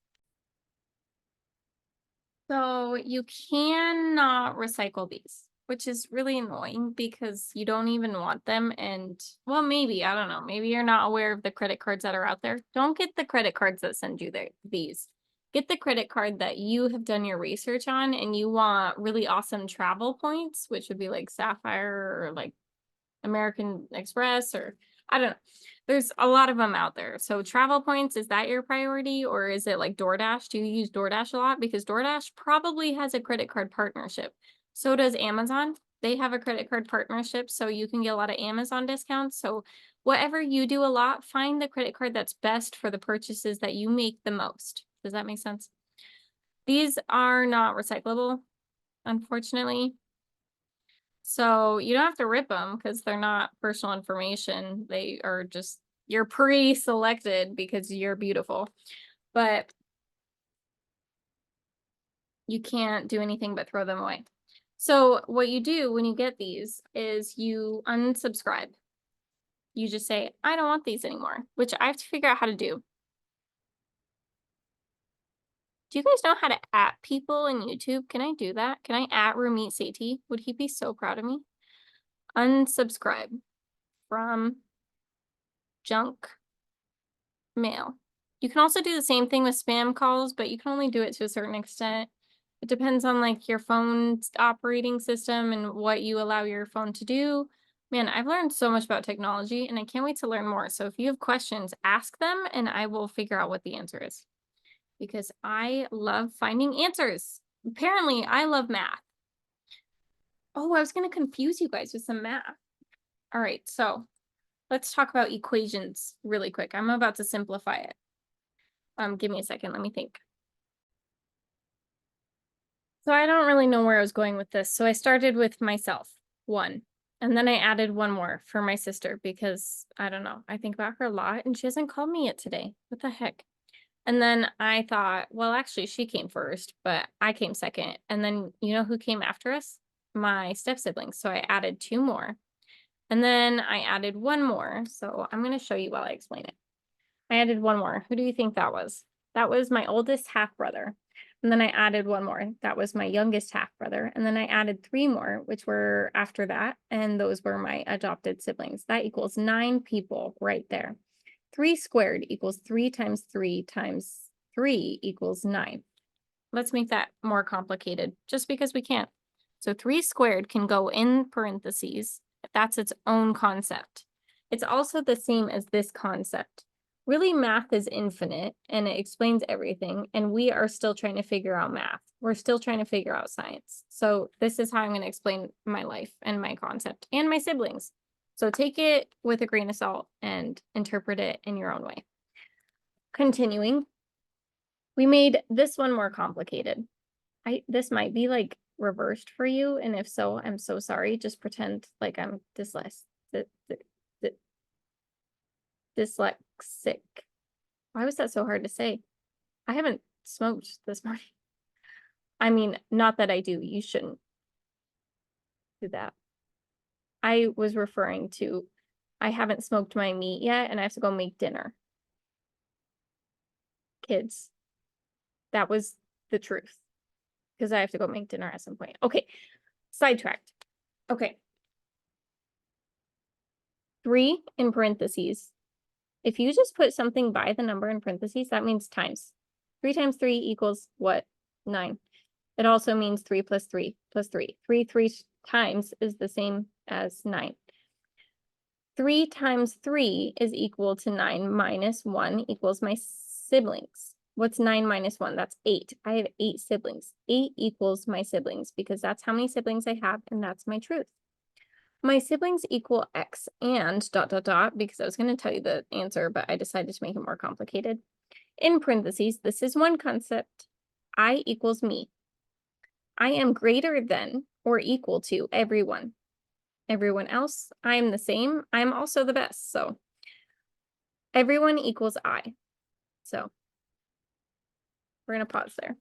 So you cannot recycle these, which is really annoying because you don't even want them. And well, maybe, I don't know, maybe you're not aware of the credit cards that are out there. Don't get the credit cards that send you these. Get the credit card that you have done your research on and you want really awesome travel points, which would be like Sapphire or like American Express, or I don't know. There's a lot of them out there. So travel points, is that your priority, or is it like DoorDash? Do you use DoorDash a lot? Because DoorDash probably has a credit card partnership. So does Amazon. They have a credit card partnership, so you can get a lot of Amazon discounts. So whatever you do a lot, find the credit card that's best for the purchases that you make the most. Does that make sense? These are not recyclable, unfortunately. So you don't have to rip them because they're not personal information. They are just, you're pre-selected because you're beautiful. But you can't do anything but throw them away. So what you do when you get these is you unsubscribe. You just say, I don't want these anymore, which I have to figure out how to do. Do you guys know how to at people in YouTube? Can I do that? Can I at Rumit Sethi? Would he be so proud of me? Unsubscribe from junk mail. You can also do the same thing with spam calls, but you can only do it to a certain extent. It depends on like your phone's operating system and what you allow your phone to do. Man, I've learned so much about technology and I can't wait to learn more. So if you have questions, ask them and I will figure out what the answer is. Because I love finding answers. Apparently, I love math. Oh, I was going to confuse you guys with some math. All right, so let's talk about equations really quick. I'm about to simplify it. Give me a second. Let me think. So I don't really know where I was going with this. So I started with myself, 1. And then I added 1 more for my sister because I don't know. I think about her a lot and she hasn't called me yet today. What the heck? And then I thought, well, actually she came first, but I came second. And then you know who came after us? My step siblings. So I added 2 more. And then I added 1 more. So I'm going to show you while I explain it. I added 1 more. Who do you think that was? That was my oldest half brother. And then I added 1 more. That was my youngest half brother. And then I added 3 more, which were after that. And those were my adopted siblings. That equals 9 people right there. 3 squared equals 3 times 3 times 3 equals 9. Let's make that more complicated just because we can't. So 3 squared can go in parentheses. That's its own concept. It's also the same as this concept. Really, math is infinite and it explains everything. And we are still trying to figure out math. We're still trying to figure out science. So this is how I'm going to explain my life and my concept and my siblings. So take it with a grain of salt and interpret it in your own way. Continuing, we made this one more complicated. This might be like reversed for you. And if so, I'm so sorry. Just pretend like I'm dyslexic. Why was that so hard to say? I haven't smoked this morning. I mean, not that I do. You shouldn't do that. I was referring to, I haven't smoked my meat yet and I have to go make dinner. Kids, that was the truth because I have to go make dinner at some point. Okay, sidetracked. Okay. 3 in parentheses. If you just put something by the number in parentheses, that means times. 3 times 3 equals what? 9. It also means 3 plus 3 plus 3. 3 times is the same as 9. 3 times 3 is equal to 9 minus 1 equals my siblings. What's 9 minus 1? That's 8. I have 8 siblings. 8 equals my siblings because that's how many siblings I have and that's my truth. My siblings equal X and ... because I was going to tell you the answer, but I decided to make it more complicated. In parentheses, this is one concept. I equals me. I am greater than or equal to everyone. Everyone else, I am the same. I'm also the best. So everyone equals I. So we're going to pause there.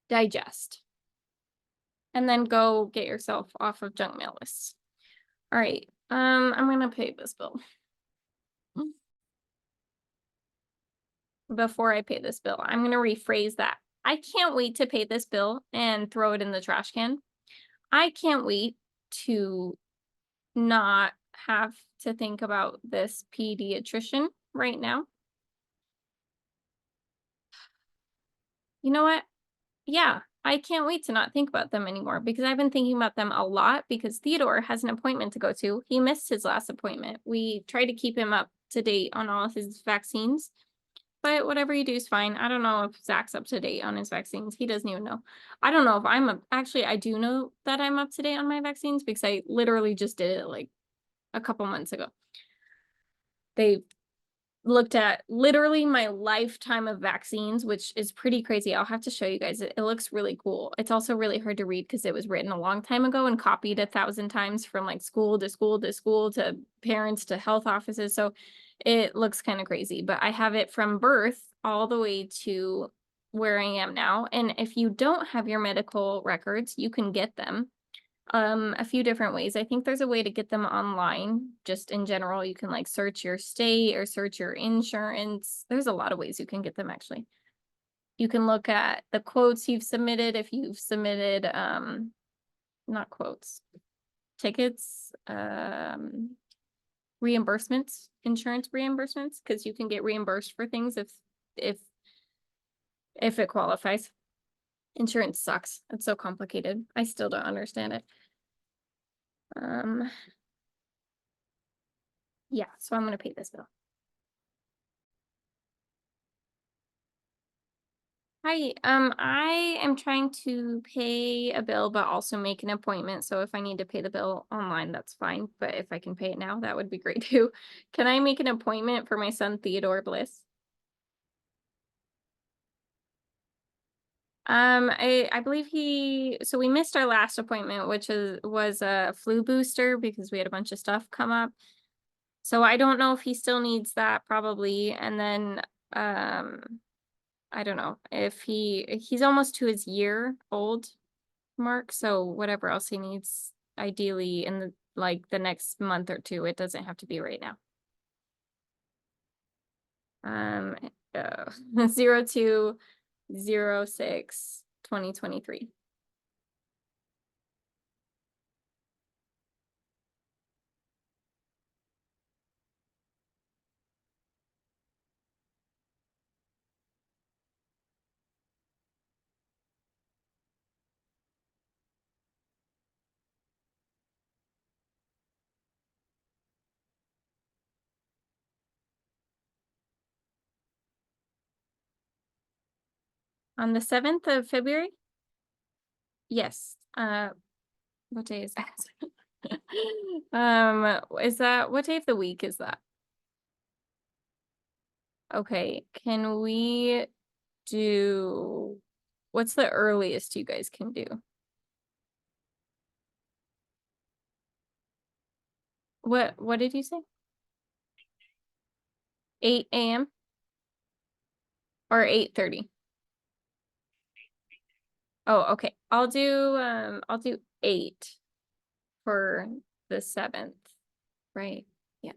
Digest. And then go get yourself off of junk mail lists. All right. I'm going to pay this bill. before I pay this bill. I'm gonna rephrase that. I can't wait to pay this bill and throw it in the trash can. I can't wait to not have to think about this pediatrician right now. You know what? Yeah, I can't wait to not think about them anymore because I've been thinking about them a lot because Theodore has an appointment to go to. He missed his last appointment. We try to keep him up to date on all of his vaccines, but whatever you do is fine. I don't know if Zach's up to date on his vaccines. He doesn't even know. I don't know if actually, I do know that I'm up to date on my vaccines because I literally just did it like a couple months ago. They looked at literally my lifetime of vaccines, which is pretty crazy. I'll have to show you guys. It looks really cool. It's also really hard to read because it was written a long time ago and copied 1,000 times from like school to school to school to parents to health offices. So it looks kind of crazy, but I have it from birth all the way to where I am now. And if you don't have your medical records, you can get them a few different ways. I think there's a way to get them online. Just in general, you can like search your state or search your insurance. There's a lot of ways you can get them actually. You can look at the quotes you've submitted if you've submitted not quotes, tickets, reimbursements, insurance reimbursements, because you can get reimbursed for things if it qualifies. Insurance sucks. It's so complicated. I still don't understand it. Yeah, so I'm gonna pay this bill. Hi, I am trying to pay a bill, but also make an appointment. So if I need to pay the bill online, that's fine. But if I can pay it now, that would be great too. Can I make an appointment for my son, Theodore Bliss? I believe so we missed our last appointment, which was a flu booster because we had a bunch of stuff come up. So I don't know if he still needs that probably. And then, I don't know if he's almost to his year old mark. So whatever else he needs, ideally in the next month or two, it doesn't have to be right now. Um, 02/06/2023. On the 7th of February? Yes. What day is that? Is that what day of the week is that? Okay, can we do what's the earliest you guys can do? What did you say? 8 a.m. or 8:30? Oh, okay. I'll do 8 for the 7th, right? Yeah.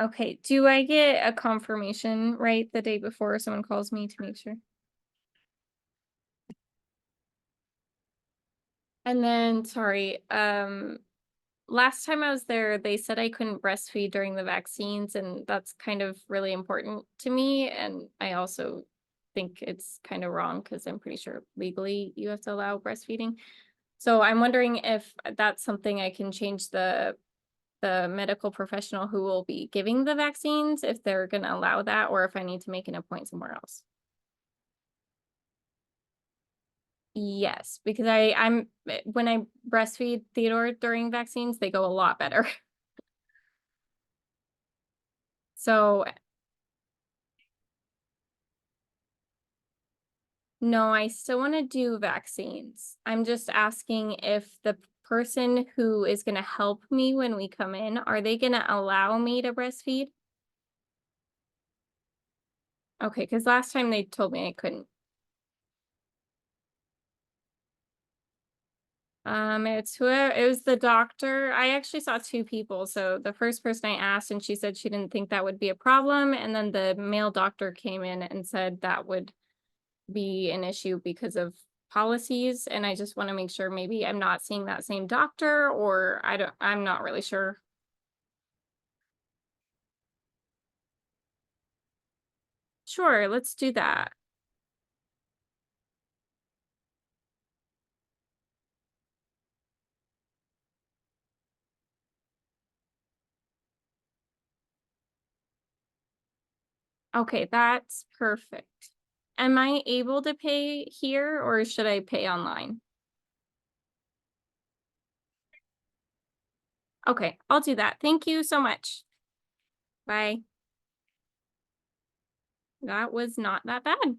Okay. Do I get a confirmation right the day before someone calls me to make sure? And then, sorry, last time I was there, they said I couldn't breastfeed during the vaccines, and that's kind of really important to me. And I also think it's kind of wrong because I'm pretty sure legally you have to allow breastfeeding. So I'm wondering if that's something I can change the medical professional who will be giving the vaccines, if they're going to allow that, or if I need to make an appointment somewhere else. Yes, because when I breastfeed Theodore during vaccines, they go a lot better. So no, I still want to do vaccines. I'm just asking if the person who is going to help me when we come in, are they going to allow me to breastfeed? Okay, because last time they told me I couldn't. it was the doctor. I actually saw two people. So the first person I asked and she said she didn't think that would be a problem. And then the male doctor came in and said that would be an issue because of policies. And I just want to make sure maybe I'm not seeing that same doctor or I'm not really sure. Sure, let's do that. Okay, that's perfect. Am I able to pay here or should I pay online? Okay, I'll do that. Thank you so much. Bye. That was not that bad.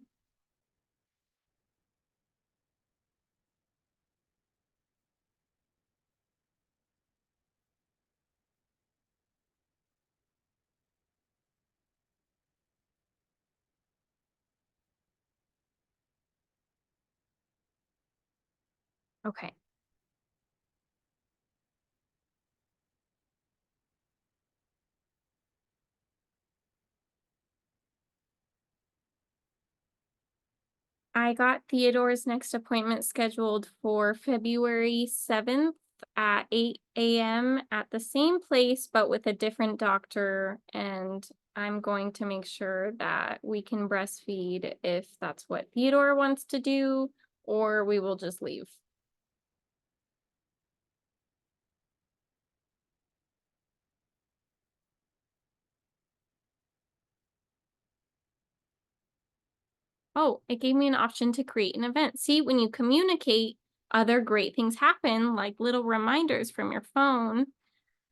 Okay. I got Theodore's next appointment scheduled for February 7th at 8 a.m. at the same place, but with a different doctor. And I'm going to make sure that we can breastfeed if that's what Theodore wants to do, or we will just leave. Oh, it gave me an option to create an event. See, when you communicate, other great things happen, like little reminders from your phone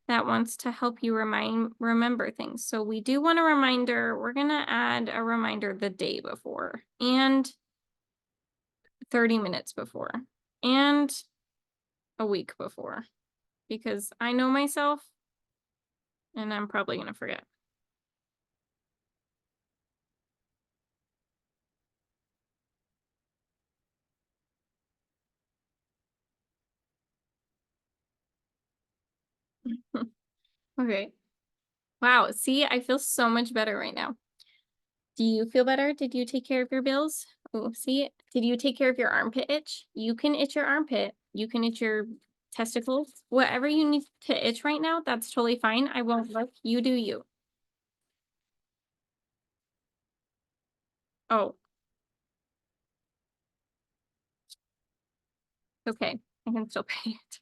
that wants to help you remember things. So we do want a reminder. We're going to add a reminder the day before and 30 minutes before and a week before because I know myself and I'm probably going to forget. Okay. Wow. See, I feel so much better right now. Do you feel better? Did you take care of your bills? Oh, see, did you take care of your armpit itch? You can itch your armpit. You can itch your testicles. Whatever you need to itch right now, that's totally fine. I won't look. You do you. Oh, okay. I can still pay it.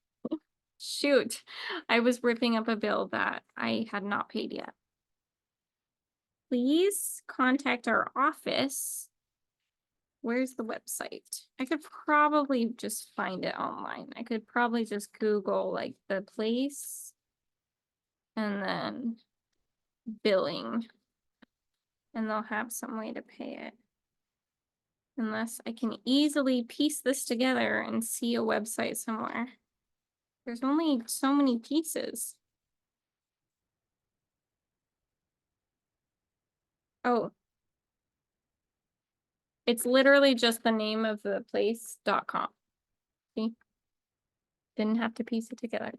Shoot. I was ripping up a bill that I had not paid yet. Please contact our office. Where's the website? I could probably just find it online. I could probably just Google like the place and then billing, and they'll have some way to pay it. Unless I can easily piece this together and see a website somewhere. There's only so many pieces. Oh, it's literally just the name of the place.com. See? Didn't have to piece it together.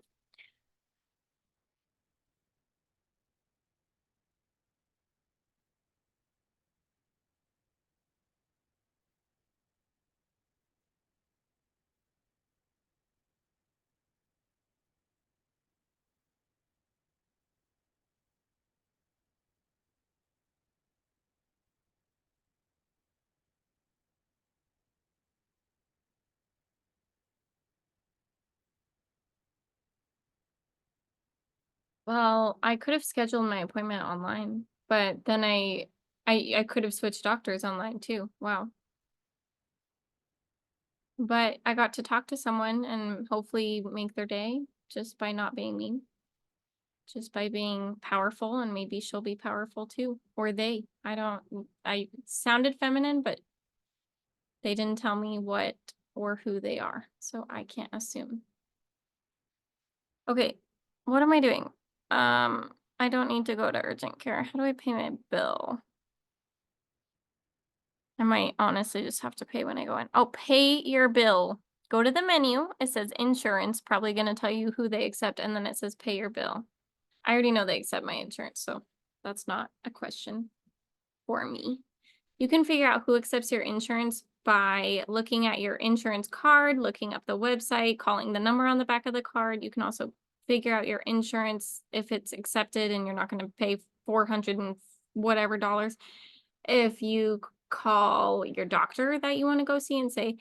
Well, I could have scheduled my appointment online, but then I could have switched doctors online too. Wow. But I got to talk to someone and hopefully make their day just by not being mean. Just by being powerful, and maybe she'll be powerful too. Or they. I sounded feminine, but they didn't tell me what or who they are. So I can't assume. Okay, what am I doing? I don't need to go to urgent care. How do I pay my bill? I might honestly just have to pay when I go in. Oh, pay your bill. Go to the menu. It says insurance, probably going to tell you who they accept, and then it says pay your bill. I already know they accept my insurance, so that's not a question for me. You can figure out who accepts your insurance by looking at your insurance card, looking up the website, calling the number on the back of the card. You can also figure out your insurance if it's accepted and you're not going to pay 400 and whatever dollars. If you call your doctor that you want to go see and say,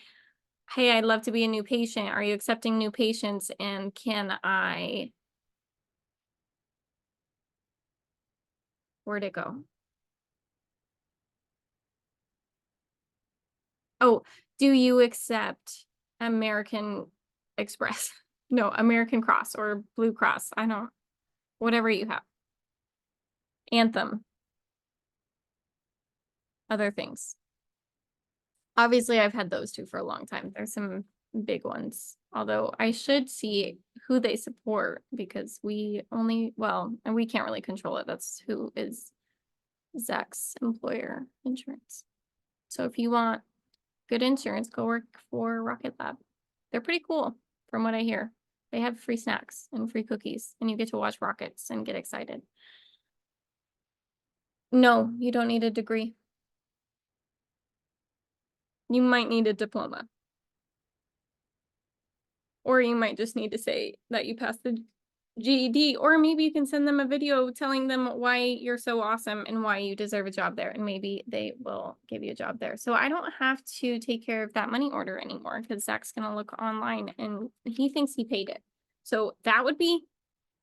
hey, I'd love to be a new patient. Are you accepting new patients? And where'd it go? Oh, do you accept American Express? No, American Cross or Blue Cross. I don't, whatever you have. Anthem, other things. Obviously, I've had those two for a long time. There's some big ones. Although I should see who they support because and we can't really control it. That's who is Zach's employer insurance. So if you want good insurance, go work for Rocket Lab. They're pretty cool from what I hear. They have free snacks and free cookies, and you get to watch rockets and get excited. No, you don't need a degree. You might need a diploma. Or you might just need to say that you passed the GED, or maybe you can send them a video telling them why you're so awesome and why you deserve a job there, and maybe they will give you a job there. So I don't have to take care of that money order anymore because Zach's gonna look online and he thinks he paid it. So that would be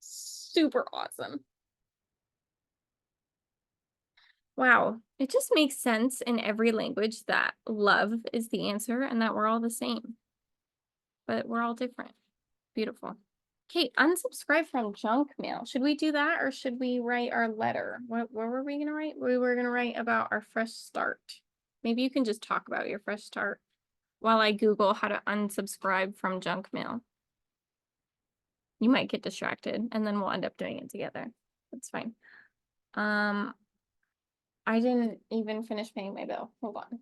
super awesome. Wow, it just makes sense in every language that love is the answer and that we're all the same, but we're all different. Beautiful. Okay, unsubscribe from junk mail. Should we do that or should we write our letter? What were we gonna write? We were gonna write about our fresh start. Maybe you can just talk about your fresh start while I Google how to unsubscribe from junk mail. You might get distracted and then we'll end up doing it together. That's fine. I didn't even finish paying my bill. Hold on.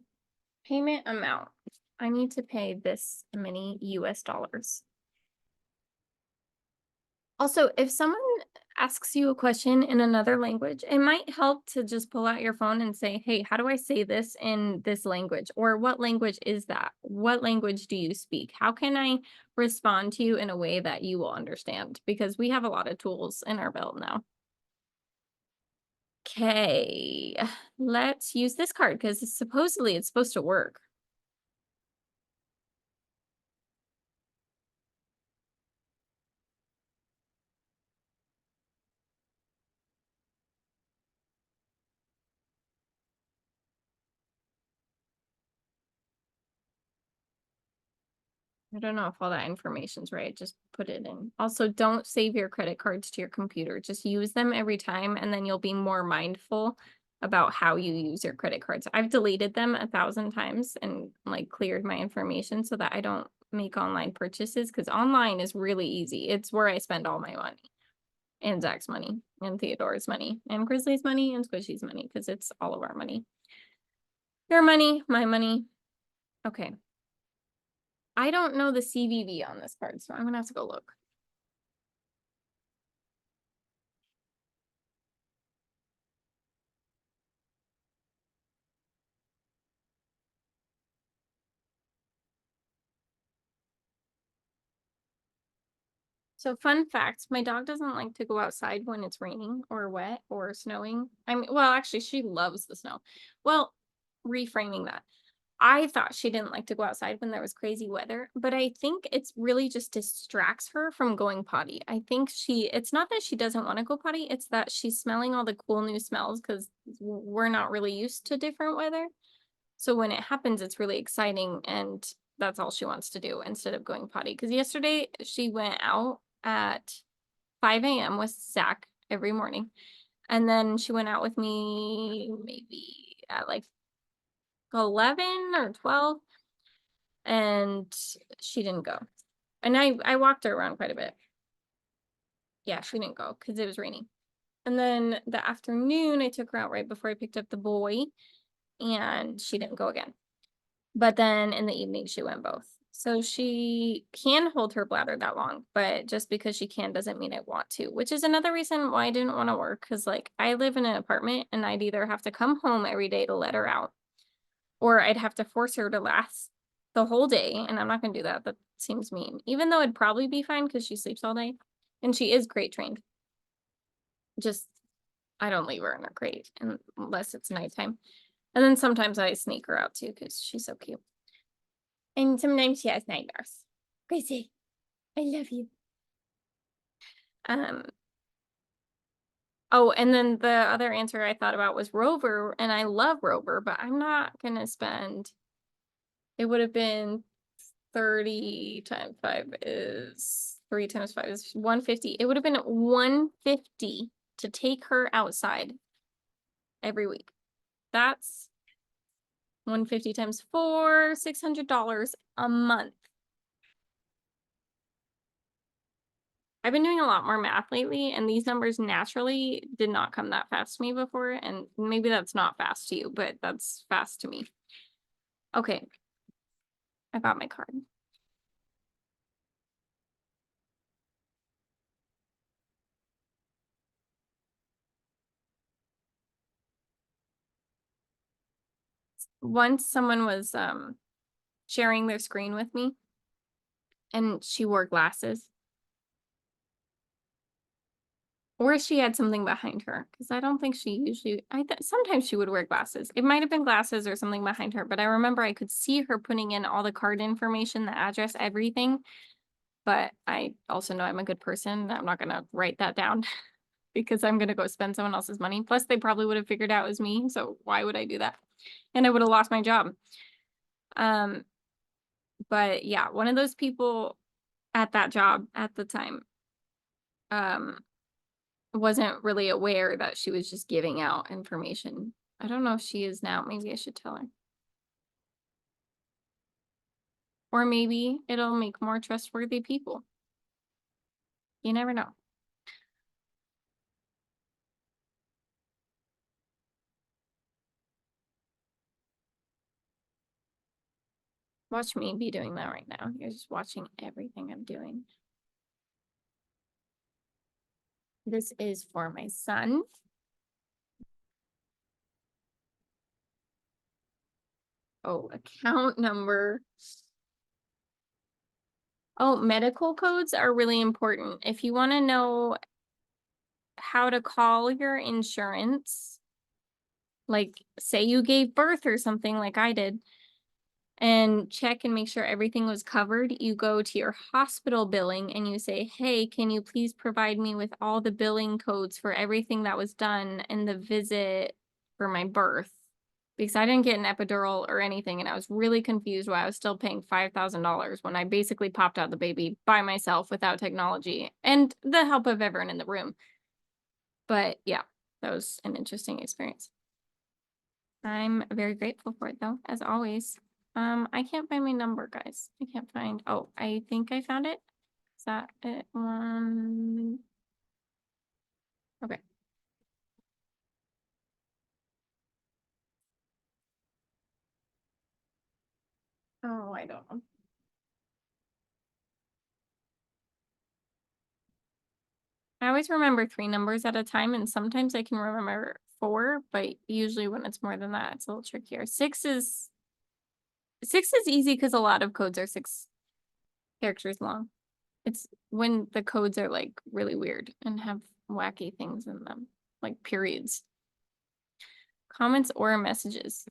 Payment amount. I need to pay this many US dollars. Also, if someone asks you a question in another language, it might help to just pull out your phone and say, hey, how do I say this in this language? Or what language is that? What language do you speak? How can I respond to you in a way that you will understand? Because we have a lot of tools in our belt now. Okay, let's use this card because supposedly it's supposed to work. I don't know if all that information's right. Just put it in. Also, don't save your credit cards to your computer. Just use them every time, and then you'll be more mindful about how you use your credit cards. I've deleted them 1,000 times and like cleared my information so that I don't make online purchases because online is really easy. It's where I spend all my money and Zach's money and Theodore's money and Grizzly's money and Squishy's money because it's all of our money. Your money, my money. Okay. I don't know the CVV on this card, so I'm gonna have to go look. So fun fact, my dog doesn't like to go outside when it's raining or wet or snowing. I mean, well, actually, she loves the snow. Well, reframing that. I thought she didn't like to go outside when there was crazy weather, but I think it's really just distracts her from going potty. I think it's not that she doesn't want to go potty, it's that she's smelling all the cool new smells because we're not really used to different weather. So when it happens, it's really exciting and that's all she wants to do instead of going potty. Because yesterday she went out at 5 a.m. with Zach every morning. And then she went out with me maybe at like 11 or 12. And she didn't go. And I walked her around quite a bit. Yeah, she didn't go because it was raining. And then the afternoon, I took her out right before I picked up the boy. And she didn't go again. But then in the evening, she went both. So she can hold her bladder that long, but just because she can doesn't mean I want to, which is another reason why I didn't want to work. Cause like I live in an apartment and I'd either have to come home every day to let her out, or I'd have to force her to last the whole day. And I'm not gonna do that. That seems mean, even though it'd probably be fine because she sleeps all day and she is crate trained. Just I don't leave her in her crate unless it's nighttime. And then sometimes I sneak her out too because she's so cute. And sometimes she has nightmares. Gracie, I love you. Um, oh, and then the other answer I thought about was Rover, and I love Rover, but I'm not gonna spend, it would have been 30 times 5 is 3 times 5 is 150. It would have been 150 to take her outside every week. That's 150 times 4, $600 a month. I've been doing a lot more math lately, and these numbers naturally did not come that fast to me before, and maybe that's not fast to you, but that's fast to me. Okay, I got my card. Once someone was sharing their screen with me, and she wore glasses. Or she had something behind her, because I don't think she usually, sometimes she would wear glasses. It might have been glasses or something behind her, but I remember I could see her putting in all the card information, the address, everything. But I also know I'm a good person. I'm not gonna write that down because I'm gonna go spend someone else's money. Plus, they probably would have figured out it was me, so why would I do that? And I would have lost my job. But yeah, one of those people at that job at the time, wasn't really aware that she was just giving out information. I don't know if she is now. Maybe I should tell her. Or maybe it'll make more trustworthy people. You never know. Watch me be doing that right now. You're just watching everything I'm doing. This is for my son. Oh, account number. Oh, medical codes are really important. If you want to know how to call your insurance, like say you gave birth or something like I did, and check and make sure everything was covered, you go to your hospital billing and you say, hey, can you please provide me with all the billing codes for everything that was done in the visit for my birth? Because I didn't get an epidural or anything, and I was really confused why I was still paying $5,000 when I basically popped out the baby by myself without technology and the help of everyone in the room. But yeah, that was an interesting experience. I'm very grateful for it though, as always. I can't find my number, guys. I can't find, oh, I think I found it. Is that it? Okay. Oh, I don't know. I always remember 3 numbers at a time, and sometimes I can remember 4, but usually when it's more than that, it's a little trickier. 6 is easy because a lot of codes are 6 characters long. It's when the codes are like really weird and have wacky things in them, like periods. Comments or messages.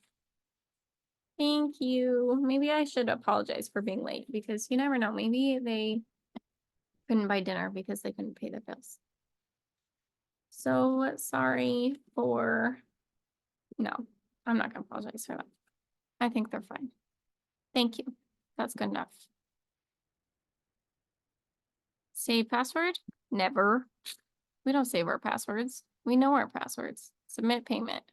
Thank you. Maybe I should apologize for being late because you never know. Maybe they couldn't buy dinner because they couldn't pay their bills. So sorry for, no, I'm not gonna apologize for that. I think they're fine. Thank you. That's good enough. Save password? Never. We don't save our passwords. We know our passwords. Submit payment.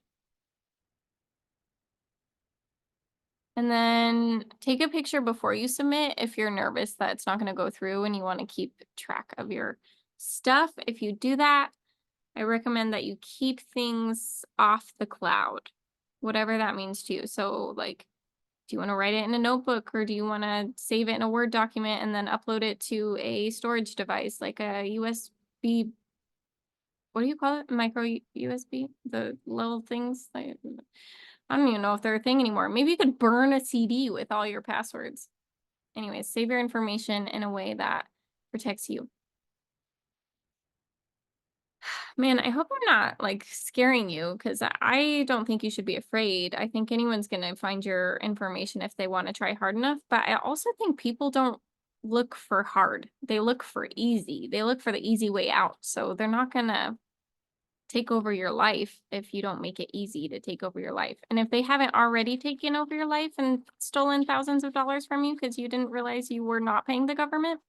And then take a picture before you submit if you're nervous that it's not going to go through and you want to keep track of your stuff. If you do that, I recommend that you keep things off the cloud, whatever that means to you. So like Do you want to write it in a notebook or do you want to save it in a Word document and then upload it to a storage device like a USB? What do you call it? Micro USB? The little things? Like, I don't even know if they're a thing anymore. Maybe you could burn a CD with all your passwords. Anyways, save your information in a way that protects you. Man, I hope I'm not like scaring you because I don't think you should be afraid. I think anyone's going to find your information if they want to try hard enough. But I also think people don't look for hard. They look for easy. They look for the easy way out. So they're not going to take over your life if you don't make it easy to take over your life. And if they haven't already taken over your life and stolen thousands of dollars from you because you didn't realize you were not paying the government,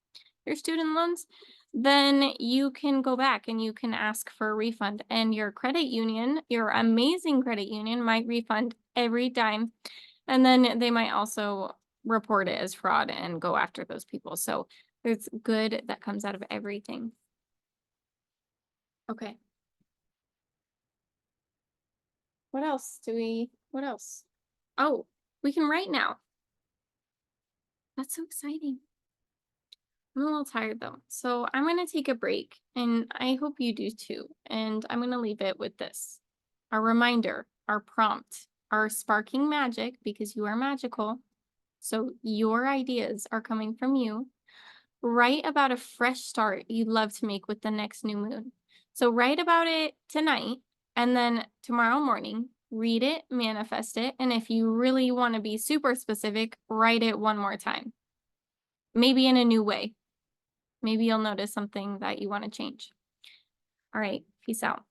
your student loans, then you can go back and you can ask for a refund. And your credit union, your amazing credit union, might refund every dime. And then they might also report it as fraud and go after those people. So there's good that comes out of everything. Okay. What else? Oh, we can write now. That's so exciting. I'm a little tired though. So I'm going to take a break and I hope you do too. And I'm going to leave it with this. Our reminder, our prompt, our sparking magic because you are magical. So your ideas are coming from you. Write about a fresh start you'd love to make with the next new moon. So write about it tonight and then tomorrow morning, read it, manifest it. And if you really want to be super specific, write it one more time. Maybe in a new way. Maybe you'll notice something that you want to change. All right, peace out.